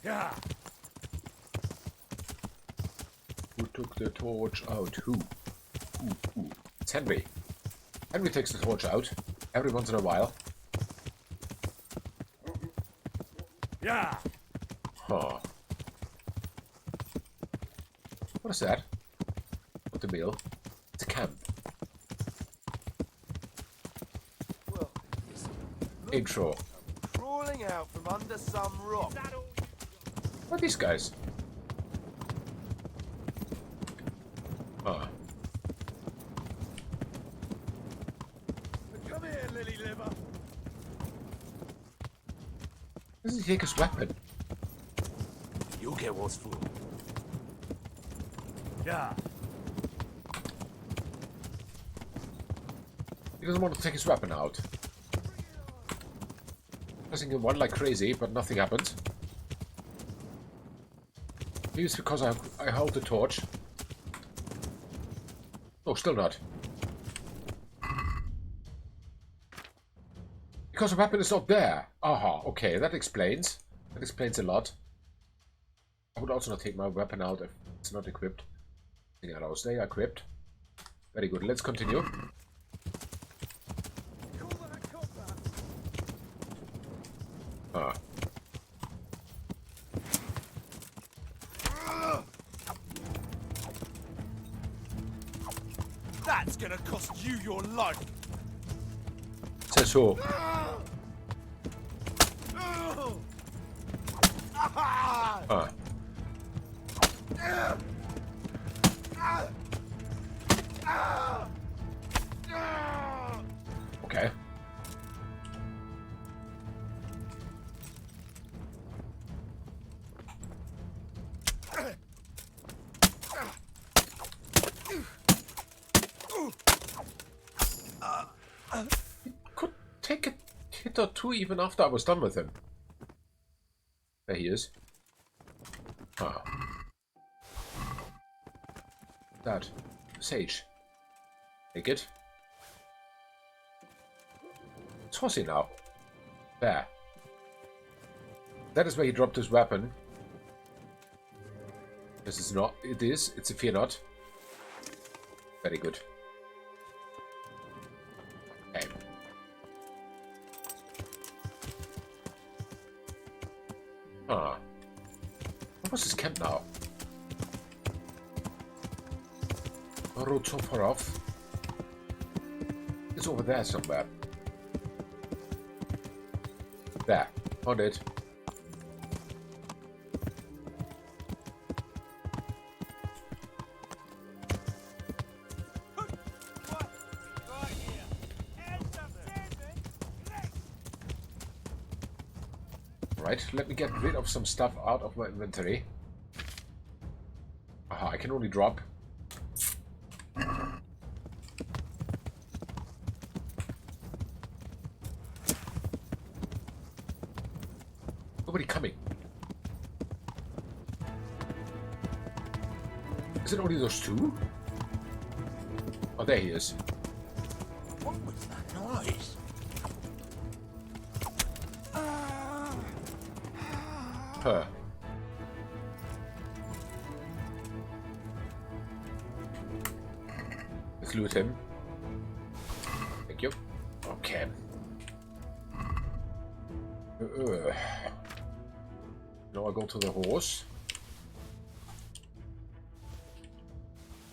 Yeah. Who took the torch out? Who? It's Henry. Henry takes the torch out every once in a while. Yeah. Huh. What is that? What the meal? It's a camp. Intro. Crawling out from under some rock. What are these guys? Come here, lily liver. Doesn't he take his weapon? You'll get what's for. Yeah. He doesn't want to take his weapon out. Pressing him one like crazy, but nothing happens. Maybe it's because I held the torch. Oh, still not. Because the weapon is not there. Aha, okay, that explains. That explains a lot. I would also not take my weapon out if it's not equipped. Arrows, they are equipped. Very good, let's continue. That's gonna cost you your life. Sasau. Okay. Could take a hit or two even after I was done with him. There he is. That. Sage. Take it. It's Horsey now. There. That is where he dropped his weapon. This is not. It is. It's a fear not. Very good. Okay. What was his camp now? The road so far off. It's over there somewhere. There. Found it. Right, let me get rid of some stuff out of my inventory. Aha, I can only drop. Nobody coming. Is Is it only those two? Oh, there he is. What was that noise? Huh. Let's loot him. Thank you. Okay. Now I go to the horse.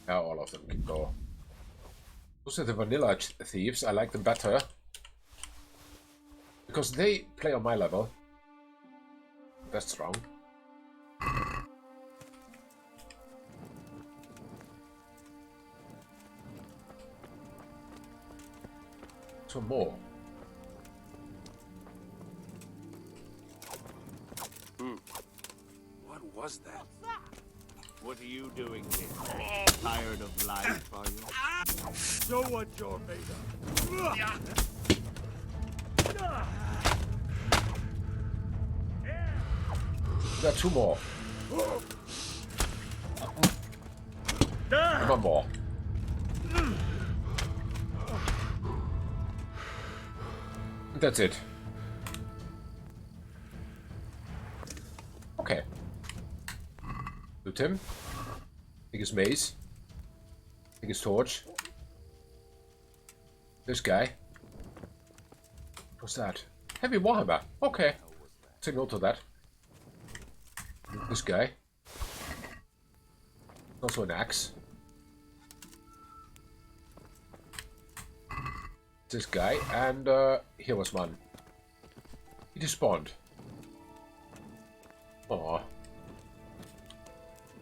Yeah, all of them can go. Those are the vanilla thieves. I like them better. Because they play on my level. That's wrong. Some more. What was that? What are you doing here? Tired of life, are you? Show what you're made of. We got two more. One more. That's it. Okay. Loot him. Take his mace. Take his torch. This guy. What's that? Heavy Warhammer. Okay. Say no to that. This guy. Also an axe. This guy, and here was one. He despawned. Aww.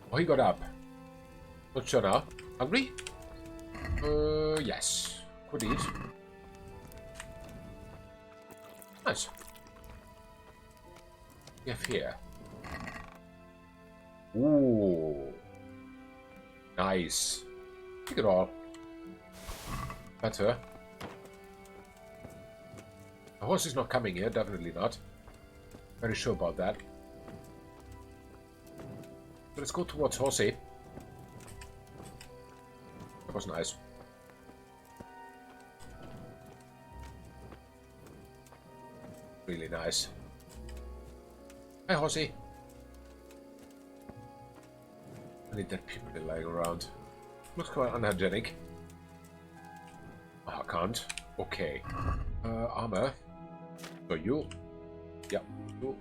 Oh, he got up. Not sure now. Hungry? Yes. Could eat. Nice. We have here. Ooh. Nice. Take it all. Better. The horse is not coming here, definitely not. Very sure about that. So let's go towards Horsey. That was nice. Really nice. Hi, Horsey. I need that people lying around. Looks quite unhygienic. Oh, I can't. Okay. Armor. So you. Yeah. You.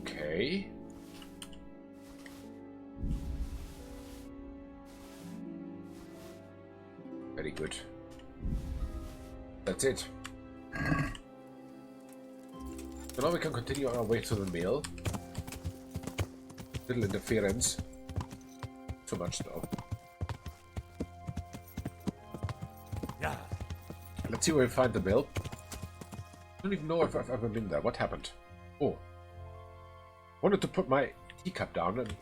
Okay. Very good. That's it. So now we can continue our way to the mill. Little interference. Too much though. Yeah. Let's see where we find the mill. I don't even know if I've ever been there. What happened? Oh. Wanted to put my teacup down and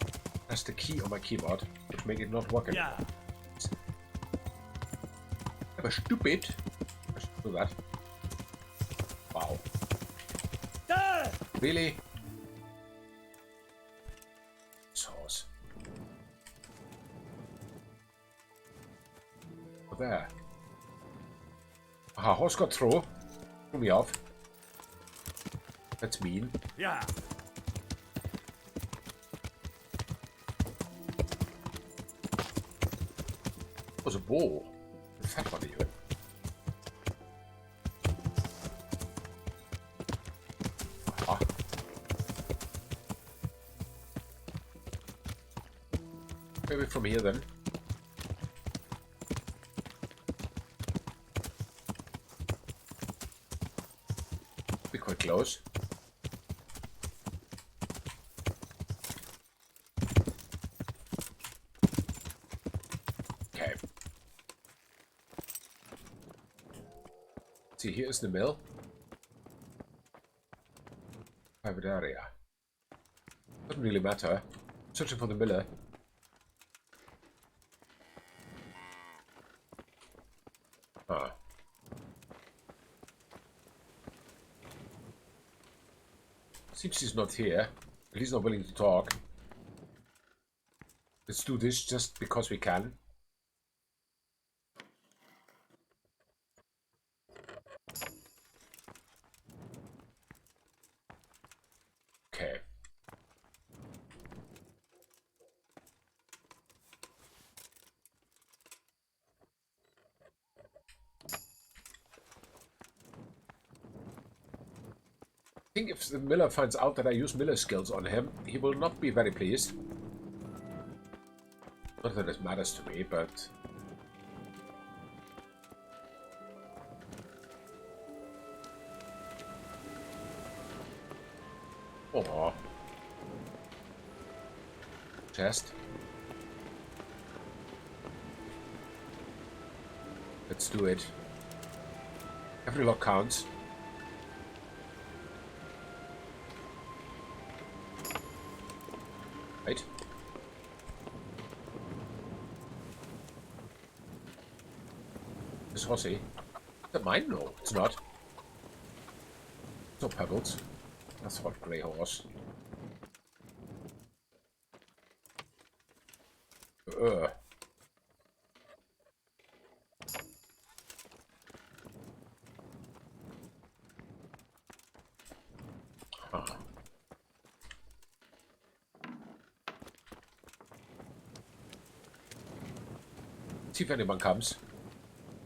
press the key on my keyboard, which made it not work anymore. Yeah. I was stupid. I should do that. Wow. Really? Sauce. Oh, there. Aha, horse got through. Threw me off. That's mean. Yeah. That was a ball. A fat one even. Aha. Maybe from here then. Be quite close. Okay. See, here's the mill. Private area. Doesn't really matter. Searching for the miller. Ah. Seems he's not here. At least not willing to talk. Let's do this just because we can. Okay. I think if the miller finds out that I use miller skills on him, he will not be very pleased. Not that it matters to me, but... Aww. Chest. Let's do it. Every lock counts. Right. This horsey. Is that mine? No, it's not. No pebbles. That's what grey horse. Ugh. Huh. See if anyone comes.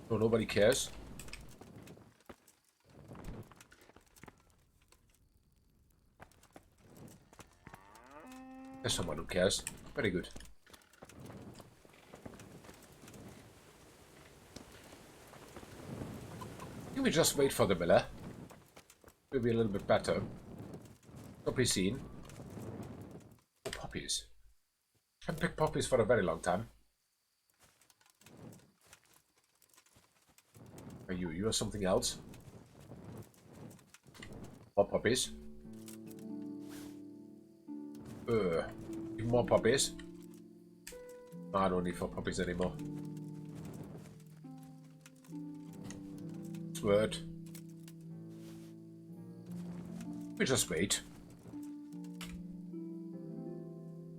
No, nobody cares. There's someone who cares. Very good. Can we just wait for the miller? Will be a little bit better. Not be seen. Oh, poppies. I haven't picked poppies for a very long time. Are you? You are something else? More poppies. More poppies. No, I don't need 4 poppies anymore. Word. We just wait.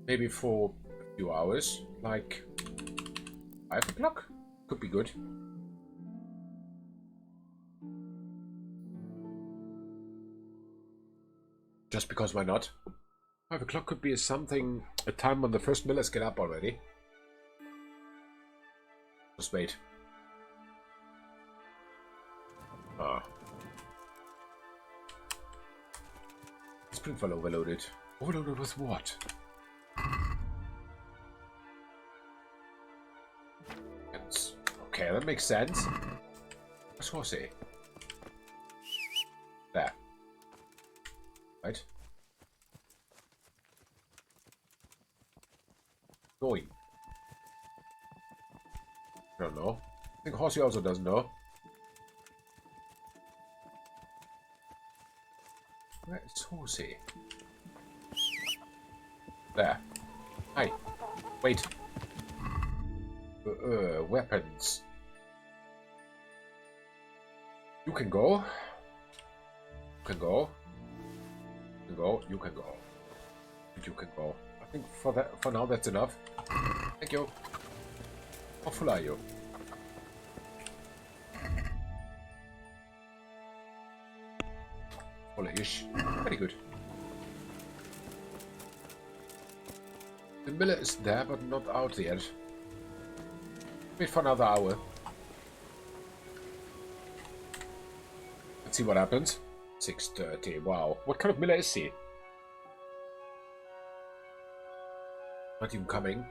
Maybe for a few hours, like 5 o'clock? Could be good. Just because why not? 5 o'clock could be a time when the first millers get up already. Just wait. Ah. Sprintfall overloaded. Overloaded with what? Okay, that makes sense. What's horsey? There. Right. Going. I don't know. I think horsey also doesn't know. Where is horsey? There. Hi. Wait. Weapons. You can go. You can go. You can go. You can go. You can go. I think for now that's enough. Thank you. How full are you? Full-ish. Very good. The miller is there, but not out yet. Wait for another hour. Let's see what happens. 6:30. Wow. What kind of miller is he? Not even coming.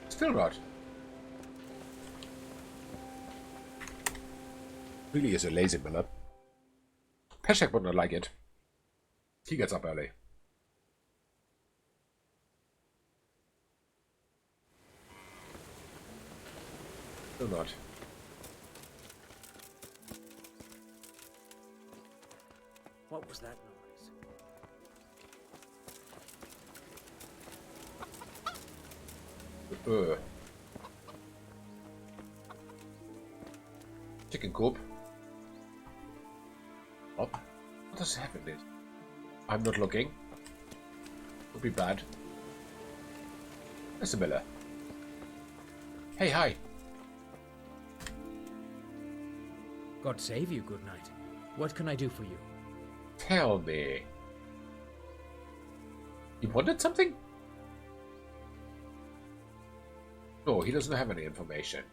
Still not. Really is a lazy miller. Peshek would not like it. He gets up early. Still not. What was that noise? Chicken coop. What does it have in it? I'm not looking. Could be bad. There's a miller. Hey, hi. God save you, good knight. What can I do for you? Tell me. You wanted something? No, he doesn't have any information.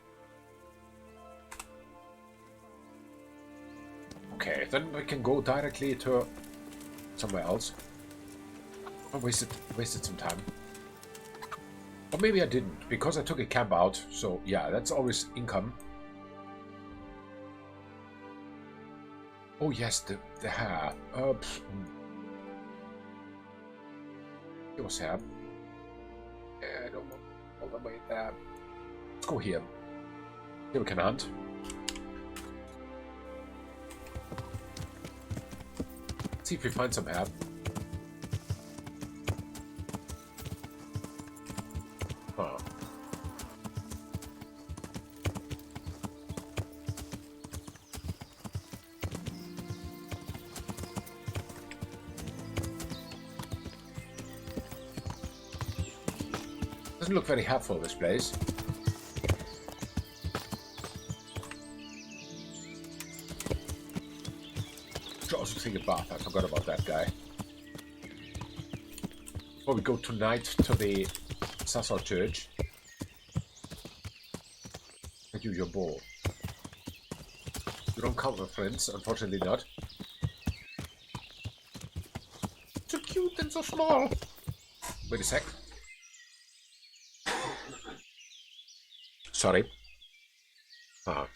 Okay, then we can go directly to somewhere else. I wasted some time. Or maybe I didn't, because I took a camp out. So yeah, that's always income. Oh yes, the hair. It was hair. I don't want all the way there. Let's go here. Here we can hunt. Let's see if we find some hair. Oh. Doesn't look very helpful, this place. Should also take a bath. I forgot about that guy. Before we go tonight to the Sasau church. Get you your bow. You don't count my friends, unfortunately not. So cute and so small. Wait a sec. Sorry. Ah.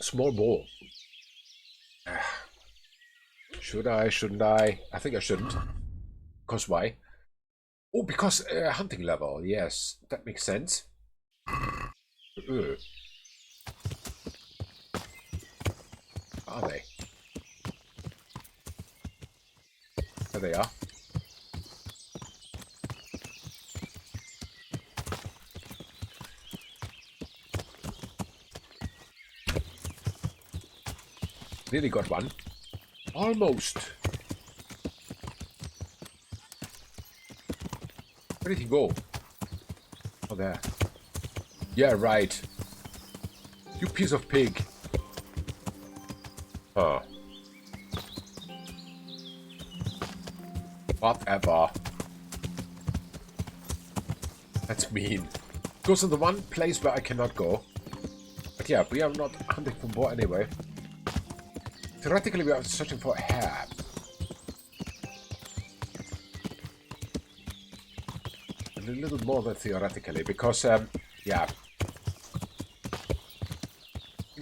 Small bow. Should I? Shouldn't I? I think I shouldn't. Because why? Oh, because hunting level. Yes, that makes sense. Are they? There they are. Nearly got one. Almost. Where did he go? Oh, there. Yeah, right. You piece of pig. Huh. Whatever. That's mean. Goes in the one place where I cannot go. But yeah, we are not hunting for boar anyway. Theoretically, we are searching for a hair. And a little more than theoretically, because, yeah.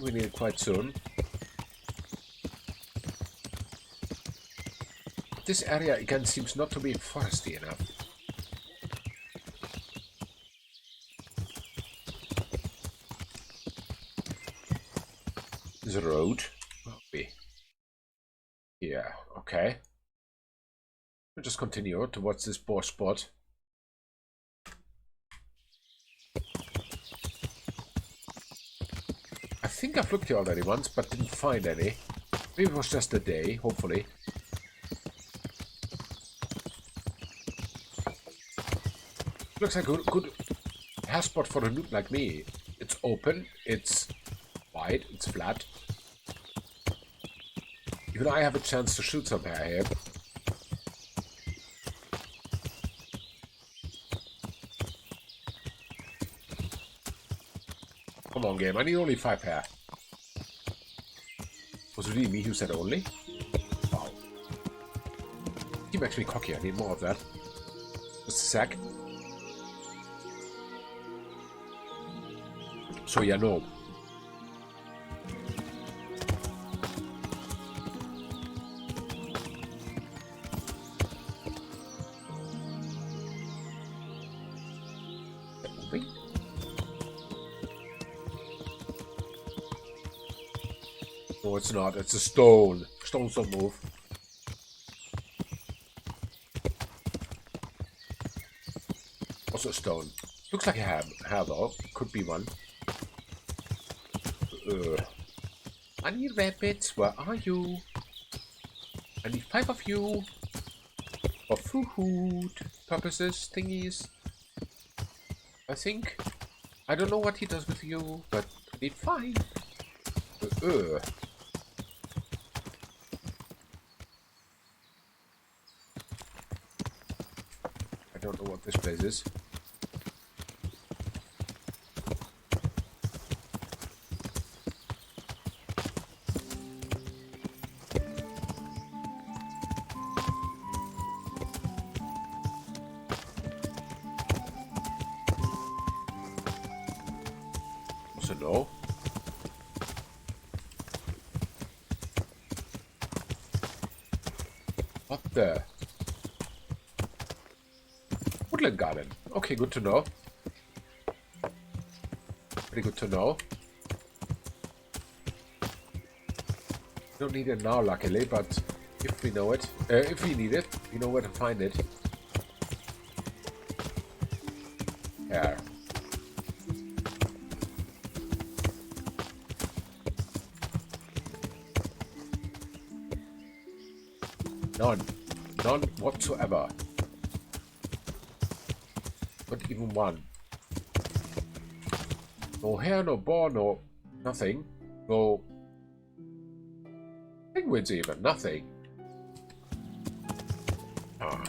We need it quite soon. This area, again, seems not to be foresty enough. There's a road. Yeah, okay. We'll just continue towards this boar spot. I think I've looked here already once, but didn't find any. Maybe it was just a day, hopefully. Looks like a good hair spot for a noob like me. It's open, it's wide, it's flat. Even I have a chance to shoot some hair here. Come on, game. I need only 5 hair. Was it really me who said only? Wow. He makes me cocky. I need more of that. Just a sec. So yeah, no. No, it's not. It's a stone. Stones don't move. also a stone. Looks like a hair though. Could be one. I need rabbits. Where are you? I need 5 of you. For food purposes, thingies. I think. I don't know what he does with you, but I need 5. I don't know what this place is. So no. What the? Woodland garden. Okay, good to know. Pretty good to know. Don't need it now, luckily, but if we know it, if we need it, we know where to find it. Here. None. None whatsoever. Not even one. No hair, no boar, no nothing. No penguins even, nothing. Ah.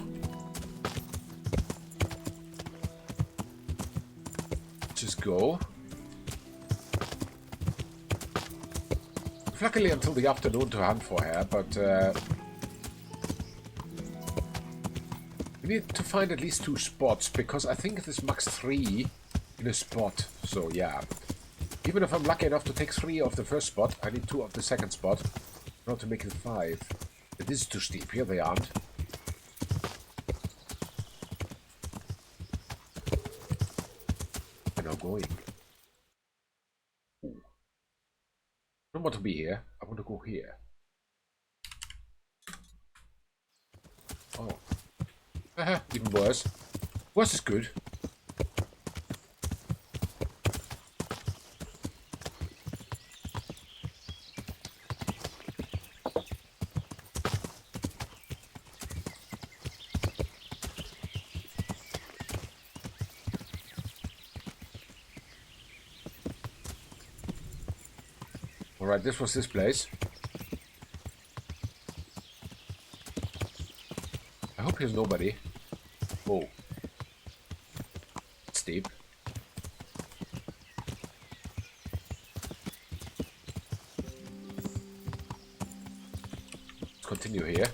Just go. Luckily until the afternoon to hunt for hair, but we need to find at least 2 spots, because I think it is max 3 in a spot. So yeah. Even if I'm lucky enough to take 3 of the first spot, I need 2 of the second spot. Not to make it 5. It is too steep. Here they aren't. They're now going. Ooh. I don't want to be here. I want to go here. Oh. Even worse. Worse is good. Alright, this was this place. I hope here's nobody. Oh. Steep. Let's continue here.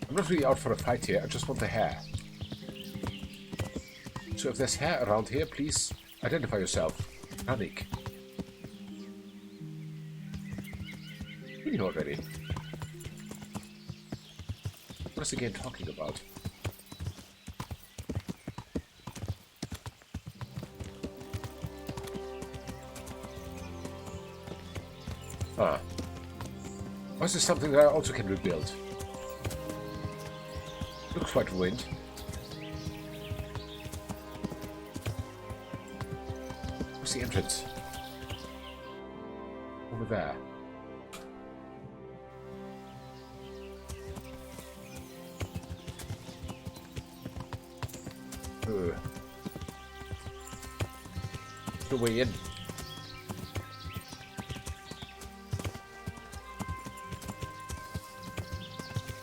I'm not really out for a fight here, I just want the hair. So if there's hair around here, please identify yourself. Panic. Really already. What is the game talking about? Ah. Or is this something that I also can rebuild? Looks quite ruined. Where's the entrance? Over there. The way in.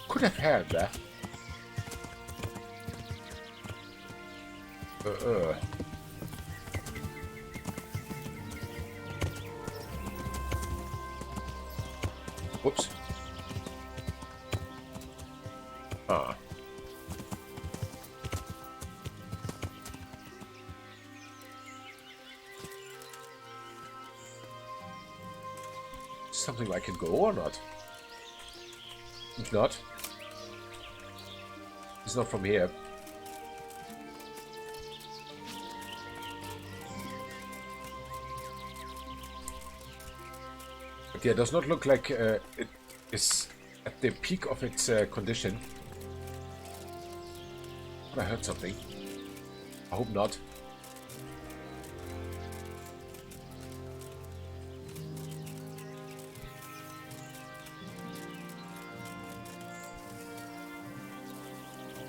Could have had that. Whoops. Ah. Something I can go or not? If not, it's not from here. But yeah, it does not look like it is at the peak of its condition. I heard something. I hope not.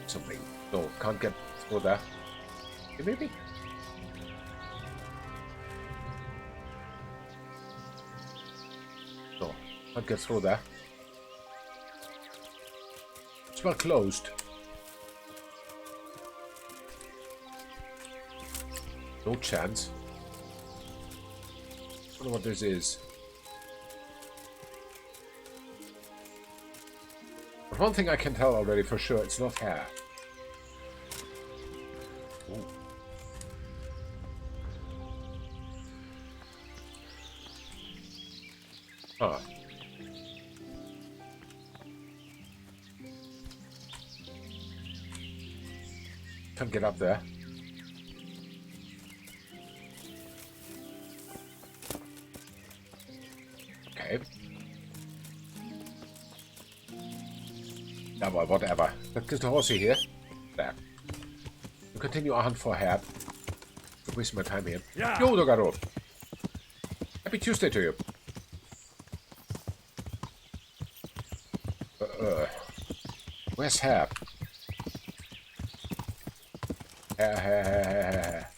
Something. No, can't get through there. Maybe? No, can't get through there. It's well closed. No chance. I don't know what this is. But one thing I can tell already for sure, it's not hair. Ooh. Huh. Can't get up there. Okay. Yeah, well, whatever. Let's get the horsey here. There. We'll continue our hunt for hair. Don't waste my time here. Yeah. Yo, Dogaro. Happy Tuesday to you. Where's hair? Hair.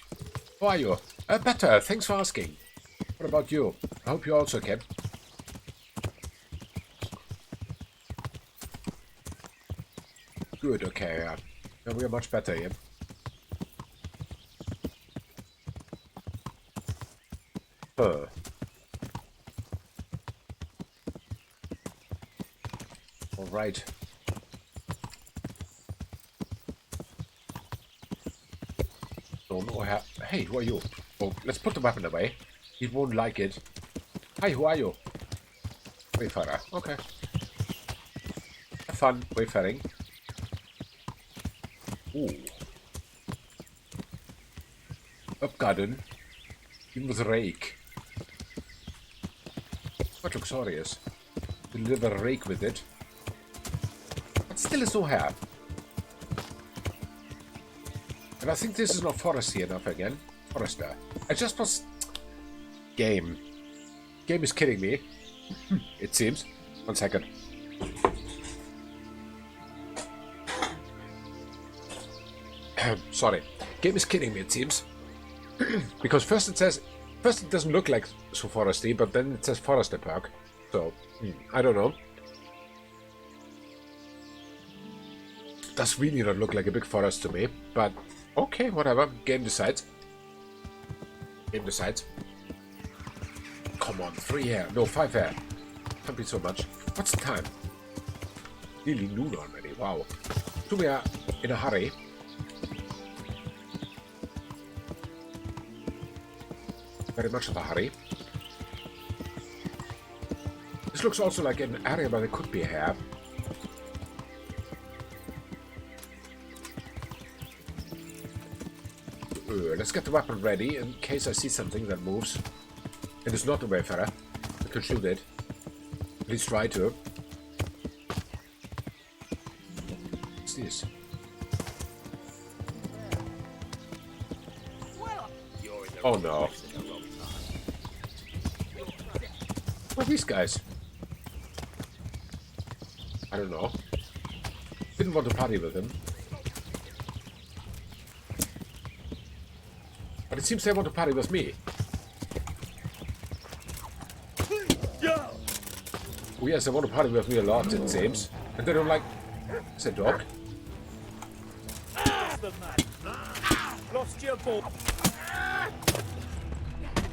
How are you? Better. Thanks for asking. What about you? I hope you also can. Good, okay. Now we are much better here. Alright. Hey, who are you? Oh, let's put the weapon away. He won't like it. Hi, who are you? Wayfarer. Okay. Have fun wayfaring. Ooh. Up garden. Even with a rake. Quite luxurious. Deliver a rake with it. But still is no hair. And I think this is not foresty enough again. Forester. I just was... Game. Game is kidding me. It seems. 1 second. Sorry. Game is kidding me, it seems. Because first it doesn't look like so foresty, but then it says Forester Berg. So, I don't know. Does really not look like a big forest to me, but okay, whatever. Game decides. Game decides. Come on, 3 hair. No, 5 hair. Can't be so much. What's the time? Nearly noon already. Wow. So we are in a hurry. Very much of a hurry. This looks also like an area where there could be a hair. Let's get the weapon ready in case I see something that moves. It is not a wayfarer. I could shoot it. At least try to. What's this? Oh no. What are these guys? I don't know. Didn't want to party with him. But it seems they want to party with me. Oh yes, they want to party with me a lot, it seems. And they don't like... Is that dog? Lost your ball.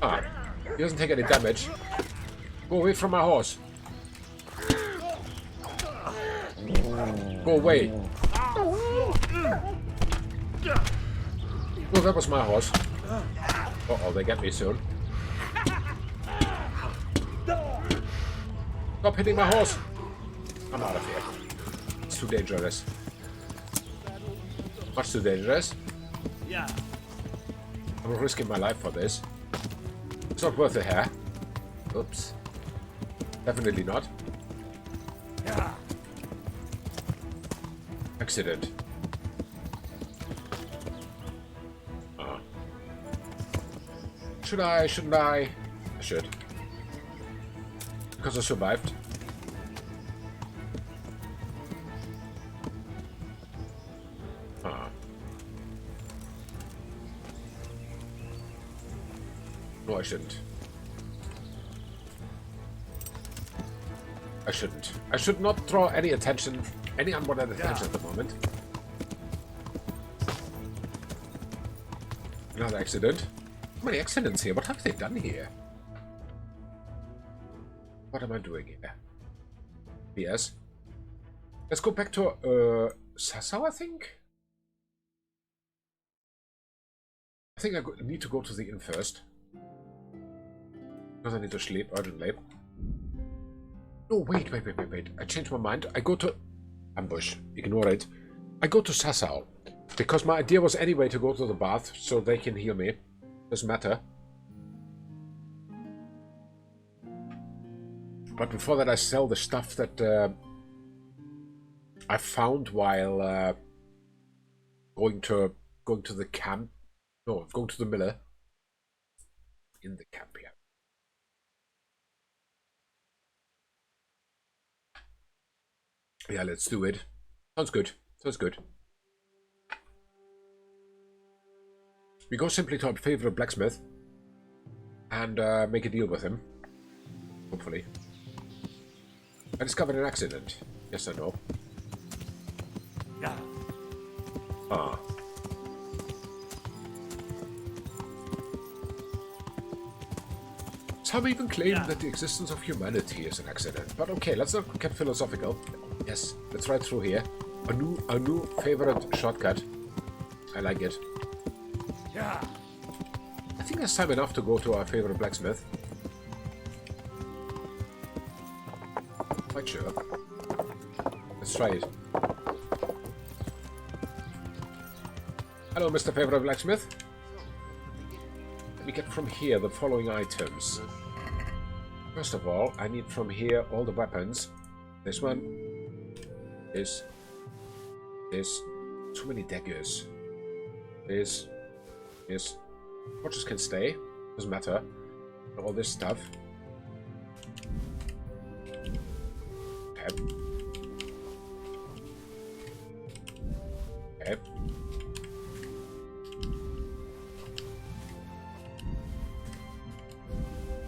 Ah, he doesn't take any damage. Go away from my horse. Go away. Oh, that was my horse. Uh-oh, they get me soon. Stop hitting my horse. I'm out of here. It's too dangerous. Much too dangerous. Yeah. I'm risking my life for this. It's not worth the hair. Oops. Definitely not. Accident. Should I? Shouldn't I? I should. Because I survived. No, I shouldn't. I shouldn't. I should not draw any attention, any unwanted attention at the moment. Another accident. How many accidents here? What have they done here? What am I doing here? Yes. Let's go back to Sasau, I think? I think I need to go to the inn first. Because I need to sleep urgently. No, wait. I changed my mind. I go to... Ambush. Ignore it. I go to Sasau. Because my idea was anyway to go to the bath so they can heal me. Doesn't matter. But before that I sell the stuff that I found while going to the camp. No, going to the miller. In the camp here. Yeah, let's do it. Sounds good. Sounds good. We go simply to our favorite blacksmith and make a deal with him. Hopefully. I discovered an accident. Yes or no? Yeah. Ah. Some even claim that the existence of humanity is an accident. But okay, let's not get philosophical. Yes, let's ride through here. A new favorite shortcut. I like it. Yeah. I think there's time enough to go to our favorite blacksmith. Quite sure. Let's try it. Hello, Mr. Favorite Blacksmith. Let me get from here the following items. First of all, I need from here all the weapons. This one. This. Too many daggers. This. Watches can stay. Doesn't matter. All this stuff. Okay. Okay.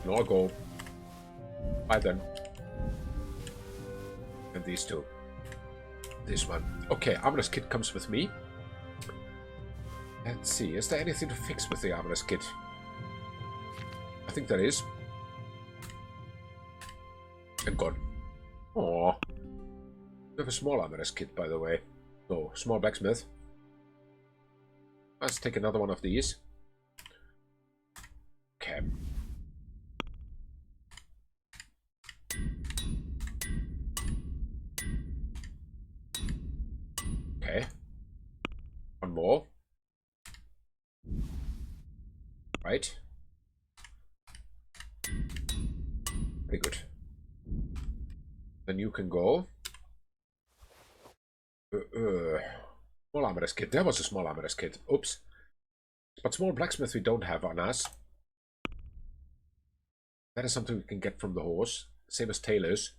No, I'll go. Buy them. And these two. This one. Okay, armorer's kit comes with me. Let's see, is there anything to fix with the armorer's kit? I think there is. And gone. Aww. We have a small armorer's kit, by the way. No, small blacksmith. Let's take another one of these. Okay. Okay. One more. Right. Very good. Then you can go. Small armorer's kit. There was a small armorer's kit. Oops. But small blacksmith we don't have on us. That is something we can get from the horse. Same as tailors.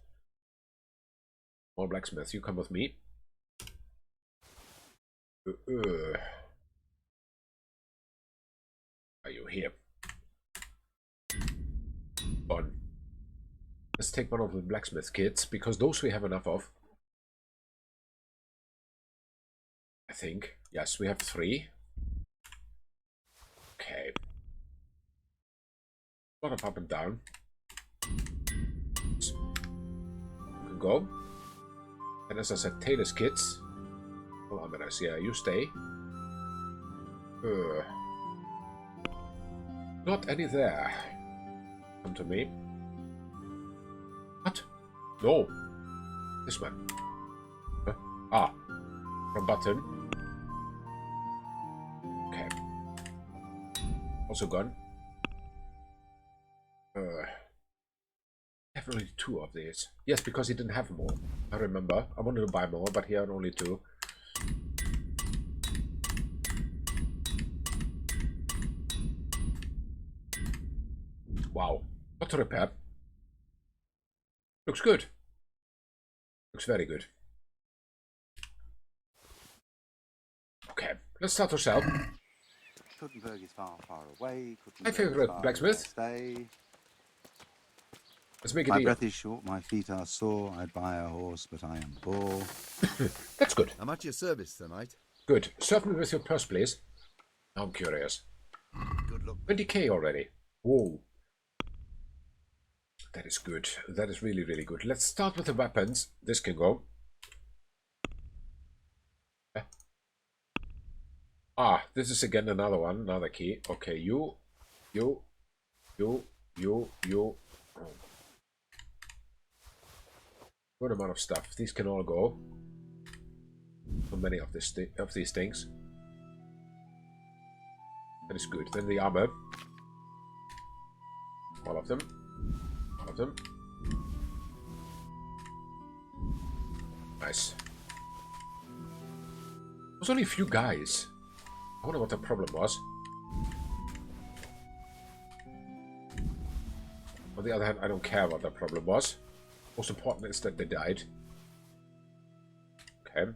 Small blacksmith, you come with me. Are you here? On. Let's take one of the blacksmith kits, because those we have enough of. I think. Yes, we have 3. Okay. A lot of up and down. You can go. And as I said, tailor's kits. Oh, I'm gonna see. Yeah, you stay. Not any there. Come to me. What? No. This one. Huh? Ah. From button. Okay. Also gone. I have only 2 of these. Yes, because he didn't have more. I remember. I wanted to buy more, but he had only 2. Wow. Not to repair. Looks good. Looks very good. Okay, let's start to sell. Berg is far, far away. My favorite blacksmith. Stay. Let's make a My deal. breath is short, my feet are sore. I'd buy a horse, but I am poor. That's good. I'm at your service, Sir Knight. Good. Serve me with your purse, please. I'm curious. Good luck. 20k already. Whoa. That is good. That is really, really good. Let's start with the weapons. This can go. Ah, this is again another one, another key. Okay, you. Oh. Good amount of stuff. These can all go. So many of these things. That is good. Then the armor. All of them. All of them. Nice. There's only a few guys. I wonder what the problem was. On the other hand, I don't care what the problem was. Most important is that they died. Okay.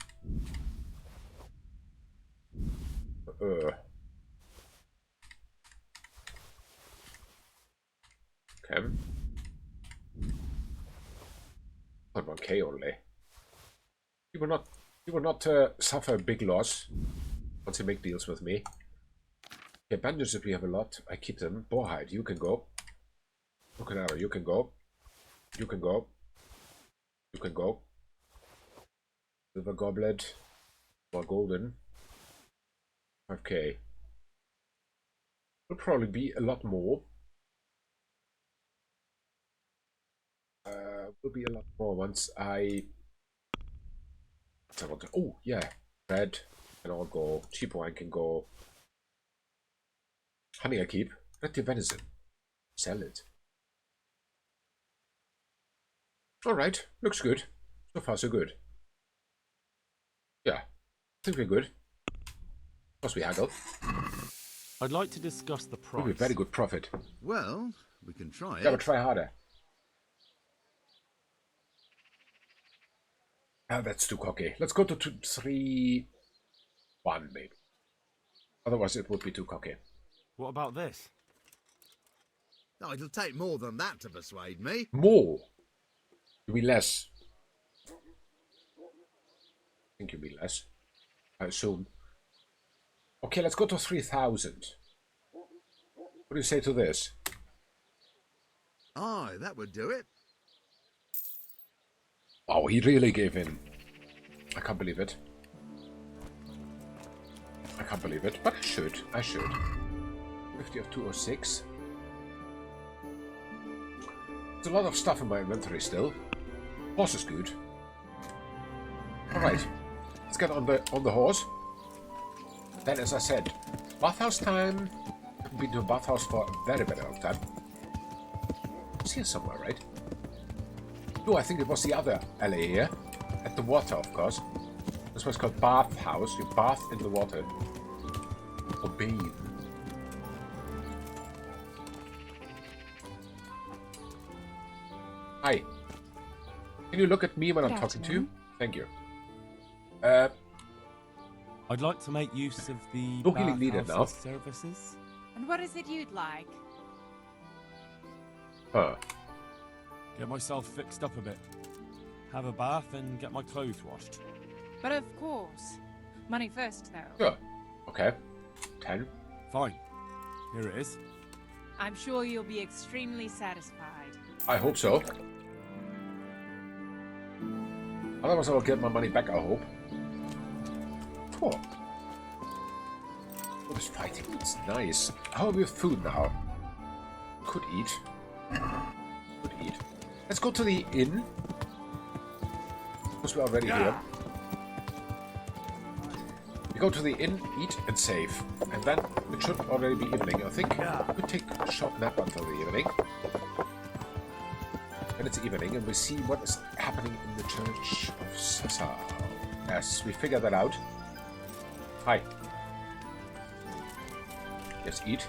Okay. 1k only. You will not suffer a big loss once you make deals with me. Okay, bandits, if we have a lot, I keep them. Boarhide, you can go. Broken arrow, you can go. You can go. You can go. Silver goblet. More golden. 5k. Will probably be a lot more. Will be a lot more once I... Oh, yeah. Red can all go. Cheap wine can go. Honey I keep. Red deer venison. Sell it. Alright, looks good. So far so good. Yeah, I think we're good. Plus we haggle. I'd like to discuss the price. Will be a very good profit. Well, we can try it. Yeah, but try harder. Ah, that's too cocky. Let's go to 2-3-1 maybe. Otherwise it would be too cocky. What about this? No, it'll take more than that to persuade me. More? You mean less? I think you mean less. I assume. Okay, let's go to 3,000. What do you say to this? Aye, that would do it. Oh, he really gave in. I can't believe it. I can't believe it, but I should. I should. 50 of 206. There's a lot of stuff in my inventory still. Horse is good. Alright. Let's get on the horse. Then, as I said, bathhouse time. I haven't been to a bathhouse for a very, very long time. It's here somewhere, right? No, I think it was the other alley here. At the water, of course. This was called bathhouse. You bath in the water. Or bathe. Hi. Can you look at me when I'm talking to you? Thank you. I'd like to make use of the no healing needed now. Services. And what is it you'd like? Huh. Get myself fixed up a bit. Have a bath and get my clothes washed. But of course. Money first, though. Sure. Okay. 10. Fine. Here it is. I'm sure you'll be extremely satisfied. I hope so. Otherwise I will get my money back, I hope. Cool. Oh, this fighting is nice. How are we with food now? Could eat. Could eat. Let's go to the inn. Because we're already here. We go to the inn, eat and save. And then it should already be evening, I think. We could take a short nap until the evening. And it's evening and we see what is happening in the church of Sasau. Yes, we figured that out. Hi. Yes, eat.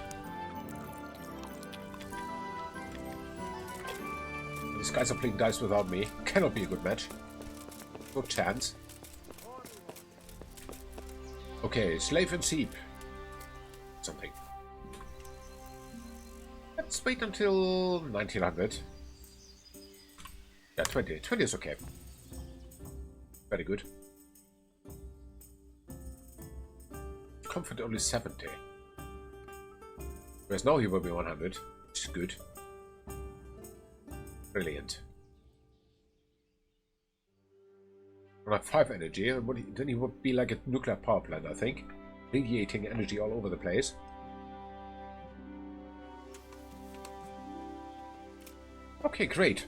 guys are playing dice without me. Cannot be a good match. No chance. Okay, slave and sheep. Something. Let's wait until 1900. Yeah, 20. 20 is okay. Very good. Comfort only 70. Whereas now he will be 100, which is good. Brilliant. We'll have 5 energy, and then he would be like a nuclear power plant, I think. Radiating energy all over the place. Okay, great.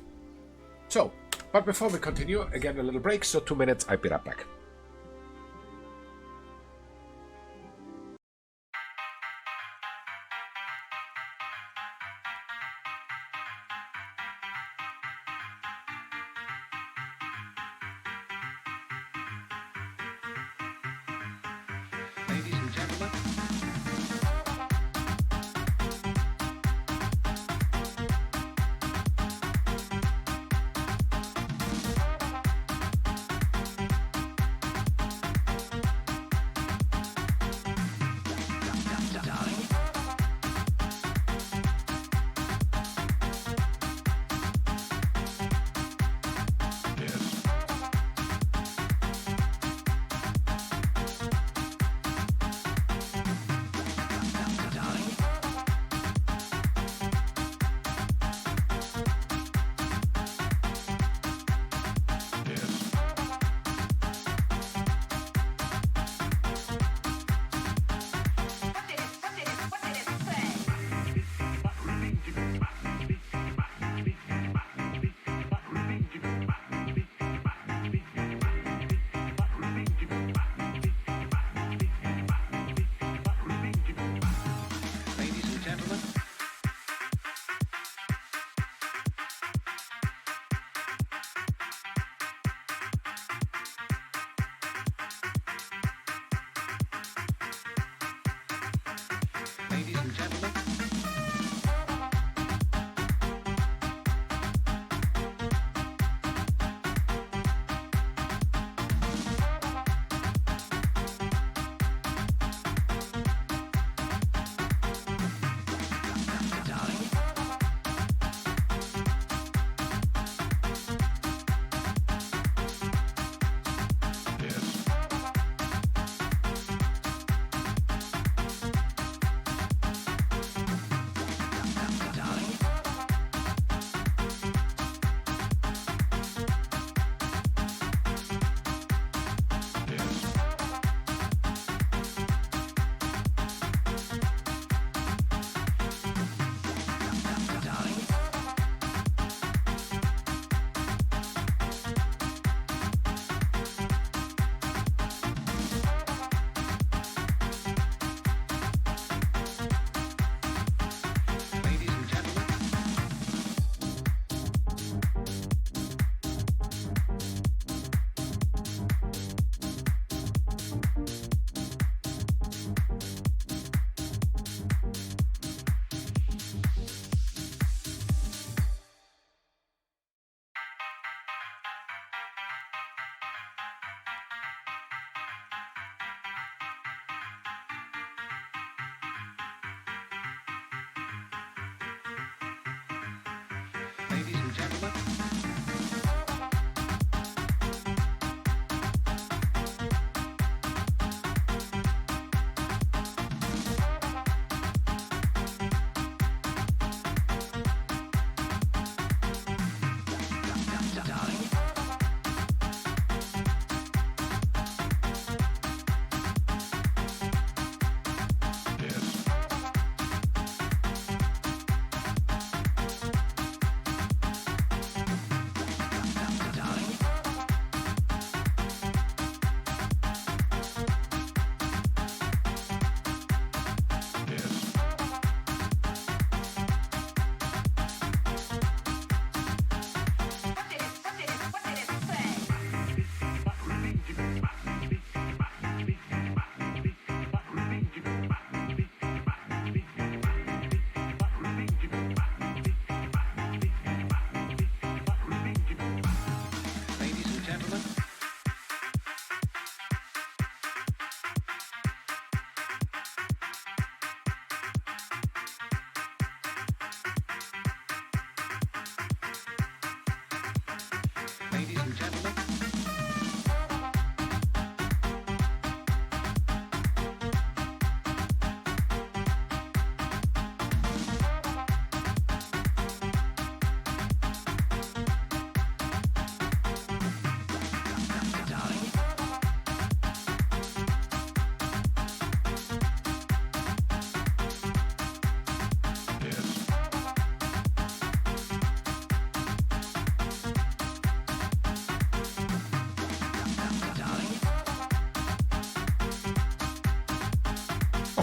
So, but before we continue, again a little break, so 2 minutes, I'll be right back. Ladies and gentlemen.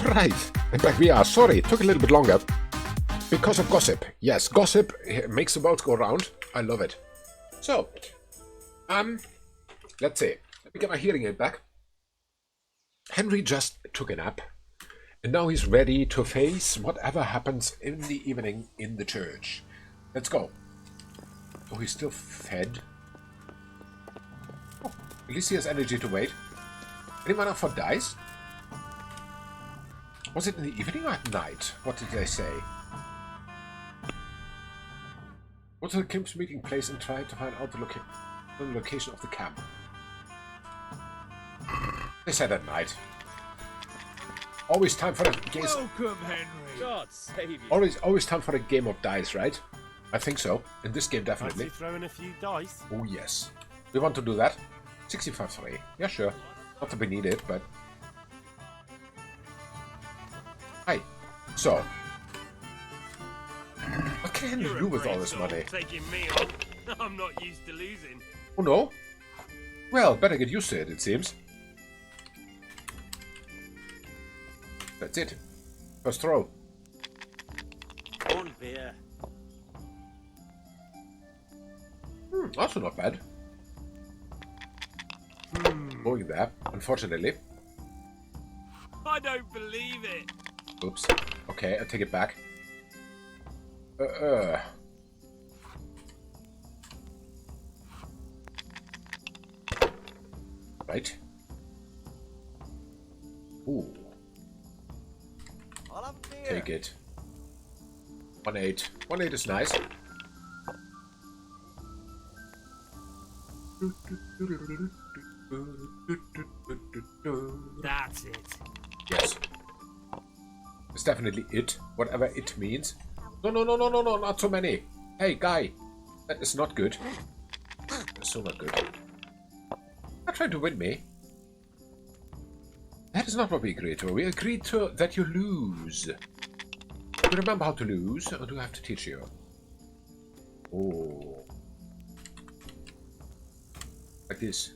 Alright, and back we are. Sorry, it took a little bit longer. Because of gossip. Yes, gossip makes the world go round. I love it. So, let's see. Let me get my hearing aid back. Henry just took a nap. And now he's ready to face whatever happens in the evening in the church. Let's go. Oh, he's still fed. Oh, at least he has energy to wait. Anyone up for dice? Was it in the evening or at night? What did they say? What's the Kim's meeting place and try to find out the location of the camp? They said at night. Always time for a game. Welcome, Henry. God save you. Always time for a game of dice, right? I think so. In this game, definitely. Fancy throwing a few dice? Oh yes. We want to do that. 65-3. Yeah, sure. Not that we need it, but. Hi. So. What can Henry do with all this money? Taking me on. I'm not used to losing. Oh no? Well, better get used to it, it seems. That's it. First throw. One beer. Also not bad. Going there, unfortunately. I don't believe it. Oops. Okay, I take it back. Right. Ooh. Take it. 1-8. 1-8 is nice. That's it. Yes. It's definitely it. Whatever it means. No, not so many. Hey, guy. That is not good. That's so not good. Not trying to win me. That is not what we agreed to. We agreed to that you lose. Do you remember how to lose, or do I have to teach you? Oh. Like this.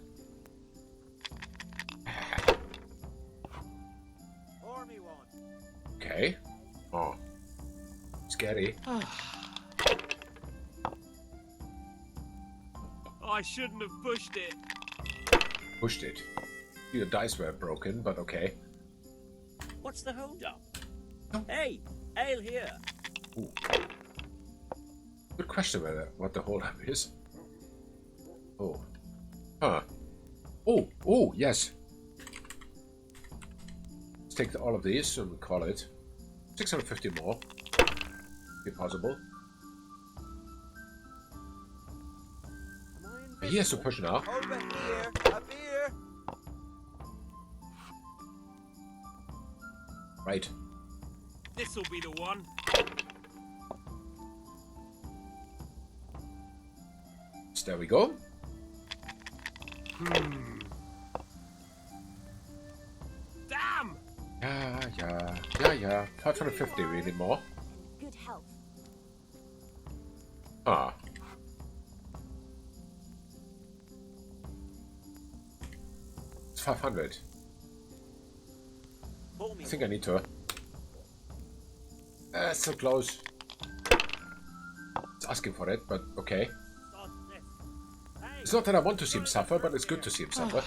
Okay. Oh. Scary. I shouldn't have pushed it. Pushed it. Your dice were broken, but okay. What's the hold up? Hey, ale here. Ooh. Good question whether what the hold up is. Oh. Huh. Oh, yes. Let's take all of these and call it 650 more. If possible. He has to push now. Over here, up here. Right. This'll be the one. So there we go. Damn! Yeah. 550, we need more. Good health. Ah. It's 500. I think I need to. So close. It's asking for it, but okay. It's not that I want to see him suffer, but it's good to see him suffer.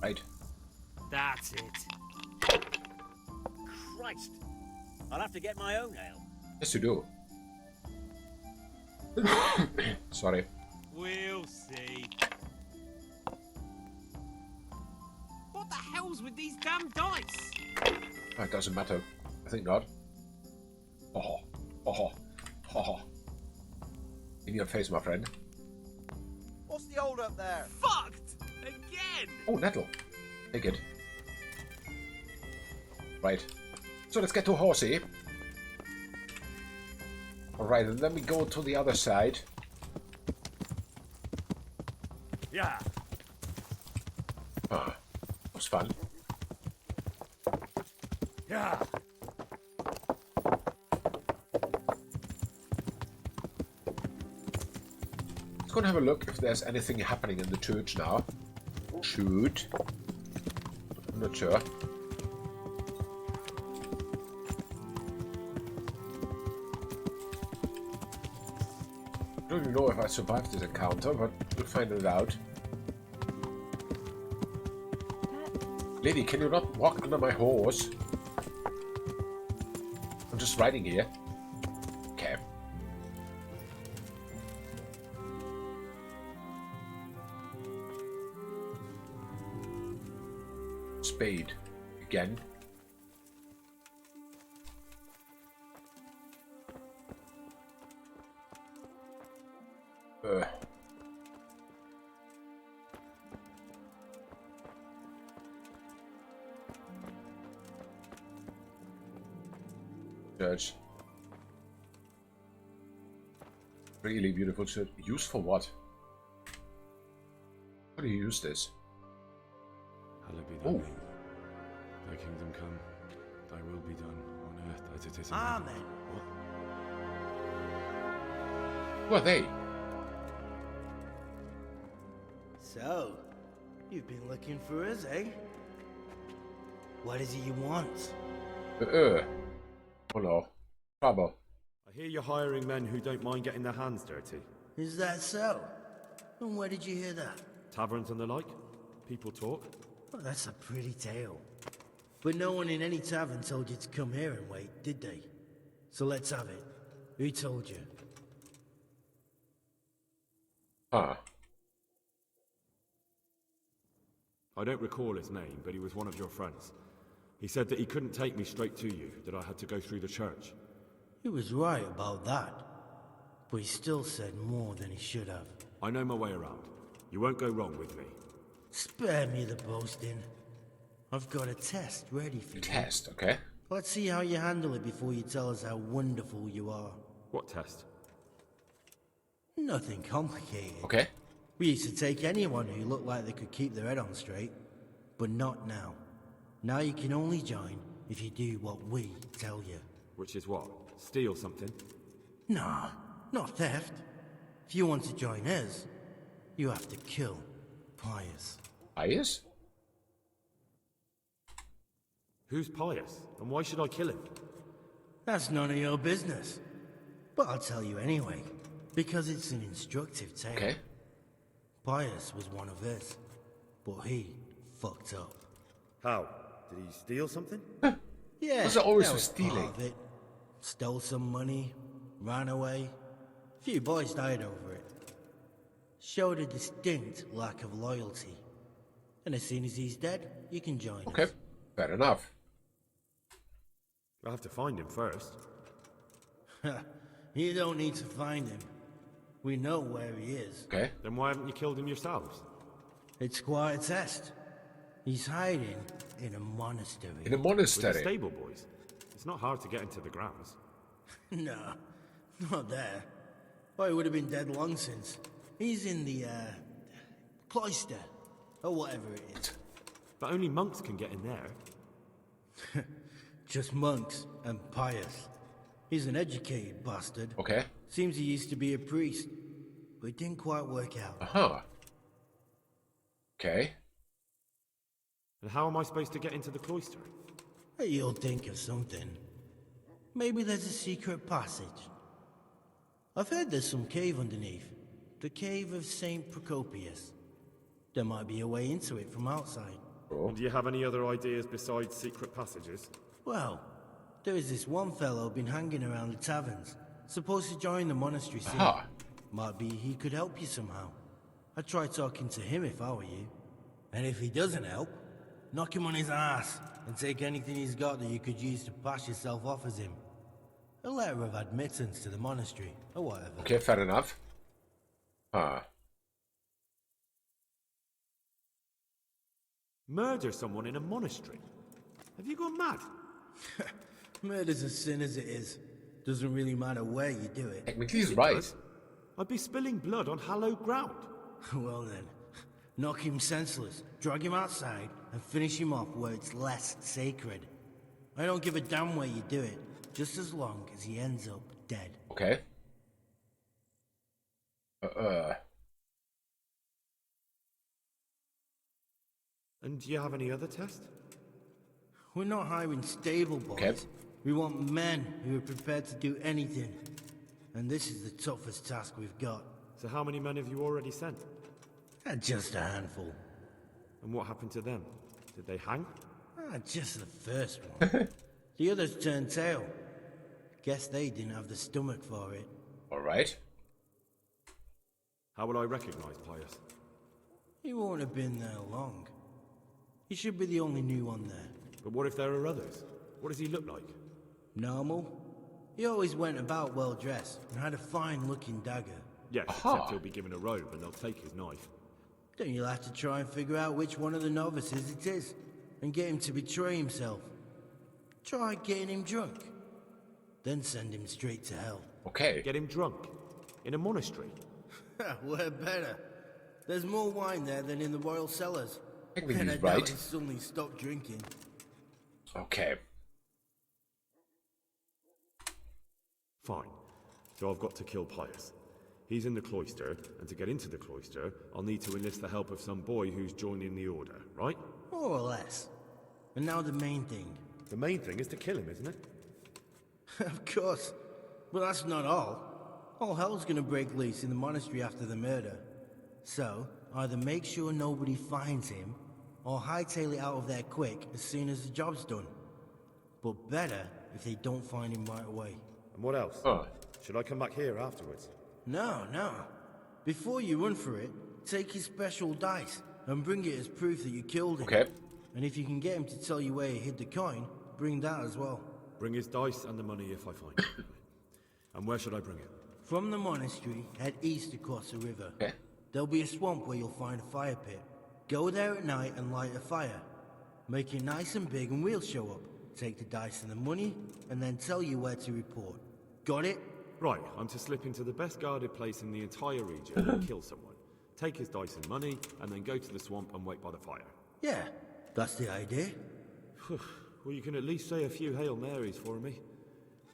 Right. That's it. Christ. I'll have to get my own ale. Yes, you do. Sorry. We'll see. What the hell's with these damn dice? It doesn't matter. I think not. Oh. In your face, my friend. What's the hold up there? Fucked! Again! Oh, nettle. Take it. Right. So let's get to Horsey. Alright, and then we go to the other side. Yeah. Ah, that was fun. Yeah. Let's go and have a look if there's anything happening in the church now. Shoot. I'm not sure. I don't even know if I survived this encounter, but we'll find it out. Lady, can you not walk under my horse? I'm just riding here. Okay. Spade. Again. Church. Really beautiful church. Used for what? How do you use this? Hallowed be thy name. Thy kingdom come. Thy will be done on earth as it is in heaven. Amen. What? Who are they? So, you've been looking for us, eh? What is it you want? Oh no. Trouble. I hear you're hiring men who don't mind getting their hands dirty. Is that so? And where did you hear that? Taverns and the like? People talk? Well, that's a pretty tale. But no one in any tavern told you to come here and wait, did they? So let's have it. Who told you? Huh. I don't recall his name, but he was one of your friends. He said that he couldn't take me straight to you, that I had to go through the church. He was right about that. But he still said more than he should have. I know my way around. You won't go wrong with me. Spare me the boasting. I've got a test ready for you. Test, okay. Let's see how you handle it before you tell us how wonderful you are. What test? Nothing complicated. Okay. We used to take anyone who looked like they could keep their head on straight. But not now. Now you can only join if you do what we tell you. Which is what? Steal something? Nah, not theft. If you want to join us, you have to kill Pius. Pius? Who's Pius? And why should I kill him? That's none of your business. But I'll tell you anyway, because it's an instructive tale. Okay. Pius was one of us, but he fucked up. How? Did he steal something? Yeah, Was it always that for was stealing? part of it. Stole some money, ran away. A few boys died over it. Showed a distinct lack of loyalty. And as soon as he's dead, you can join Okay, us. fair enough. I'll have to find him first. You don't need to find him. We know where he is. Okay. Then why haven't you killed him yourselves? It's quite a test. He's hiding in a monastery. In a With the monastery? stable boys? It's not hard to get into the grounds. No, not there. Oh, he would have been dead long since. He's in the, cloister. Or whatever it is. But only monks can get in there. Just monks and Pius. He's an educated bastard. Okay. Seems he used to be a priest, but it didn't quite work out. Uh-huh. Okay. And how am I supposed to get into the cloister? You'll think of something. Maybe there's a secret passage. I've heard there's some cave underneath. The cave of St. Procopius. There might be a way into it from outside. And do you have any other ideas besides secret passages? Well, there is this one fellow been hanging around the taverns. Supposed to join the monastery soon. Aha. Might be he could help you somehow. I'd try talking to him if I were you. And if he doesn't help, knock him on his ass and take anything he's got that you could use to pass yourself off as him. A letter of admittance to the monastery, or whatever. Okay, fair enough. Huh. Murder someone in a monastery? Have you gone mad? Murder's a sin as it is. Doesn't really matter where you do it. Technically he's right. I'd be spilling blood on hallowed ground. Well then, knock him senseless, drag him outside, and finish him off where it's less sacred. I don't give a damn where you do it, just as long as he ends up dead. Okay. And do you have any other tests? We're not hiring stable boys. Okay. We want men who are prepared to do anything. And this is the toughest task we've got. So how many men have you already sent? Just a handful. And what happened to them? Did they hang? Just the first one. The others turned tail. Guess they didn't have the stomach for it. Alright. How will I recognize Pius? He won't have been there long. He should be the only new one there. But what if there are others? What does he look like? Normal. He always went about well dressed and had a fine looking dagger. Yes, except he'll be given a robe and they'll take his knife. Then you'll have to try and figure out which one of the novices it is, and get him to betray himself. Try getting him drunk. Then send him straight to hell. Okay. Get him drunk? In a monastery? We're better. There's more wine there than in the royal cellars. I think And I he's doubt right. he suddenly stopped drinking. Okay. Fine. So I've got to kill Pius. He's in the cloister, and to get into the cloister, I'll need to enlist the help of some boy who's joining the order, right? More or less. And now the main thing. The main thing is to kill him, isn't it? Of course. But that's not all. All hell's gonna break loose in the monastery after the murder. So, either make sure nobody finds him, or hightail it out of there quick as soon as the job's done. But better if they don't find him right away. And what else? Should I come back here afterwards? No. Before you run for it, take his special dice and bring it as proof that you killed him. Okay. And if you can get him to tell you where he hid the coin, bring that as well. Bring his dice and the money if I find it. And where should I bring it? From the monastery, head east across the river. Okay. There'll be a swamp where you'll find a fire pit. Go there at night and light a fire. Make it nice and big and we'll show up. Take the dice and the money, and then tell you where to report. Got it? Right, I'm to slip into the best guarded place in the entire region and kill someone. Take his dice and money, and then go to the swamp and wait by the fire. Yeah, that's the idea. Well, you can at least say a few Hail Marys for me.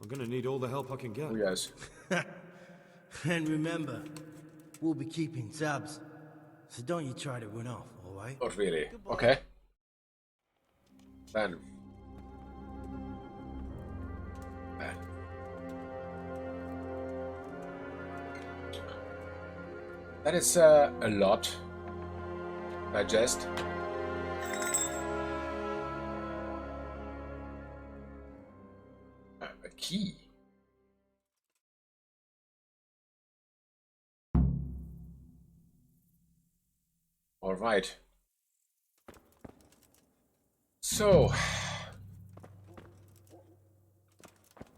I'm gonna need all the help I can get. Oh, yes. And remember, we'll be keeping tabs. So don't you try to run off, alright? Not really. Okay. Then. That is a lot. Digest. A key. All right. So,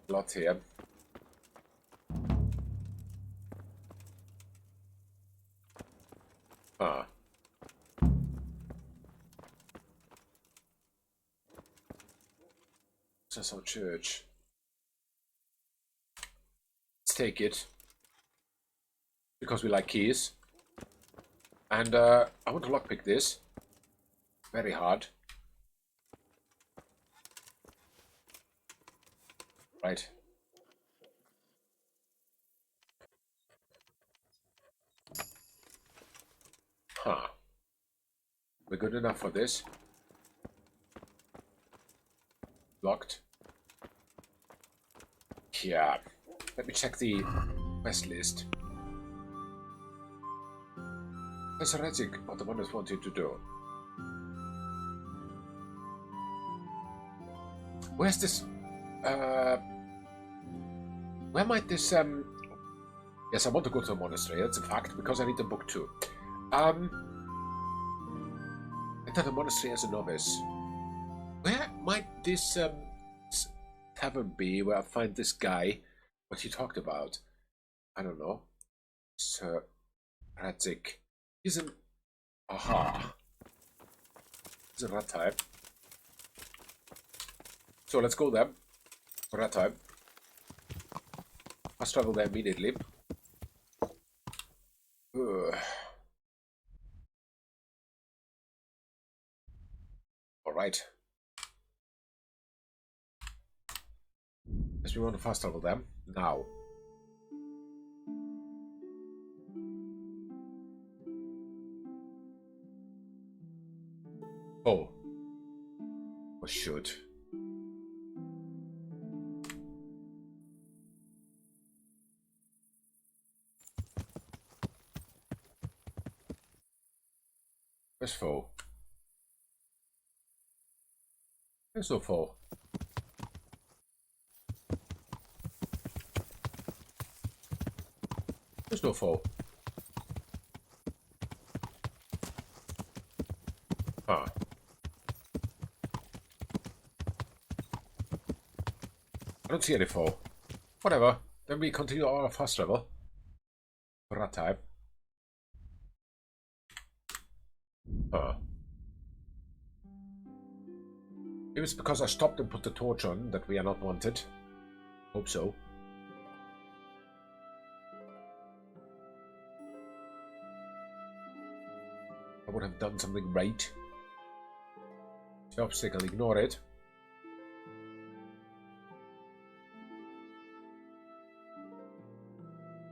lot here. Sasau Church. Let's take it. Because we like keys. And I want to lockpick this. Very hard. Right. Huh. We're good enough for this. Locked. Yeah. Let me check the quest list. Sir Radzik, what the wonders want you to do. Where's this? Where might this? Yes, I want to go to a monastery. That's a fact because I need a book too. Enter the monastery as a novice. Where might this tavern be? Where I find this guy? What he talked about? I don't know. Sir Radzik. He's an... Aha. He's a rat type. So let's go there. Rat type. Let's travel there immediately. Alright. Yes, we want to fast travel them now. Oh. Or should. Where's foe? There's no foe. There's no foe. Huh. I don't see any foe. Whatever. Then we continue our fast travel. For that time. Huh. Maybe it's because I stopped and put the torch on that we are not wanted. Hope so. I would have done something right. The obstacle, ignore it.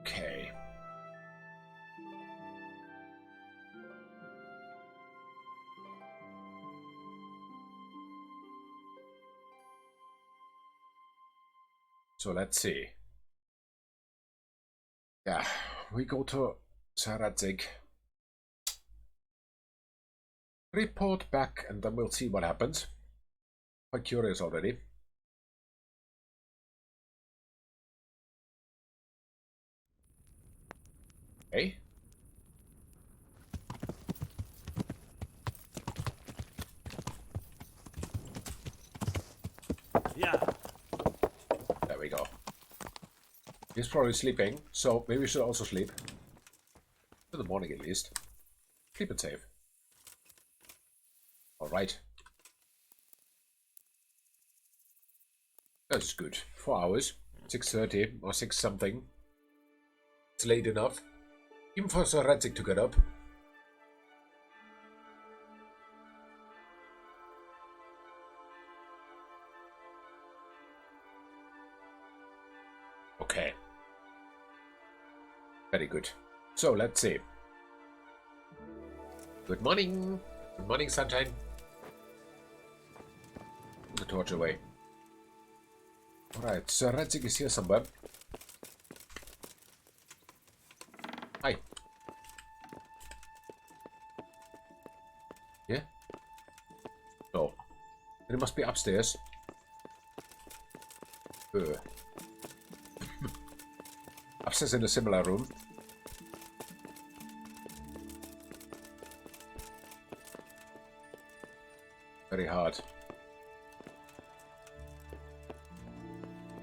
Okay. So let's see. Yeah, we go to Sir Radzik. Report back and then we'll see what happens. Quite curious already. Okay. Yeah. There we go. He's probably sleeping, so maybe we should also sleep. For the morning at least. Sleep and save. Alright. That's good. 4 hours. 6:30 or 6 something. It's late enough. Even for Sir Radzik to get up. Okay. Very good. So, let's see. Good morning. Good morning, sunshine. Put the torch away. Alright, Sir Radzik is here somewhere. Hi. Yeah? No. Then it must be upstairs. Upstairs in a similar room. Very hard.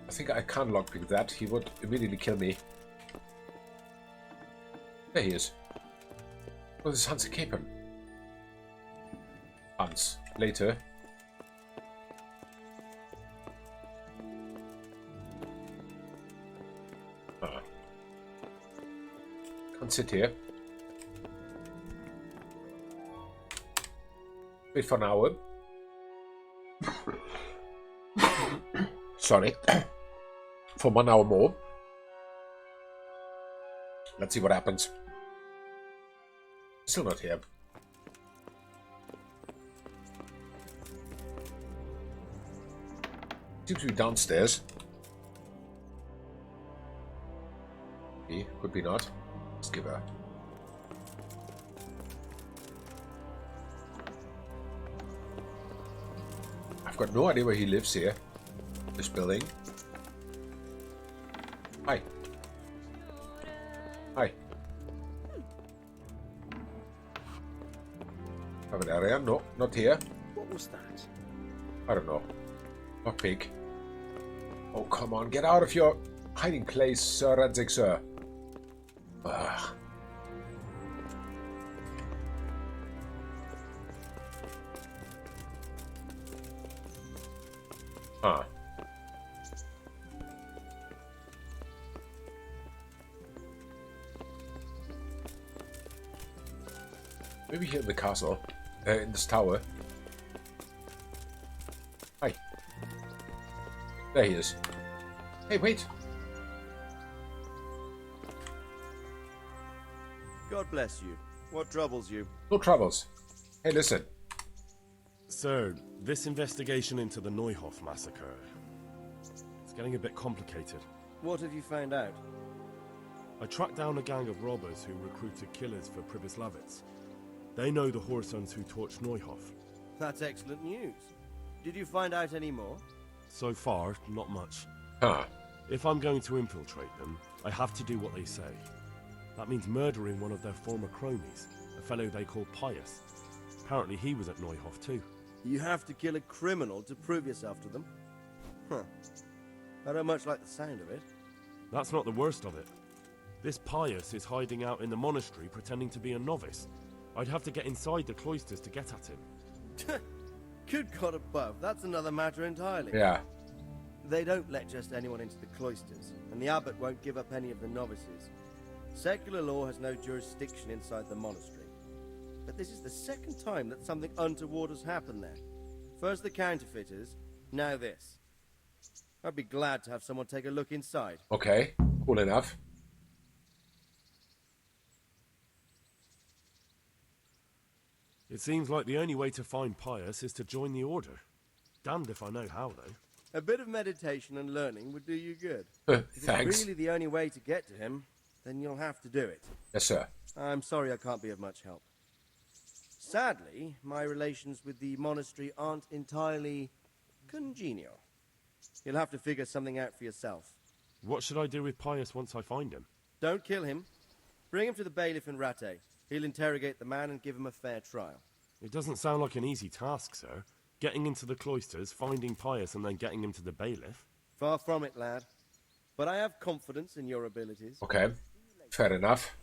I think I can't lockpick that. He would immediately kill me. There he is. Oh, this is Hans Capen. Hans. Later. Can't sit here. Wait for an hour. Sorry. For 1 hour more. Let's see what happens. Still not here. Seems to be downstairs. Could be not. Let's give her. I've got no idea where he lives here. This building. Hi. Hi. Have an area? No, not here. What was that? I don't know. Not pig. Oh, come on. Get out of your hiding place, Sir Radzik, sir. Ugh. Huh. Maybe here in the castle. In this tower. Hi. There he is. Hey, wait. God bless you. What troubles you? No troubles. Hey, listen. Sir, this investigation into the Neuhof massacre... it's getting a bit complicated. What have you found out? I tracked down a gang of robbers who recruited killers for Pribyslavitz. They know the Horsons who torched Neuhof. That's excellent news. Did you find out any more? So far, not much. Huh. If I'm going to infiltrate them, I have to do what they say. That means murdering one of their former cronies, a fellow they call Pius. Apparently he was at Neuhof too. You have to kill a criminal to prove yourself to them? Huh. I don't much like the sound of it. That's not the worst of it. This Pius is hiding out in the monastery pretending to be a novice. I'd have to get inside the cloisters to get at him. Good God above, that's another matter entirely. Yeah. They don't let just anyone into the cloisters, and the abbot won't give up any of the novices. Secular law has no jurisdiction inside the monastery. But this is the second time that something untoward has happened there. First the counterfeiters, now this. I'd be glad to have someone take a look inside. Okay, cool enough. It seems like the only way to find Pius is to join the order. Damned if I know how, though. A bit of meditation and learning would do you good. Thanks. If it's really the only way to get to him, then you'll have to do it. Yes, sir. I'm sorry I can't be of much help. Sadly, my relations with the monastery aren't entirely congenial. You'll have to figure something out for yourself. What should I do with Pius once I find him? Don't kill him. Bring him to the bailiff in Rattay. He'll interrogate the man and give him a fair trial. It doesn't sound like an easy task, sir. Getting into the cloisters, finding Pius, and then getting him to the bailiff. Far from it, lad. But I have confidence in your abilities. Okay, fair enough.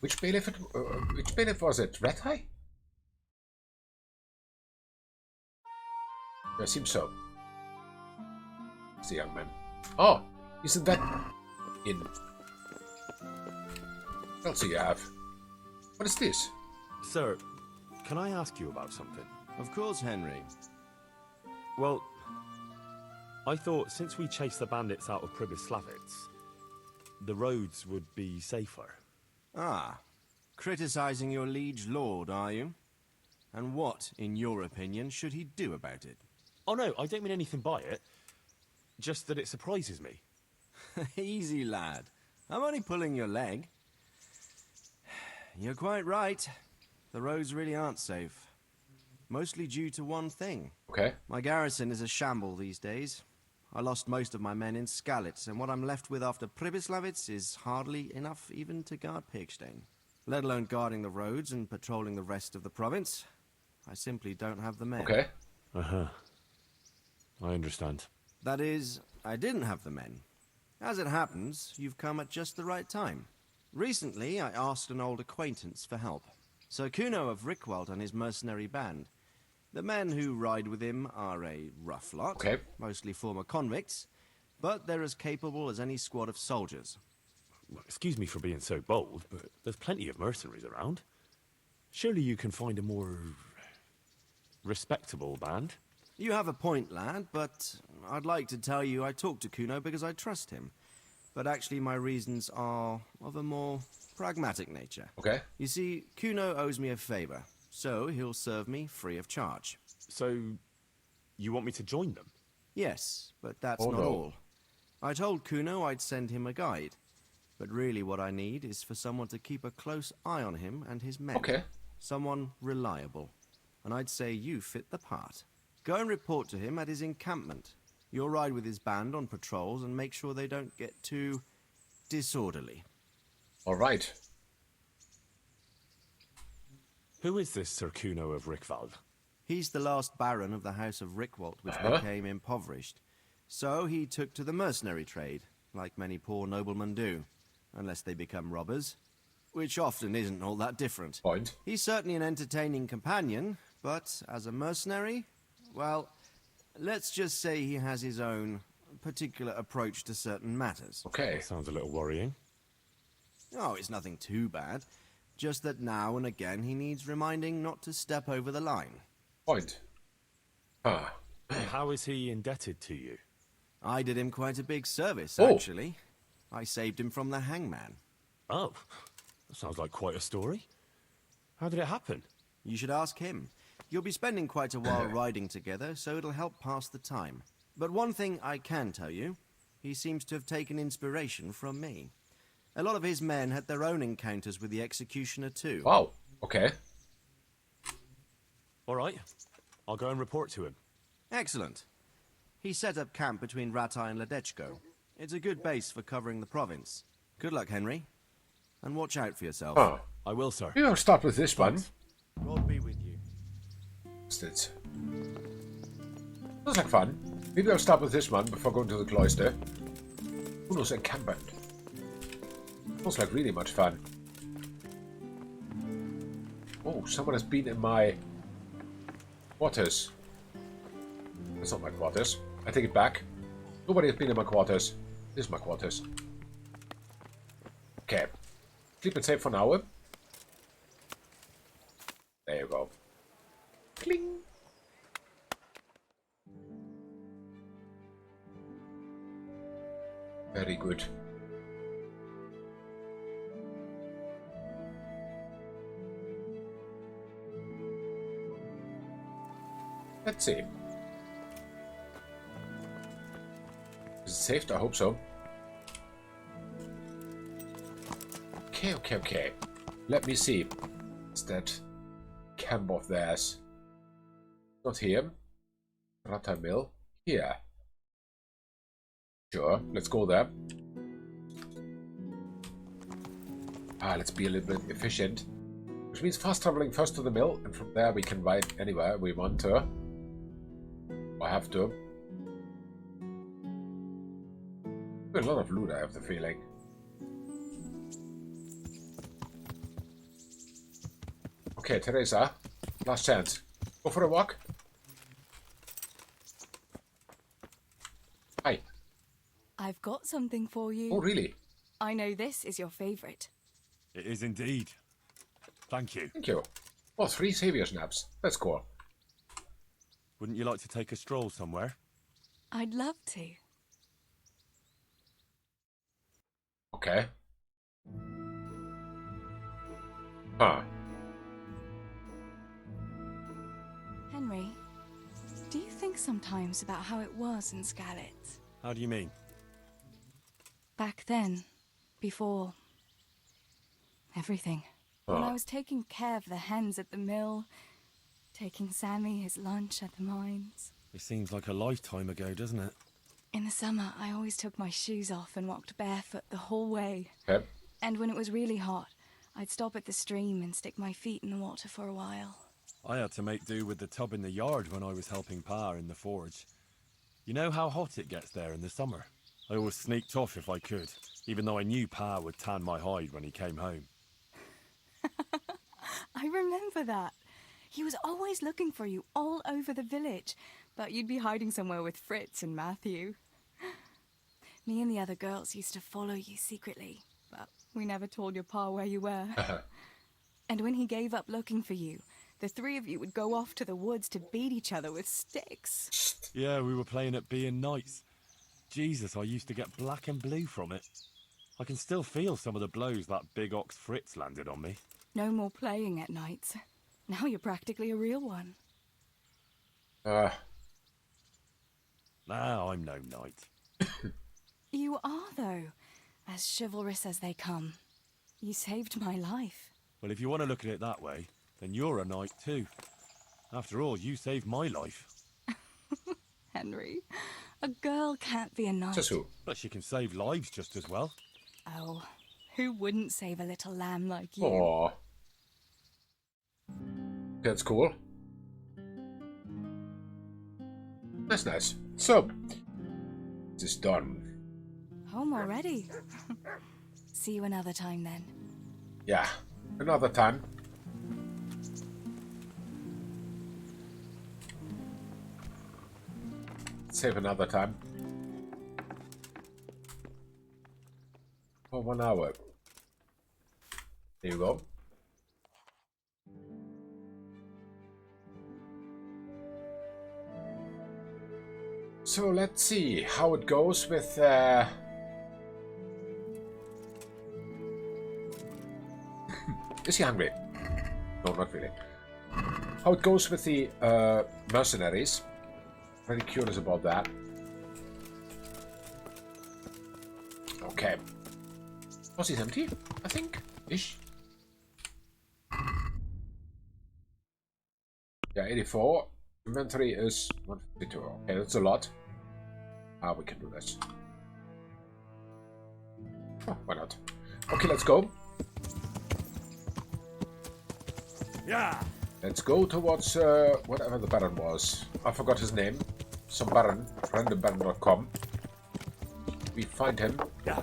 Which bailiff was it? Rattay? Yeah, seems so. It's the young man. Oh, isn't that in? What else do you have? What is this? Sir, can I ask you about something? Of course, Henry. Well, I thought since we chased the bandits out of Pribyslavitz, the roads would be safer. Ah, criticizing your liege lord, are you? And what, in your opinion, should he do about it? Oh no, I don't mean anything by it. Just that it surprises me. Easy, lad. I'm only pulling your leg. You're quite right. The roads really aren't safe. Mostly due to one thing. Okay. My garrison is a shamble these days. I lost most of my men in Skalitz, and what I'm left with after Pribyslavitz is hardly enough even to guard Pigstein. Let alone guarding the roads and patrolling the rest of the province. I simply don't have the men. Okay. Uh-huh. I understand. That is, I didn't have the men. As it happens, you've come at just the right time. Recently, I asked an old acquaintance for help. Sir Kuno of Rickwald and his mercenary band. The men who ride with him are a rough lot, okay. Mostly former convicts, but they're as capable as any squad of soldiers. Excuse me for being so bold, but there's plenty of mercenaries around. Surely you can find a more respectable band? You have a point, lad, but I'd like to tell you I talked to Kuno because I trust him. But actually my reasons are of a more pragmatic nature. Okay. You see, Kuno owes me a favor, so he'll serve me free of charge. So, you want me to join them? Yes, but that's not all. I told Kuno I'd send him a guide. But really what I need is for someone to keep a close eye on him and his men. Okay. Someone reliable. And I'd say you fit the part. Go and report to him at his encampment. You'll ride with his band on patrols and make sure they don't get too disorderly. All right. Who is this Sir Kuno of Rickwald? He's the last baron of the House of Rickwald, which became impoverished. So he took to the mercenary trade, like many poor noblemen do, unless they become robbers, which often isn't all that different. Point. He's certainly an entertaining companion, but as a mercenary, well, let's just say he has his own particular approach to certain matters. Okay. That sounds a little worrying. Oh, it's nothing too bad. Just that now and again he needs reminding not to step over the line. Point. Ah. How is he indebted to you? I did him quite a big service, actually. I saved him from the hangman. Oh. That sounds like quite a story. How did it happen? You should ask him. You'll be spending quite a while riding together, so it'll help pass the time. But one thing I can tell you, he seems to have taken inspiration from me. A lot of his men had their own encounters with the executioner too. Wow, okay. All right, I'll go and report to him. Excellent. He set up camp between Ratai and Ledechko. It's a good base for covering the province. Good luck, Henry. And watch out for yourself. Oh. I will, sir. Maybe I'll start with this one. God be with you. Sounds like fun. Maybe I'll start with this one before going to the cloister. Uno's encampment. Sounds like really much fun. Oh, someone has been in my quarters. That's not my quarters. I take it back. Nobody has been in my quarters. This is my quarters. Okay. Sleep and save for an hour. There you go. Cling. Very good. Let's see. Is it saved? I hope so. Okay. Let me see. Is that camp of theirs? Not here. Rata Mill. Here. Sure, let's go there. Let's be a little bit efficient. Which means fast traveling first to the mill, and from there we can ride anywhere we want to. Or have to. A lot of loot, I have the feeling. Okay, Teresa. Last chance. Go for a walk. Hi. I've got something for you. Oh, really? I know this is your favorite. It is indeed. Thank you. Thank you. Oh, 3 savior snaps. That's cool. Wouldn't you like to take a stroll somewhere? I'd love to. Okay. Huh. Henry, do you think sometimes about how it was in Scarlet? How do you mean? Back then, before everything. When I was taking care of the hens at the mill, taking Sammy his lunch at the mines. It seems like a lifetime ago, doesn't it? In the summer, I always took my shoes off and walked barefoot the whole way. Yep. And when it was really hot, I'd stop at the stream and stick my feet in the water for a while. I had to make do with the tub in the yard when I was helping Pa in the forge. You know how hot it gets there in the summer? I always sneaked off if I could, even though I knew Pa would tan my hide when he came home. I remember that. He was always looking for you all over the village, but you'd be hiding somewhere with Fritz and Matthew. Me and the other girls used to follow you secretly, but we never told your pa where you were. And when he gave up looking for you, the 3 of you would go off to the woods to beat each other with sticks. Yeah, we were playing at being knights. Jesus, I used to get black and blue from it. I can still feel some of the blows that big ox Fritz landed on me. No more playing at nights. Now you're practically a real one. Now I'm no knight. You are, though. As chivalrous as they come. You saved my life. Well, if you want to look at it that way, then you're a knight too. After all, you saved my life. Henry, a girl can't be a knight. Sasau. But she can save lives just as well. Oh, who wouldn't save a little lamb like you? Aww. That's cool. That's nice. So, this is done. Home already. See you another time then. Yeah, another time. Save another time. For 1 hour. There you go. So let's see how it goes with Is he hungry? No, not really. How it goes with the mercenaries. Very curious about that. Okay. Was he empty? I think. Ish. Yeah, 84. Inventory is 152. Okay, that's a lot. We can do this. Oh, why not? Okay, let's go. Yeah. Let's go towards whatever the Baron was. I forgot his name. Some Baron. randombaron.com. We find him. Yeah.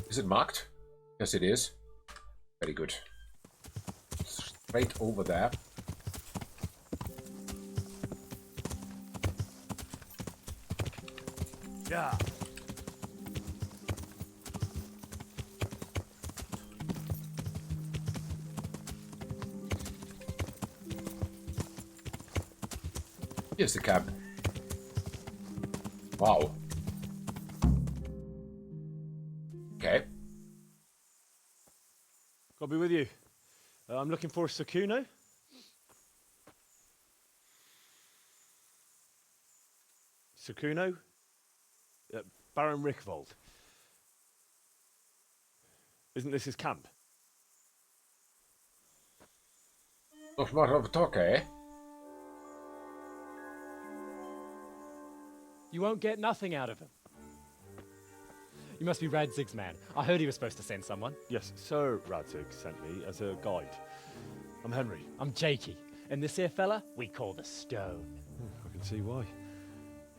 Is it marked? Yes, it is. Very good. Straight over there. Yeah. Here's the camp. Wow. Okay. I'll be with you. I'm looking for Sakuno. Sakuno? Baron Rickvold. Isn't this his camp? Nog maar over talken, eh? You won't get nothing out of him. You must be Radzig's man. I heard he was supposed to send someone. Yes, Sir Radzik sent me as a guide. I'm Henry. I'm Jakey. And this here fella, we call the Stone. I can see why.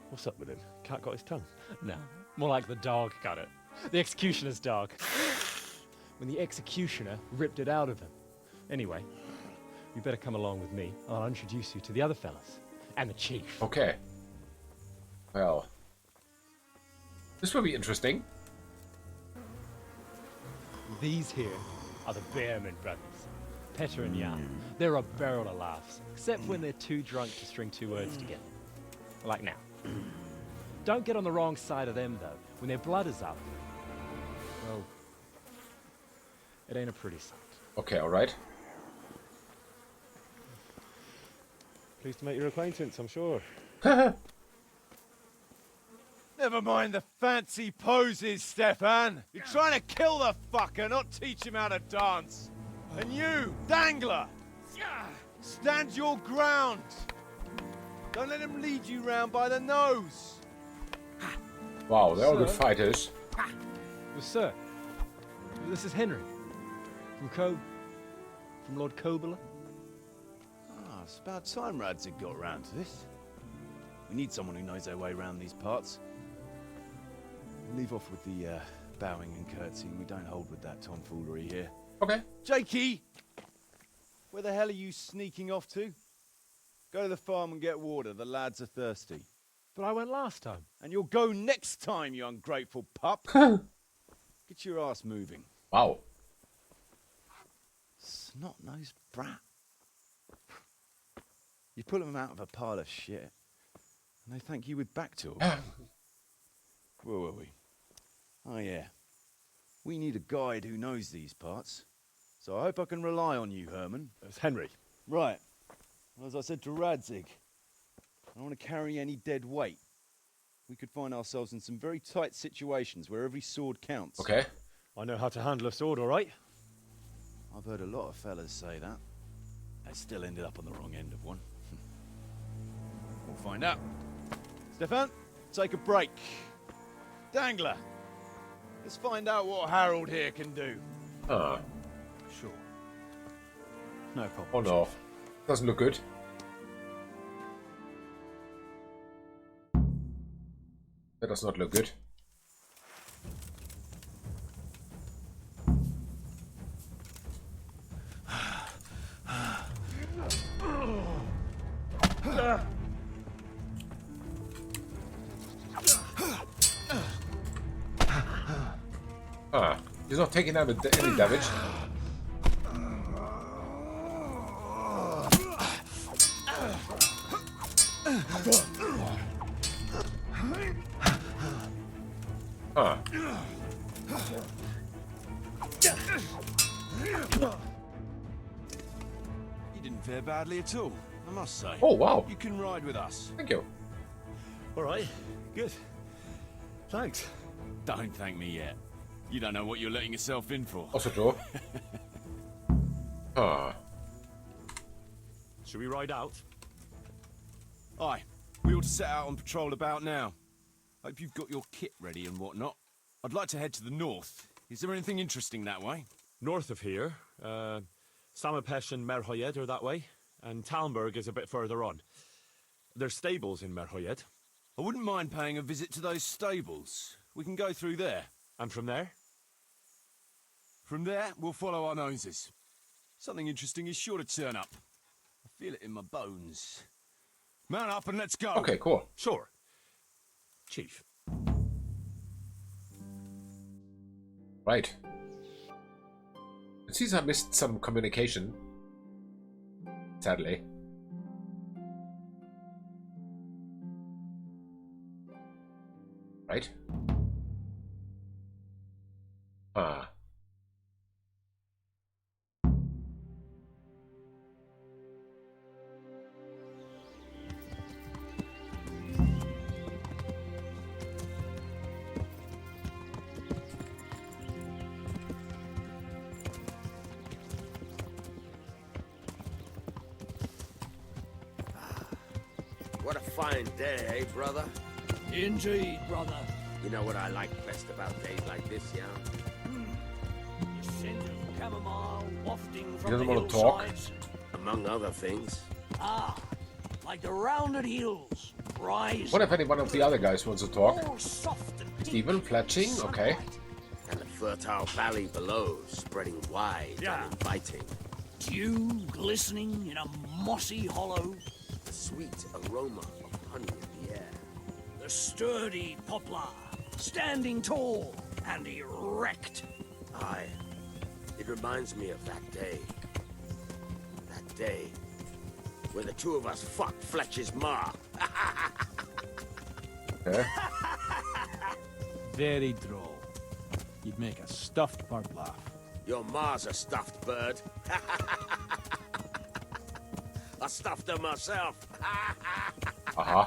What's up with him? Cat got his tongue? No, more like the dog got it. The executioner's dog. When the executioner ripped it out of him. Anyway, you better come along with me. I'll introduce you to the other fellas. And the chief. Okay. Well. This will be interesting. These here are the Bearman brothers. Petter and Jan. They're a barrel of laughs. Except when they're too drunk to string two words together. Like now. Don't get on the wrong side of them, though. When their blood is up, well, it ain't a pretty sight. Okay, alright. Pleased to make your acquaintance, I'm sure. Never mind the fancy poses, Stefan. You're trying to kill the fucker, not teach him how to dance. And you, Dangler, stand your ground. Don't let him lead you round by the nose. Wow, they're all good fighters. Well, sir, this is Henry. From Lord Kobler. It's about time Radzik got round to this. We need someone who knows their way around these parts. Leave off with the bowing and curtsying. We don't hold with that tomfoolery here. Okay. Jakey! Where the hell are you sneaking off to? Go to the farm and get water. The lads are thirsty. But I went last time. And you'll go next time, you ungrateful pup. Get your ass moving. Wow. Snot-nosed brat. You pull them out of a pile of shit, and they thank you with back talk. Where were we? Oh yeah. We need a guide who knows these parts. So I hope I can rely on you, Herman. It's Henry. Right. Well, as I said to Radzik, I don't want to carry any dead weight. We could find ourselves in some very tight situations where every sword counts. Okay. I know how to handle a sword, all right? I've heard a lot of fellas say that. They still ended up on the wrong end of one. We'll find out. Stefan, take a break. Dangler, let's find out what Harold here can do. Sure. No problem. Oh no. Doesn't look good. That does not look good. Ah, he's not taking any damage. Huh. You didn't fare badly at all, I must say. Oh, wow. You can ride with us. Thank you. All right, good. Thanks. Don't thank me yet. You don't know what you're letting yourself in for. Also true. Ah. Should we ride out? Aye. We ought to set out on patrol about now. Hope you've got your kit ready and whatnot. I'd like to head to the north. Is there anything interesting that way? North of here, Samapesh and Merhoyed are that way, and Talmberg is a bit further on. There's stables in Merhoyed. I wouldn't mind paying a visit to those stables. We can go through there. And from there? From there, we'll follow our noses. Something interesting is sure to turn up. I feel it in my bones. Mount up and let's go. Okay, cool. Sure. Chief. Right. It seems I missed some communication. Sadly. Right? Ah. What a fine day, eh, brother? Indeed, brother. You know what I like best about days like this, yeah? The scent of chamomile wafting from doesn't the want to talk. hillsides. Among other things. Ah, like the rounded hills, rising. What if any one of the other guys wants to talk? All soft and pink. Stephen, Fletching, okay. And the fertile valley below, spreading wide and inviting. Dew glistening in a mossy hollow. The sweet aroma of honey in the air. The sturdy poplar, standing tall and erect. Aye. It reminds me of that day. That day where the two of us fucked Fletcher's ma. Very droll. You'd make a stuffed bird laugh. Your ma's a stuffed bird. I stuffed her myself. Uh-huh.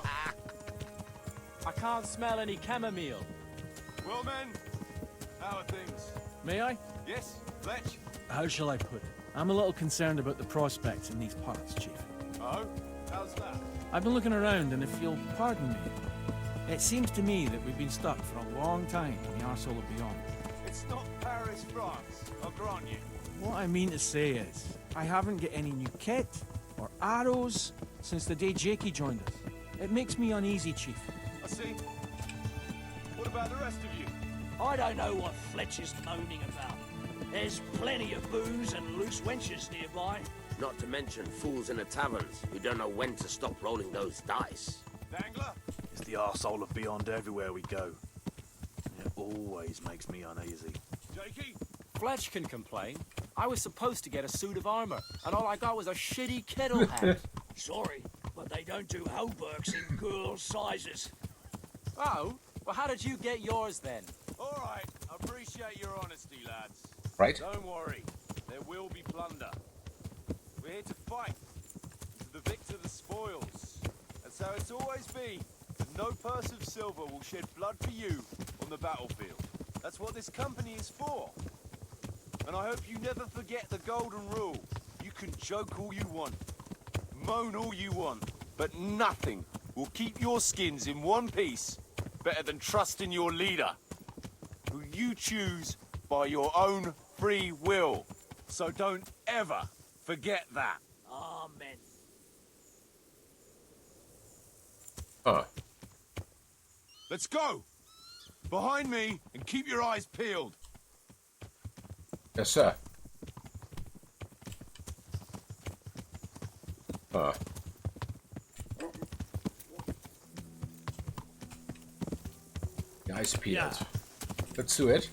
I can't smell any chamomile. Well, men, how are things? May I? Yes, Fletch? How shall I put it? I'm a little concerned about the prospects in these parts, Chief. Oh? How's that? I've been looking around, and if you'll pardon me, it seems to me that we've been stuck for a long time in the arsehole of beyond. It's not Paris, France, I'll grant you. What I mean to say is, I haven't got any new kit or arrows since the day Jakey joined us. It makes me uneasy, Chief. I see. What about the rest of you? I don't know what Fletcher's moaning about. There's plenty of booze and loose wenches nearby. Not to mention fools in the taverns who don't know when to stop rolling those dice. Dangler? It's the arsehole of beyond everywhere we go. It always makes me uneasy. Jakey? Fletch can complain. I was supposed to get a suit of armor, and all I got was a shitty kettle hat. Sorry, but they don't do hauberks in girls' sizes. Oh? Well, how did you get yours then? All right, I appreciate your honesty, lads. Right. Don't worry, there will be plunder. We're here to fight. To the victor the spoils. That's how it's always been. And no purse of silver will shed blood for you on the battlefield. That's what this company is for. And I hope you never forget the golden rule. You can joke all you want, moan all you want, but nothing will keep your skins in one piece better than trusting your leader, who you choose by your own free will. So don't ever forget that. Amen. Let's go! Behind me, and keep your eyes peeled. Yes, sir. The ice peeled. Yeah. Let's do it.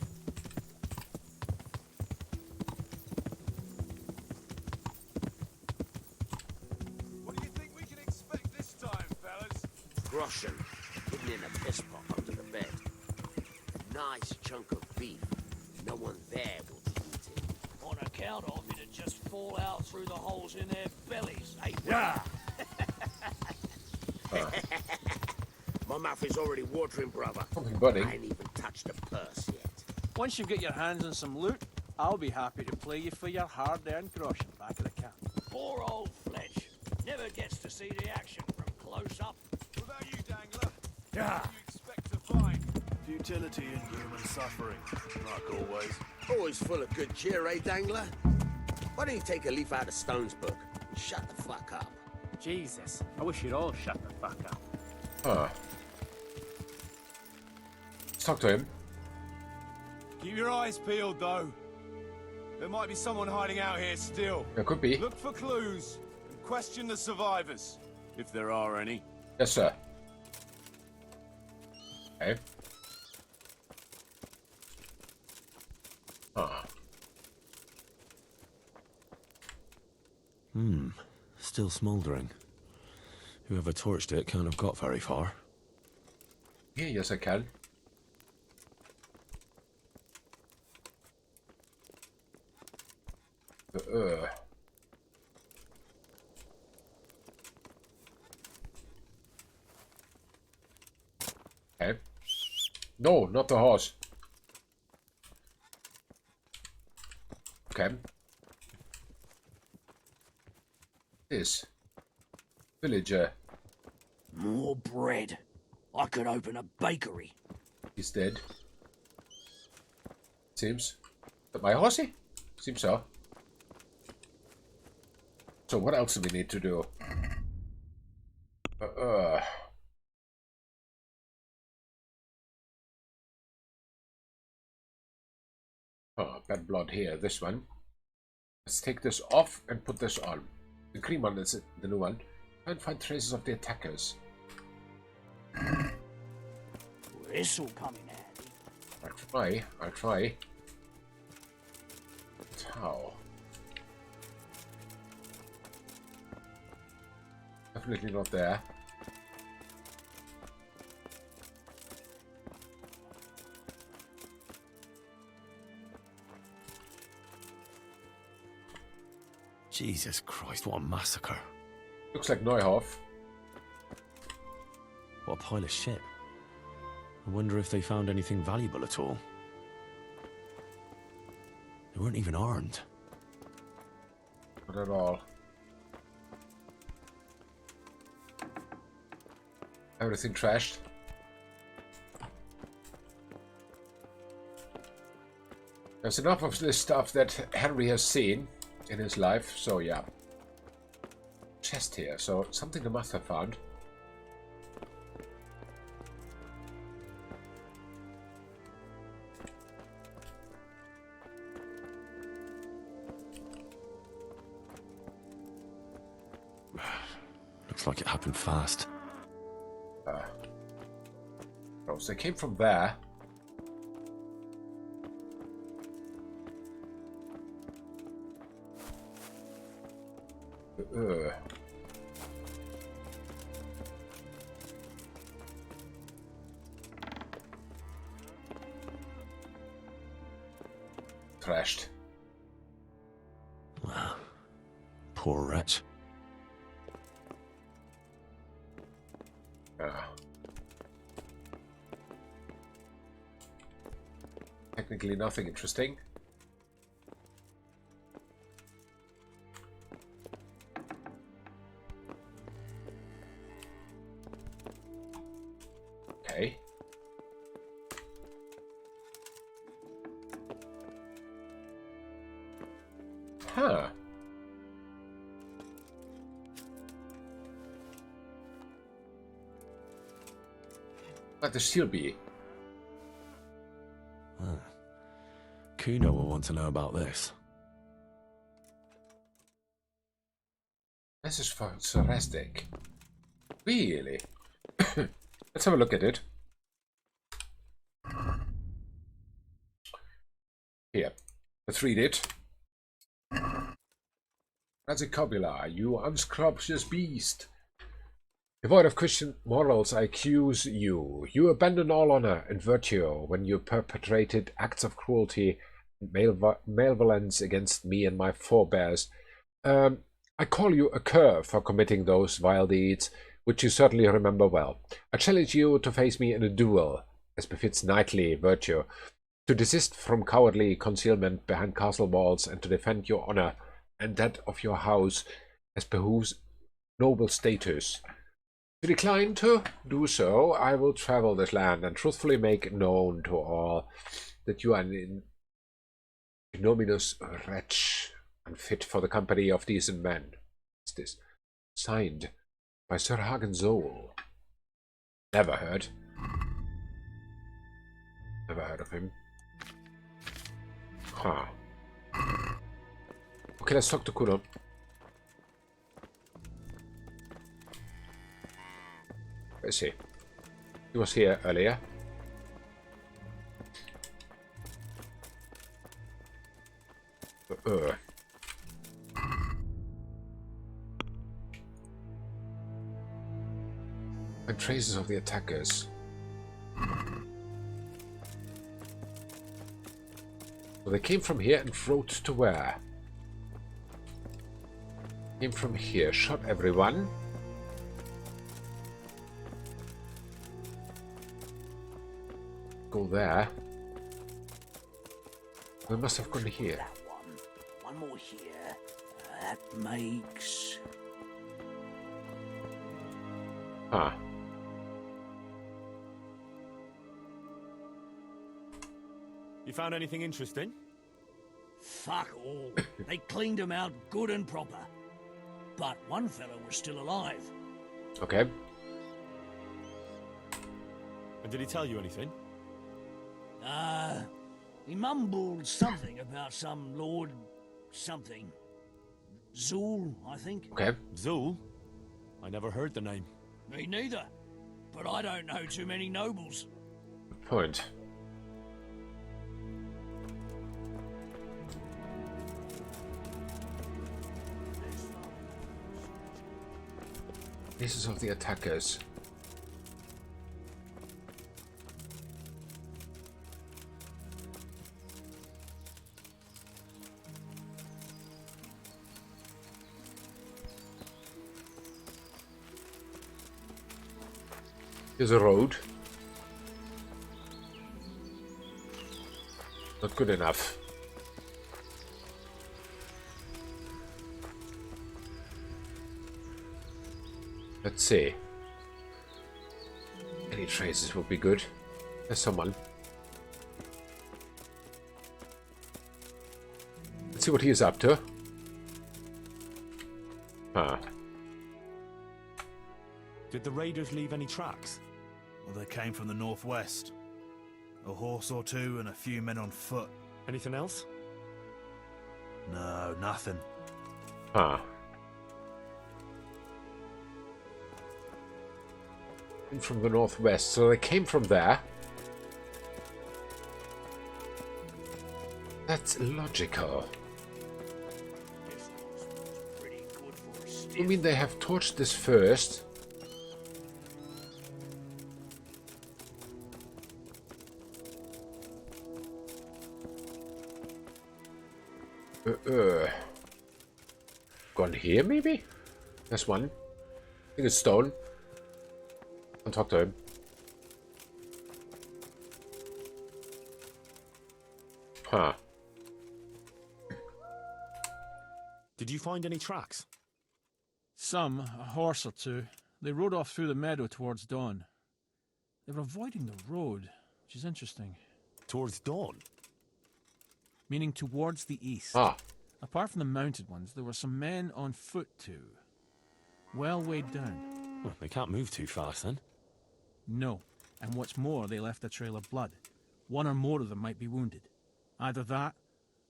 piss pot under the bed. A nice chunk of beef. No one there will be eating. On account of it'd just fall out through the holes in their bellies, eh? Yeah. My mouth is already watering, brother. Buddy. I ain't even touched the purse yet. Once you get your hands on some loot, I'll be happy to play you for your hard-earned groschen back at the camp. Poor old Fletch. Never gets to see the action from close up. What about you, Dangler? Yeah. What do you expect to find? Futility and human suffering, like always. Always full of good cheer, eh, Dangler? Why don't you take a leaf out of Stone's book and shut the fuck up? Jesus, I wish you'd all shut the fuck up. Huh. Let's talk to him. Keep your eyes peeled, though. There might be someone hiding out here still. There could be. Look for clues and question the survivors, if there are any. Yes, sir. Okay. Huh. Still smouldering. Whoever torched it can't have got very far. Yeah, yes, I can. Okay. No, not the horse. Okay. This villager. More bread. I could open a bakery. He's dead. Seems. Is that my horsey? Seems so. So what else do we need to do? Oh, bad blood here. This one. Let's take this off and put this on. The cream one is the new one. Try and find traces of the attackers. This'll come in handy. I'll try. But how? Definitely not there. Jesus Christ, what a massacre. Looks like Neuhoff. What a pile of shit. I wonder if they found anything valuable at all. They weren't even armed. Not at all. Everything trashed. There's enough of this stuff that Henry has seen in his life, so yeah. Chest here, so something they must have found. Looks like it happened fast. Oh, so they came from there. Trashed. Poor wretch. Technically nothing interesting. Okay. Huh. Might there still be? Kuno will want to know about this. This is for Sir Radzik. Really? Let's have a look at it. Here. Let's read it. Radzik Kobula, you unscrupulous beast. Devoid of Christian morals, I accuse you. You abandoned all honor and virtue when you perpetrated acts of cruelty and malevolence against me and my forebears. I call you a cur for committing those vile deeds, which you certainly remember well. I challenge you to face me in a duel, as befits knightly virtue, to desist from cowardly concealment behind castle walls, and to defend your honor and that of your house as behooves noble status. If you decline to do so, I will travel this land and truthfully make known to all that you are an ignominious wretch, unfit for the company of decent men. What's this? Signed by Sir Hagen-Zoll. Never heard. Never heard of him. Huh. Okay, let's talk to Kuno. Where is he? He was here earlier. And traces of the attackers. So they came from here and rode to where? Came from here, shot everyone. Go there. They must have gone here. That one more here. That makes... Ah. You found anything interesting? Fuck all. They cleaned him out good and proper. But one fellow was still alive. Okay. And did he tell you anything? He mumbled something about some Lord something. Zool, I think. Okay. Zool? I never heard the name. Me neither. But I don't know too many nobles. Good point. Pieces of the attackers. Here's a road. Not good enough. Let's see. Any traces would be good. There's someone. Let's see what he is up to. Huh. Did the raiders leave any tracks? Well, they came from the northwest. A horse or two and a few men on foot. Anything else? No, nothing. Huh. From the northwest, so they came from there. That's logical. I mean, they have torched this first. Gone here, maybe? There's one. I think it's stone. I'll talk to him. Huh. Did you find any tracks? Some, a horse or two. They rode off through the meadow towards dawn. They were avoiding the road, which is interesting. Towards dawn? Meaning towards the east. Ah. Apart from the mounted ones, there were some men on foot too. Well weighed down. Well, they can't move too fast then. No. And what's more, they left a trail of blood. One or more of them might be wounded. Either that,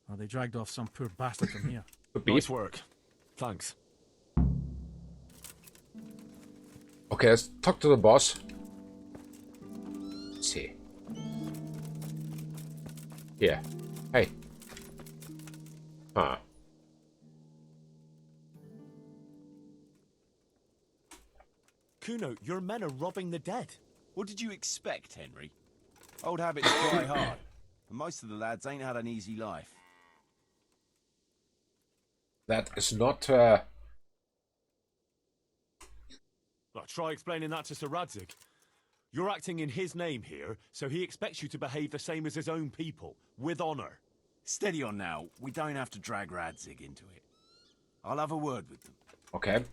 or they dragged off some poor bastard from here. Nice work. Thanks. Okay, let's talk to the boss. Let's see. Yeah. Hey. Huh. Kuno, your men are robbing the dead. What did you expect, Henry? Old habits die hard, and most of the lads ain't had an easy life. That is not... Well, try explaining that to Sir Radzik. You're acting in his name here, so he expects you to behave the same as his own people, with honor. Steady on now. We don't have to drag Radzik into it. I'll have a word with them. Okay.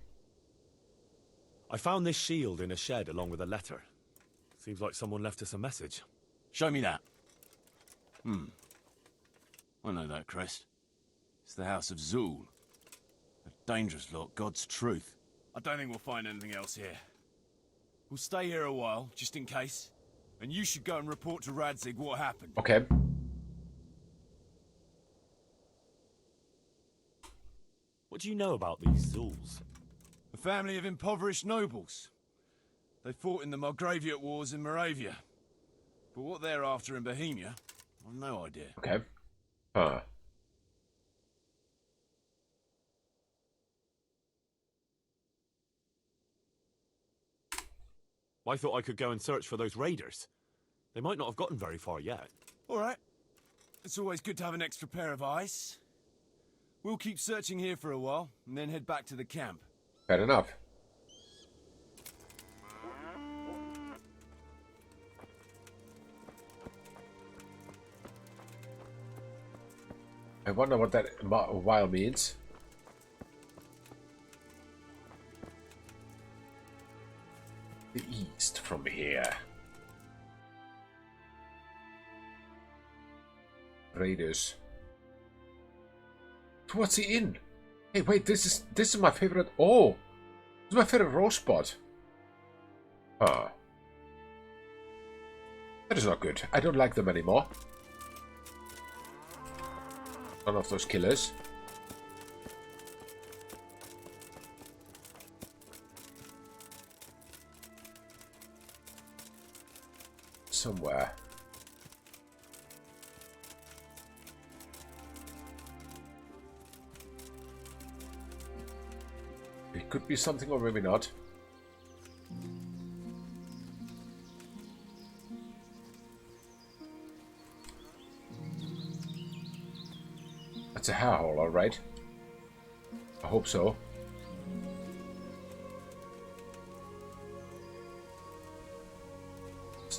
I found this shield in a shed along with a letter. Seems like someone left us a message. Show me that. I know that crest. It's the House of Zul. A dangerous lot, God's truth. I don't think we'll find anything else here. We'll stay here a while, just in case. And you should go and report to Radzik what happened. Okay. What do you know about these Zuls? A family of impoverished nobles. They fought in the Margraviate Wars in Moravia. But what they're after in Bohemia, I've no idea. Okay. Huh. I thought I could go and search for those raiders. They might not have gotten very far yet. All right. It's always good to have an extra pair of eyes. We'll keep searching here for a while, and then head back to the camp. Fair enough. I wonder what that while means. The east from here. Raiders. Towards the inn. Hey, wait, this is my favorite. Oh, this is my favorite row spot. Huh. That is not good. I don't like them anymore. None of those killers. Somewhere. It could be something or maybe not. That's a hair hole, alright. I hope so.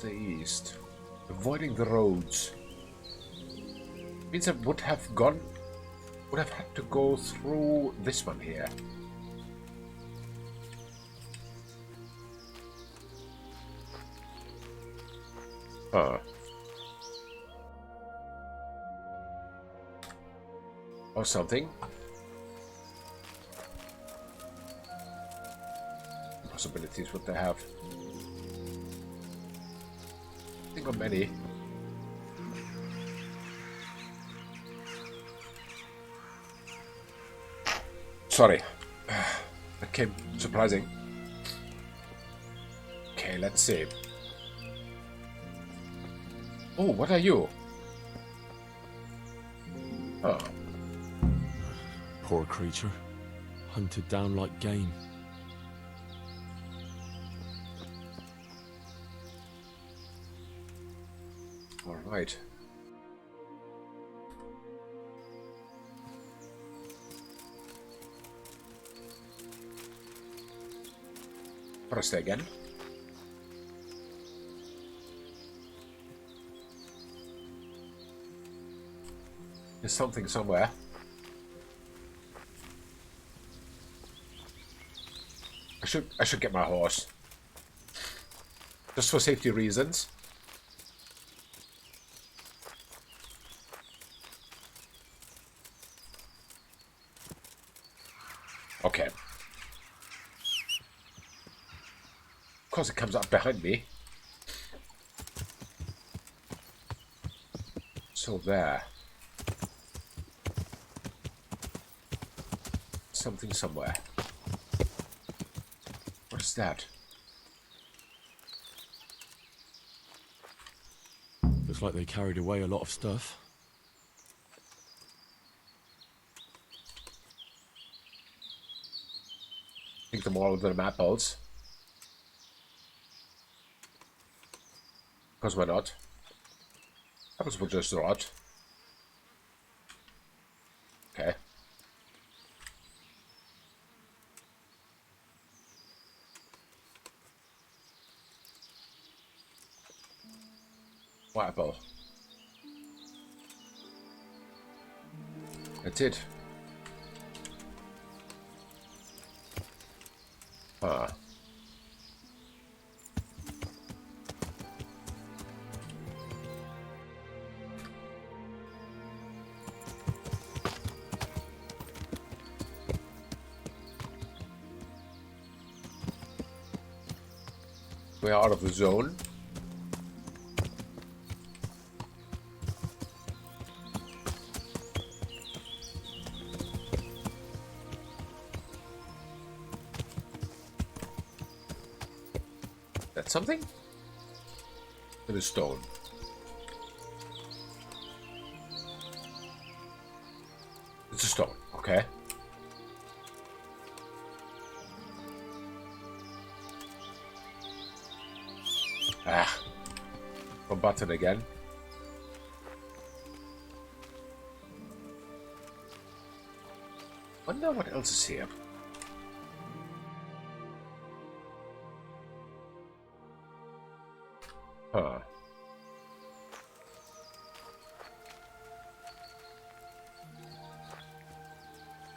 The east, avoiding the roads means I would have had to go through this one here. Huh. Or something. Possibilities what they have. Think of many. Sorry. That came surprising. Okay, let's see. Oh, what are you? Oh. Poor creature. Hunted down like game. All right. Press again. There's something somewhere. I should get my horse. Just for safety reasons. Okay. Of course it comes up behind me. So there. Something somewhere. What is that? Looks like they carried away a lot of stuff. I think them all of them apples. Because why not? Apples were just rot. Okay. What apple? That's it. Ah. We are out of the zone. That's something? It is stone. It's a stone, okay. Ah, wrong button again. Wonder what else is here. Huh.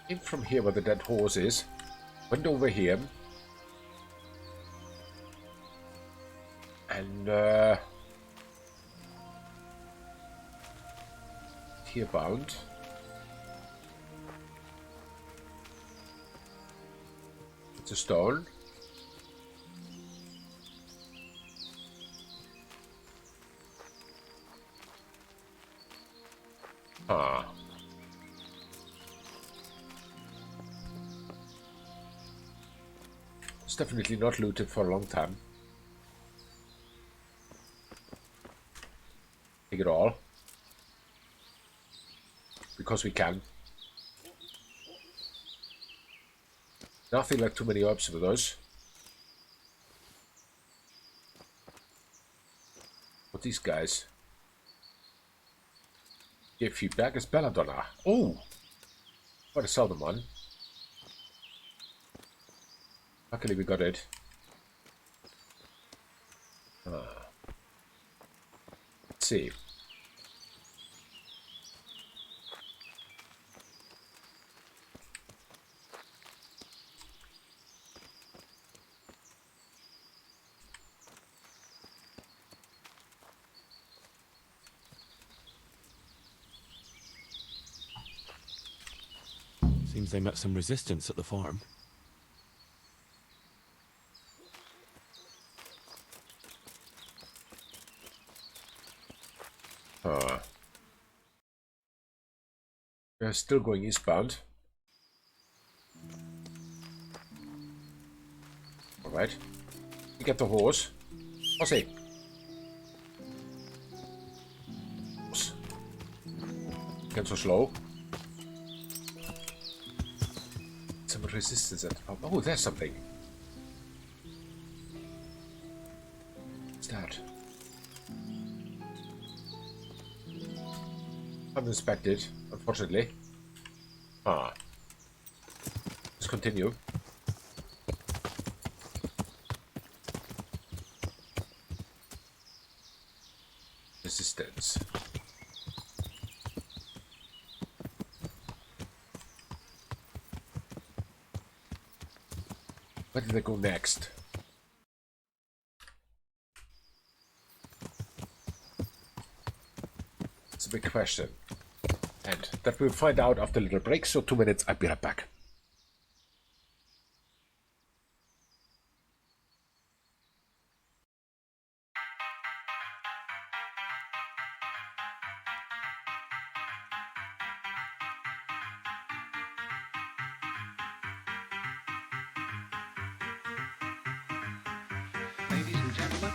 Came from here where the dead horse is. Went over here. And here bound. It's a stone. Ah. It's definitely not looted for a long time. Take it all. Because we can. Nothing like too many herbs with us. What these guys? Give feedback as Belladonna. Oh! What a seldom one. Luckily we got it. Let's see. Seems they met some resistance at the farm. We're still going eastbound. Alright. We get the horse. Horsey. Horse. Again so slow. Some resistance at the pump. Oh, there's something. What's that? Uninspected, unfortunately. Ah. Let's continue. Resistance. Where did they go next? It's a big question. And that we'll find out after a little break, so 2 minutes, I'll be right back. Ladies and gentlemen.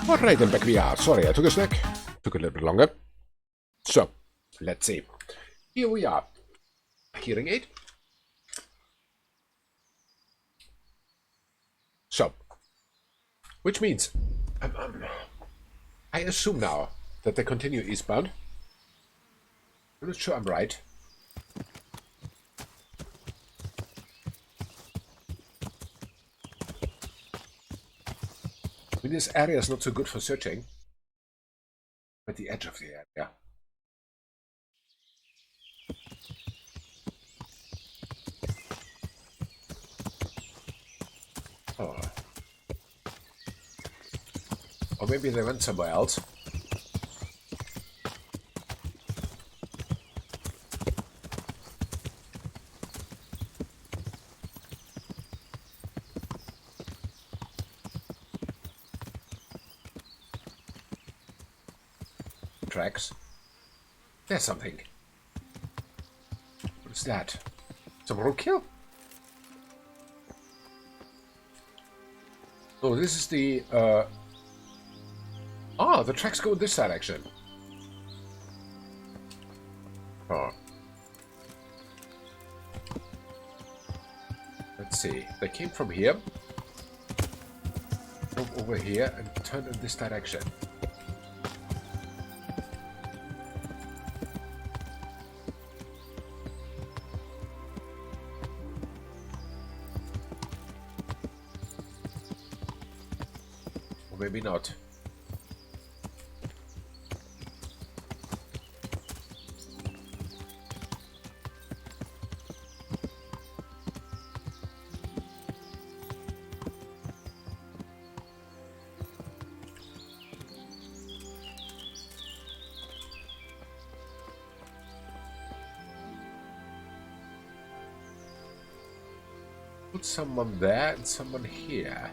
Alright, then back we are. Sorry, I took a snack. Took a little bit longer. So, let's see. Here we are. Hearing aid. So, which means, I assume now that they continue eastbound. I'm not sure I'm right. I mean, this area is not so good for searching. At the edge of the area. Oh. Or maybe they went somewhere else. Tracks. There's something. What is that? Some roadkill? Oh, this is the, oh, the tracks go this direction. Oh. Let's see. They came from here. Drove over here and turned in this direction. Maybe not. Put someone there and someone here.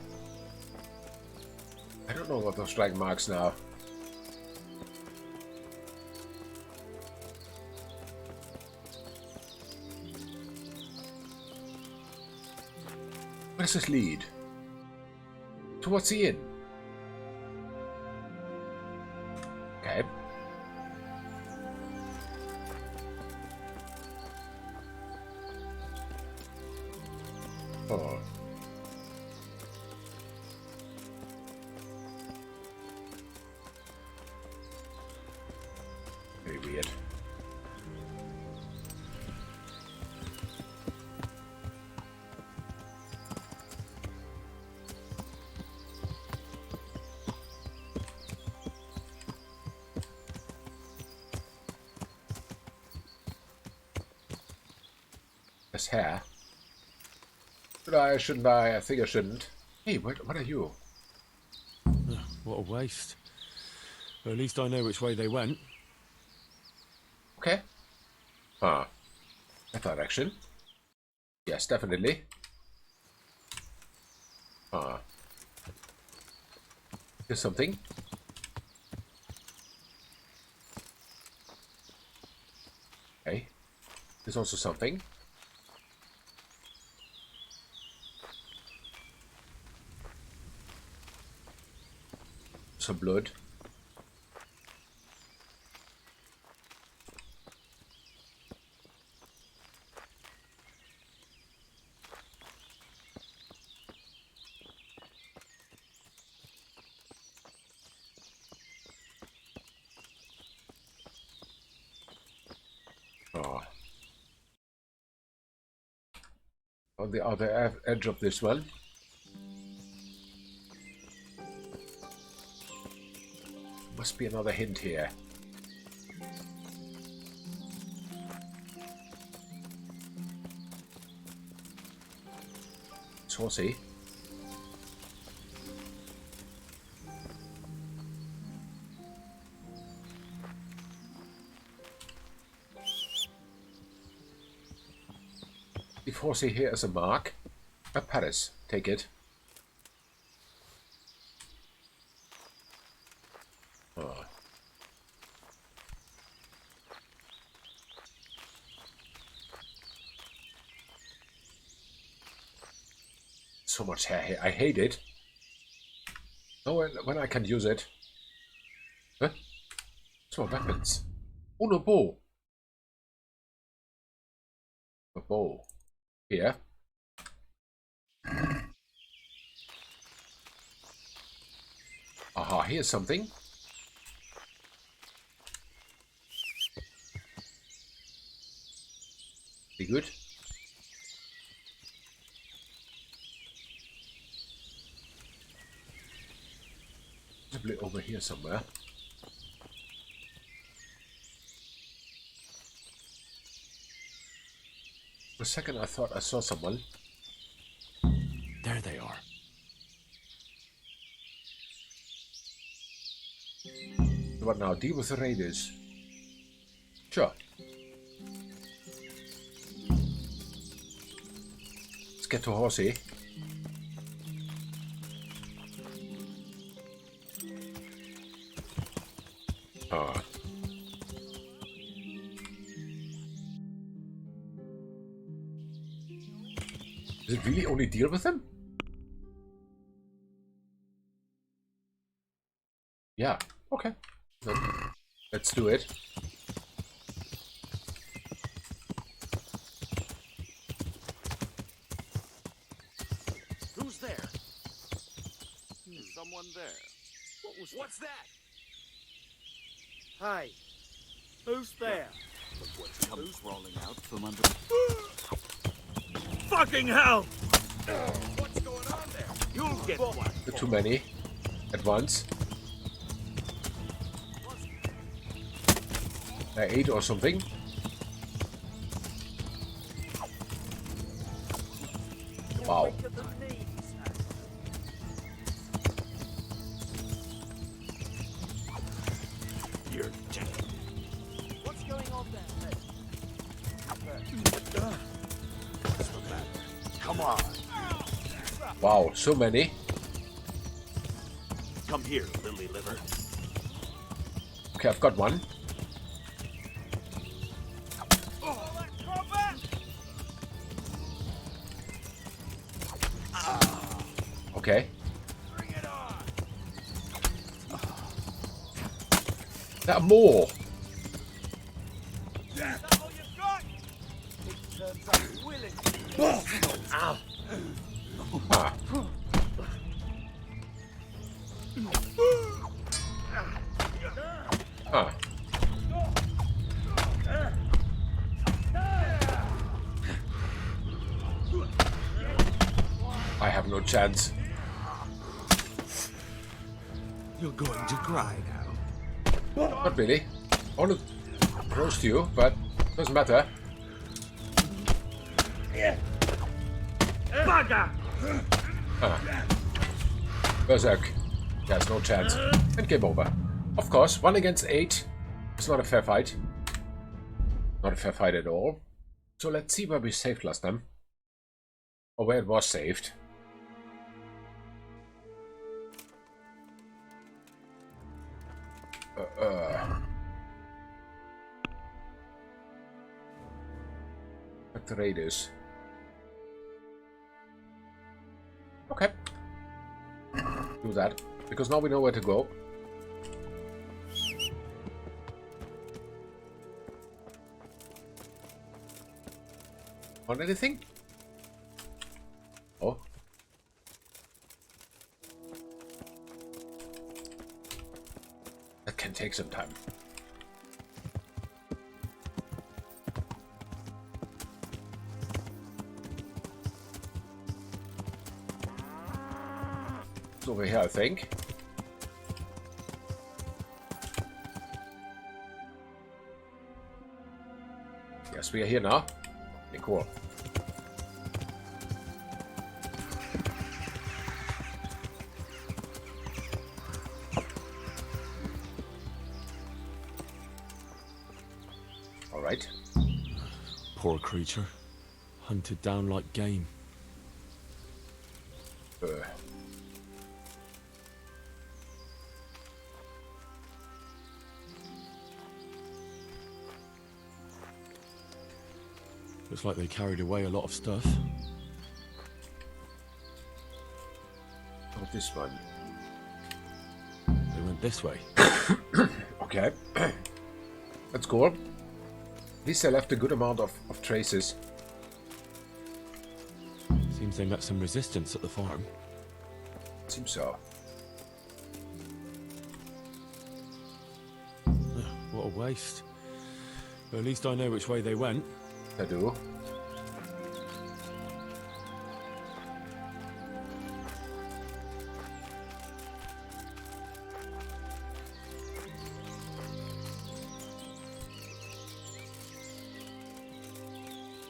I don't know what those drag marks now. Where does this lead? Towards the inn. Okay. Oh. Very weird. This hair. Should I? Shouldn't I? I think I shouldn't. Hey, what are you? What a waste. Well, at least I know which way they went. Okay. Ah. That direction. Yes, definitely. Ah. Here's something. Okay. There's also something. Some blood. Oh. On the other edge of this one. Must be another hint here. Saucy. If Horsey here is a mark, a Paris, take it. Oh. So much hair here. I hate it. Oh, when I can use it. Huh? It's more weapons. Oh, no bow. A bow. Here. Aha, here's something. Be good. Probably over here somewhere. For a second I thought I saw someone. There they are. What now? Deal with the raiders. Sure. Let's get to Horsey. Ah. Does it really only deal with them? Yeah, okay. Then let's do it. Who's there? Is someone there? What's that? Hi. Who's there? Look what's come crawling out from under. Fucking hell! What's going on there? You'll get one. Too many at once. 8 or something. Wow. You're dead. What's going on there? What's the matter? Come on. Wow, so many. Come here, lily liver. Okay, I've got one. Okay. There are more. Ow. Ah. Ah. I have no chance. You're going to cry now. Not really. I want to roast you, but doesn't matter. Bugger! Ah. Berserk. There's no chance. And game over. Of course, 1 against 8. It's not a fair fight. Not a fair fight at all. So let's see where we saved last time. Or where it was saved. Back to raiders. Okay. Do that. Because now we know where to go. Want anything? Oh. That can take some time. It's over here, I think. Yes, we are here now. Okay, cool. All right. Poor creature. Hunted down like game. Looks like they carried away a lot of stuff. Oh, this one. went this way. Okay. That's cool. At least they left a good amount of traces. Seems they met some resistance at the farm. Seems so. What a waste. But at least I know which way they went. I do.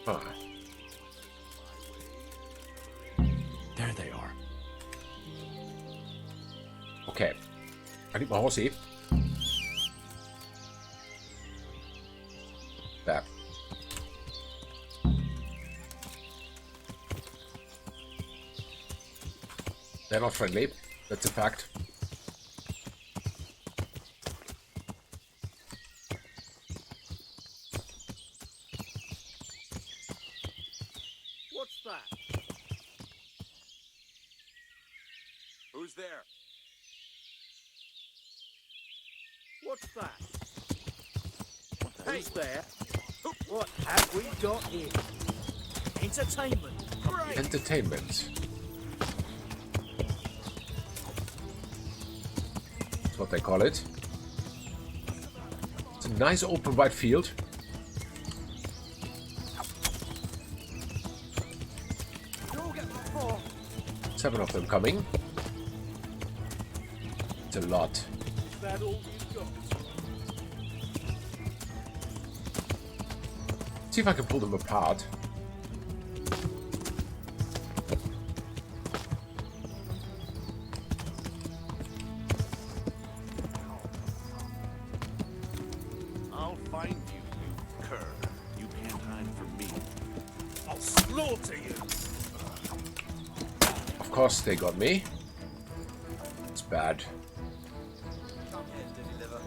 Huh. There they are. Okay. I need my horsey. There. They're not friendly. That's a fact. What's that? Who's there? What's that? Who's there? What have we got here? Entertainment. Great. Entertainment. That's what they call it. It's a nice open wide field. 7 of them coming. It's a lot. Is that all you've got? See if I can pull them apart. I'll find you, you cur. You can't hide from me. I'll slaughter you. Of course they got me. It's bad. Come here, deliver.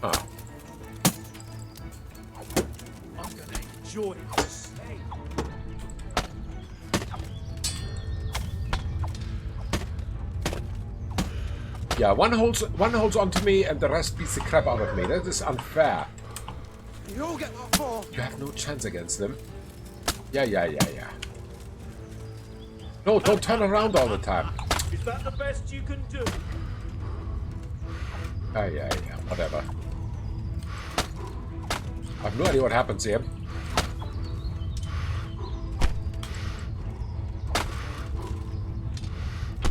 Ah. I'm gonna enjoy this. Hey. Yeah, one holds on to me and the rest beats the crap out of me. That is unfair. You all get what for? You have no chance against them. Yeah. No, don't turn around all the time. Is that the best you can do? Yeah, whatever. I have no idea what happens here.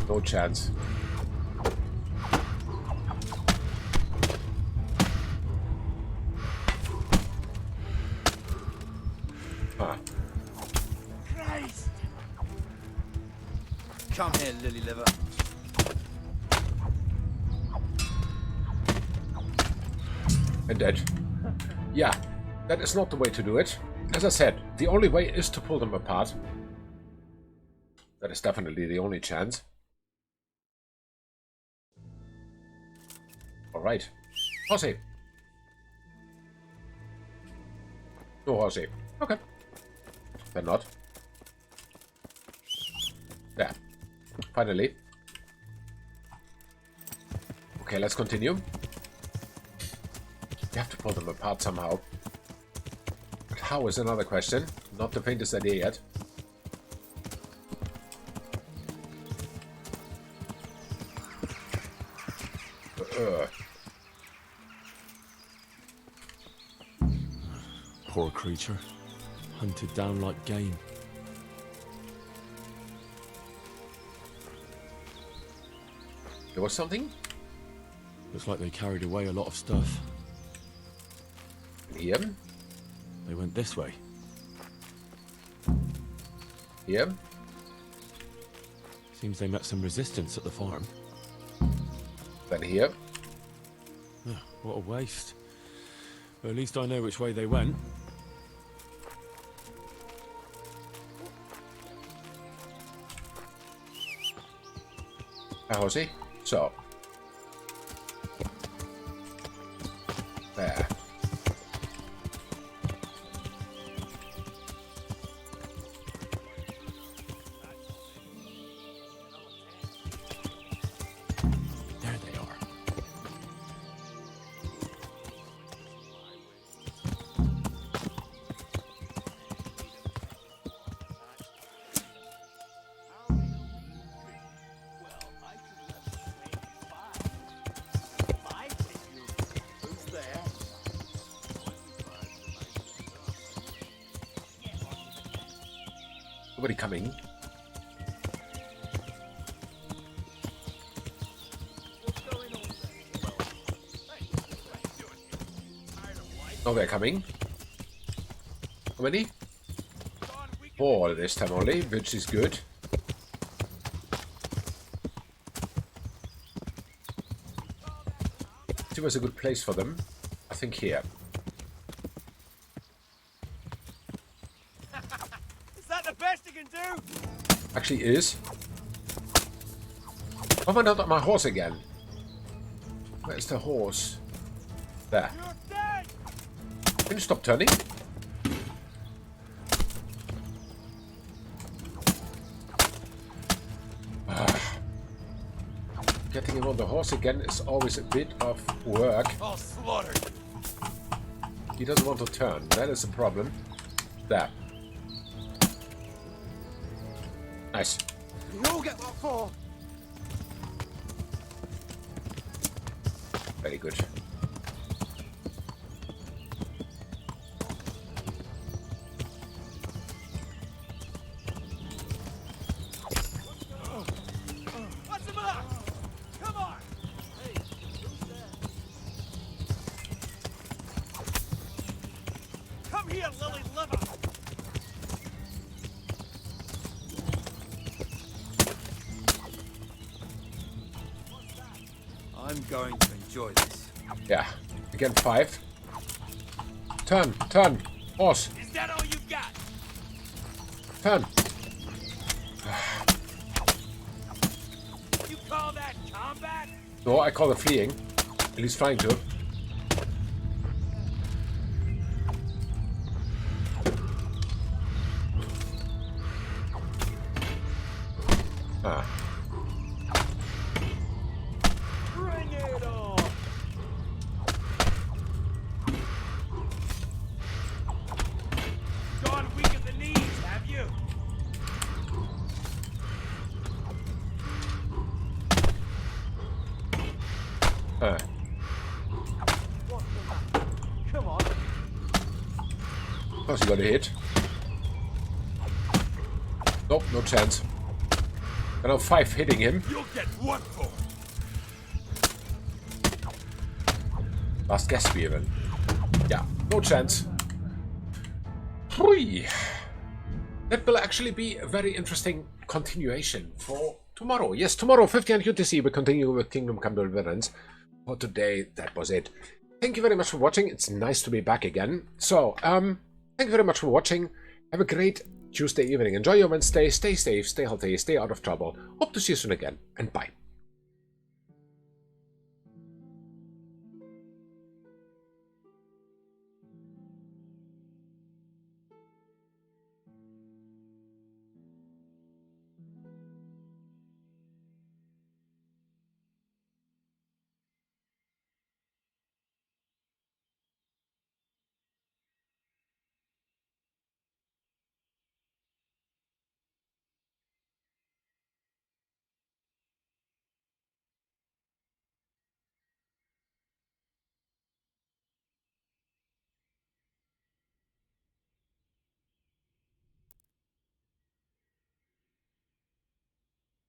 No chance. Huh. Christ! Come here, lily liver. And dead. Yeah, that is not the way to do it. As I said, the only way is to pull them apart. That is definitely the only chance. Alright. Horsey. No horsey. Okay. Then not. There. Finally. Okay, let's continue. You have to pull them apart somehow. But how is another question. Not the faintest idea yet. Poor creature. Hunted down like game. There was something? Looks like they carried away a lot of stuff. Here? They went this way. Here? Seems they met some resistance at the farm. Then here? What a waste. But at least I know which way they went. Horsey. So. There. Nobody coming. Oh, they're coming. How many? 4 this time only, which is good. It was a good place for them. I think here. Is that the best you can do? Actually is. Why am I not on my horse again? Where's the horse? There. Can you stop turning? Getting him on the horse again is always a bit of work. All slaughtered. He doesn't want to turn. That is a problem. There. Nice. You'll get what for. Very good. What's the matter? Come on. Hey, who's there? Come here, lily liver. I'm going to enjoy this. Yeah. Again, 5. Turn. Turn. Horse. Is that all you got? Turn. You call that combat? No, I call it fleeing. At least trying to. Ah. Bring it on. Gone weak at the knees, have you? Come on. Of course you got a hit. Nope, no chance. I know 5 hitting him. You'll get what for? Last guess even. Yeah, no chance. Hui. That will actually be a very interesting continuation for tomorrow. Yes, tomorrow, 15 UTC, we continue with Kingdom Come Deliverance. For today, that was it. Thank you very much for watching. It's nice to be back again. So, thank you very much for watching. Have a great Tuesday evening. Enjoy your Wednesday. Stay safe, stay healthy, stay out of trouble. Hope to see you soon again, and bye.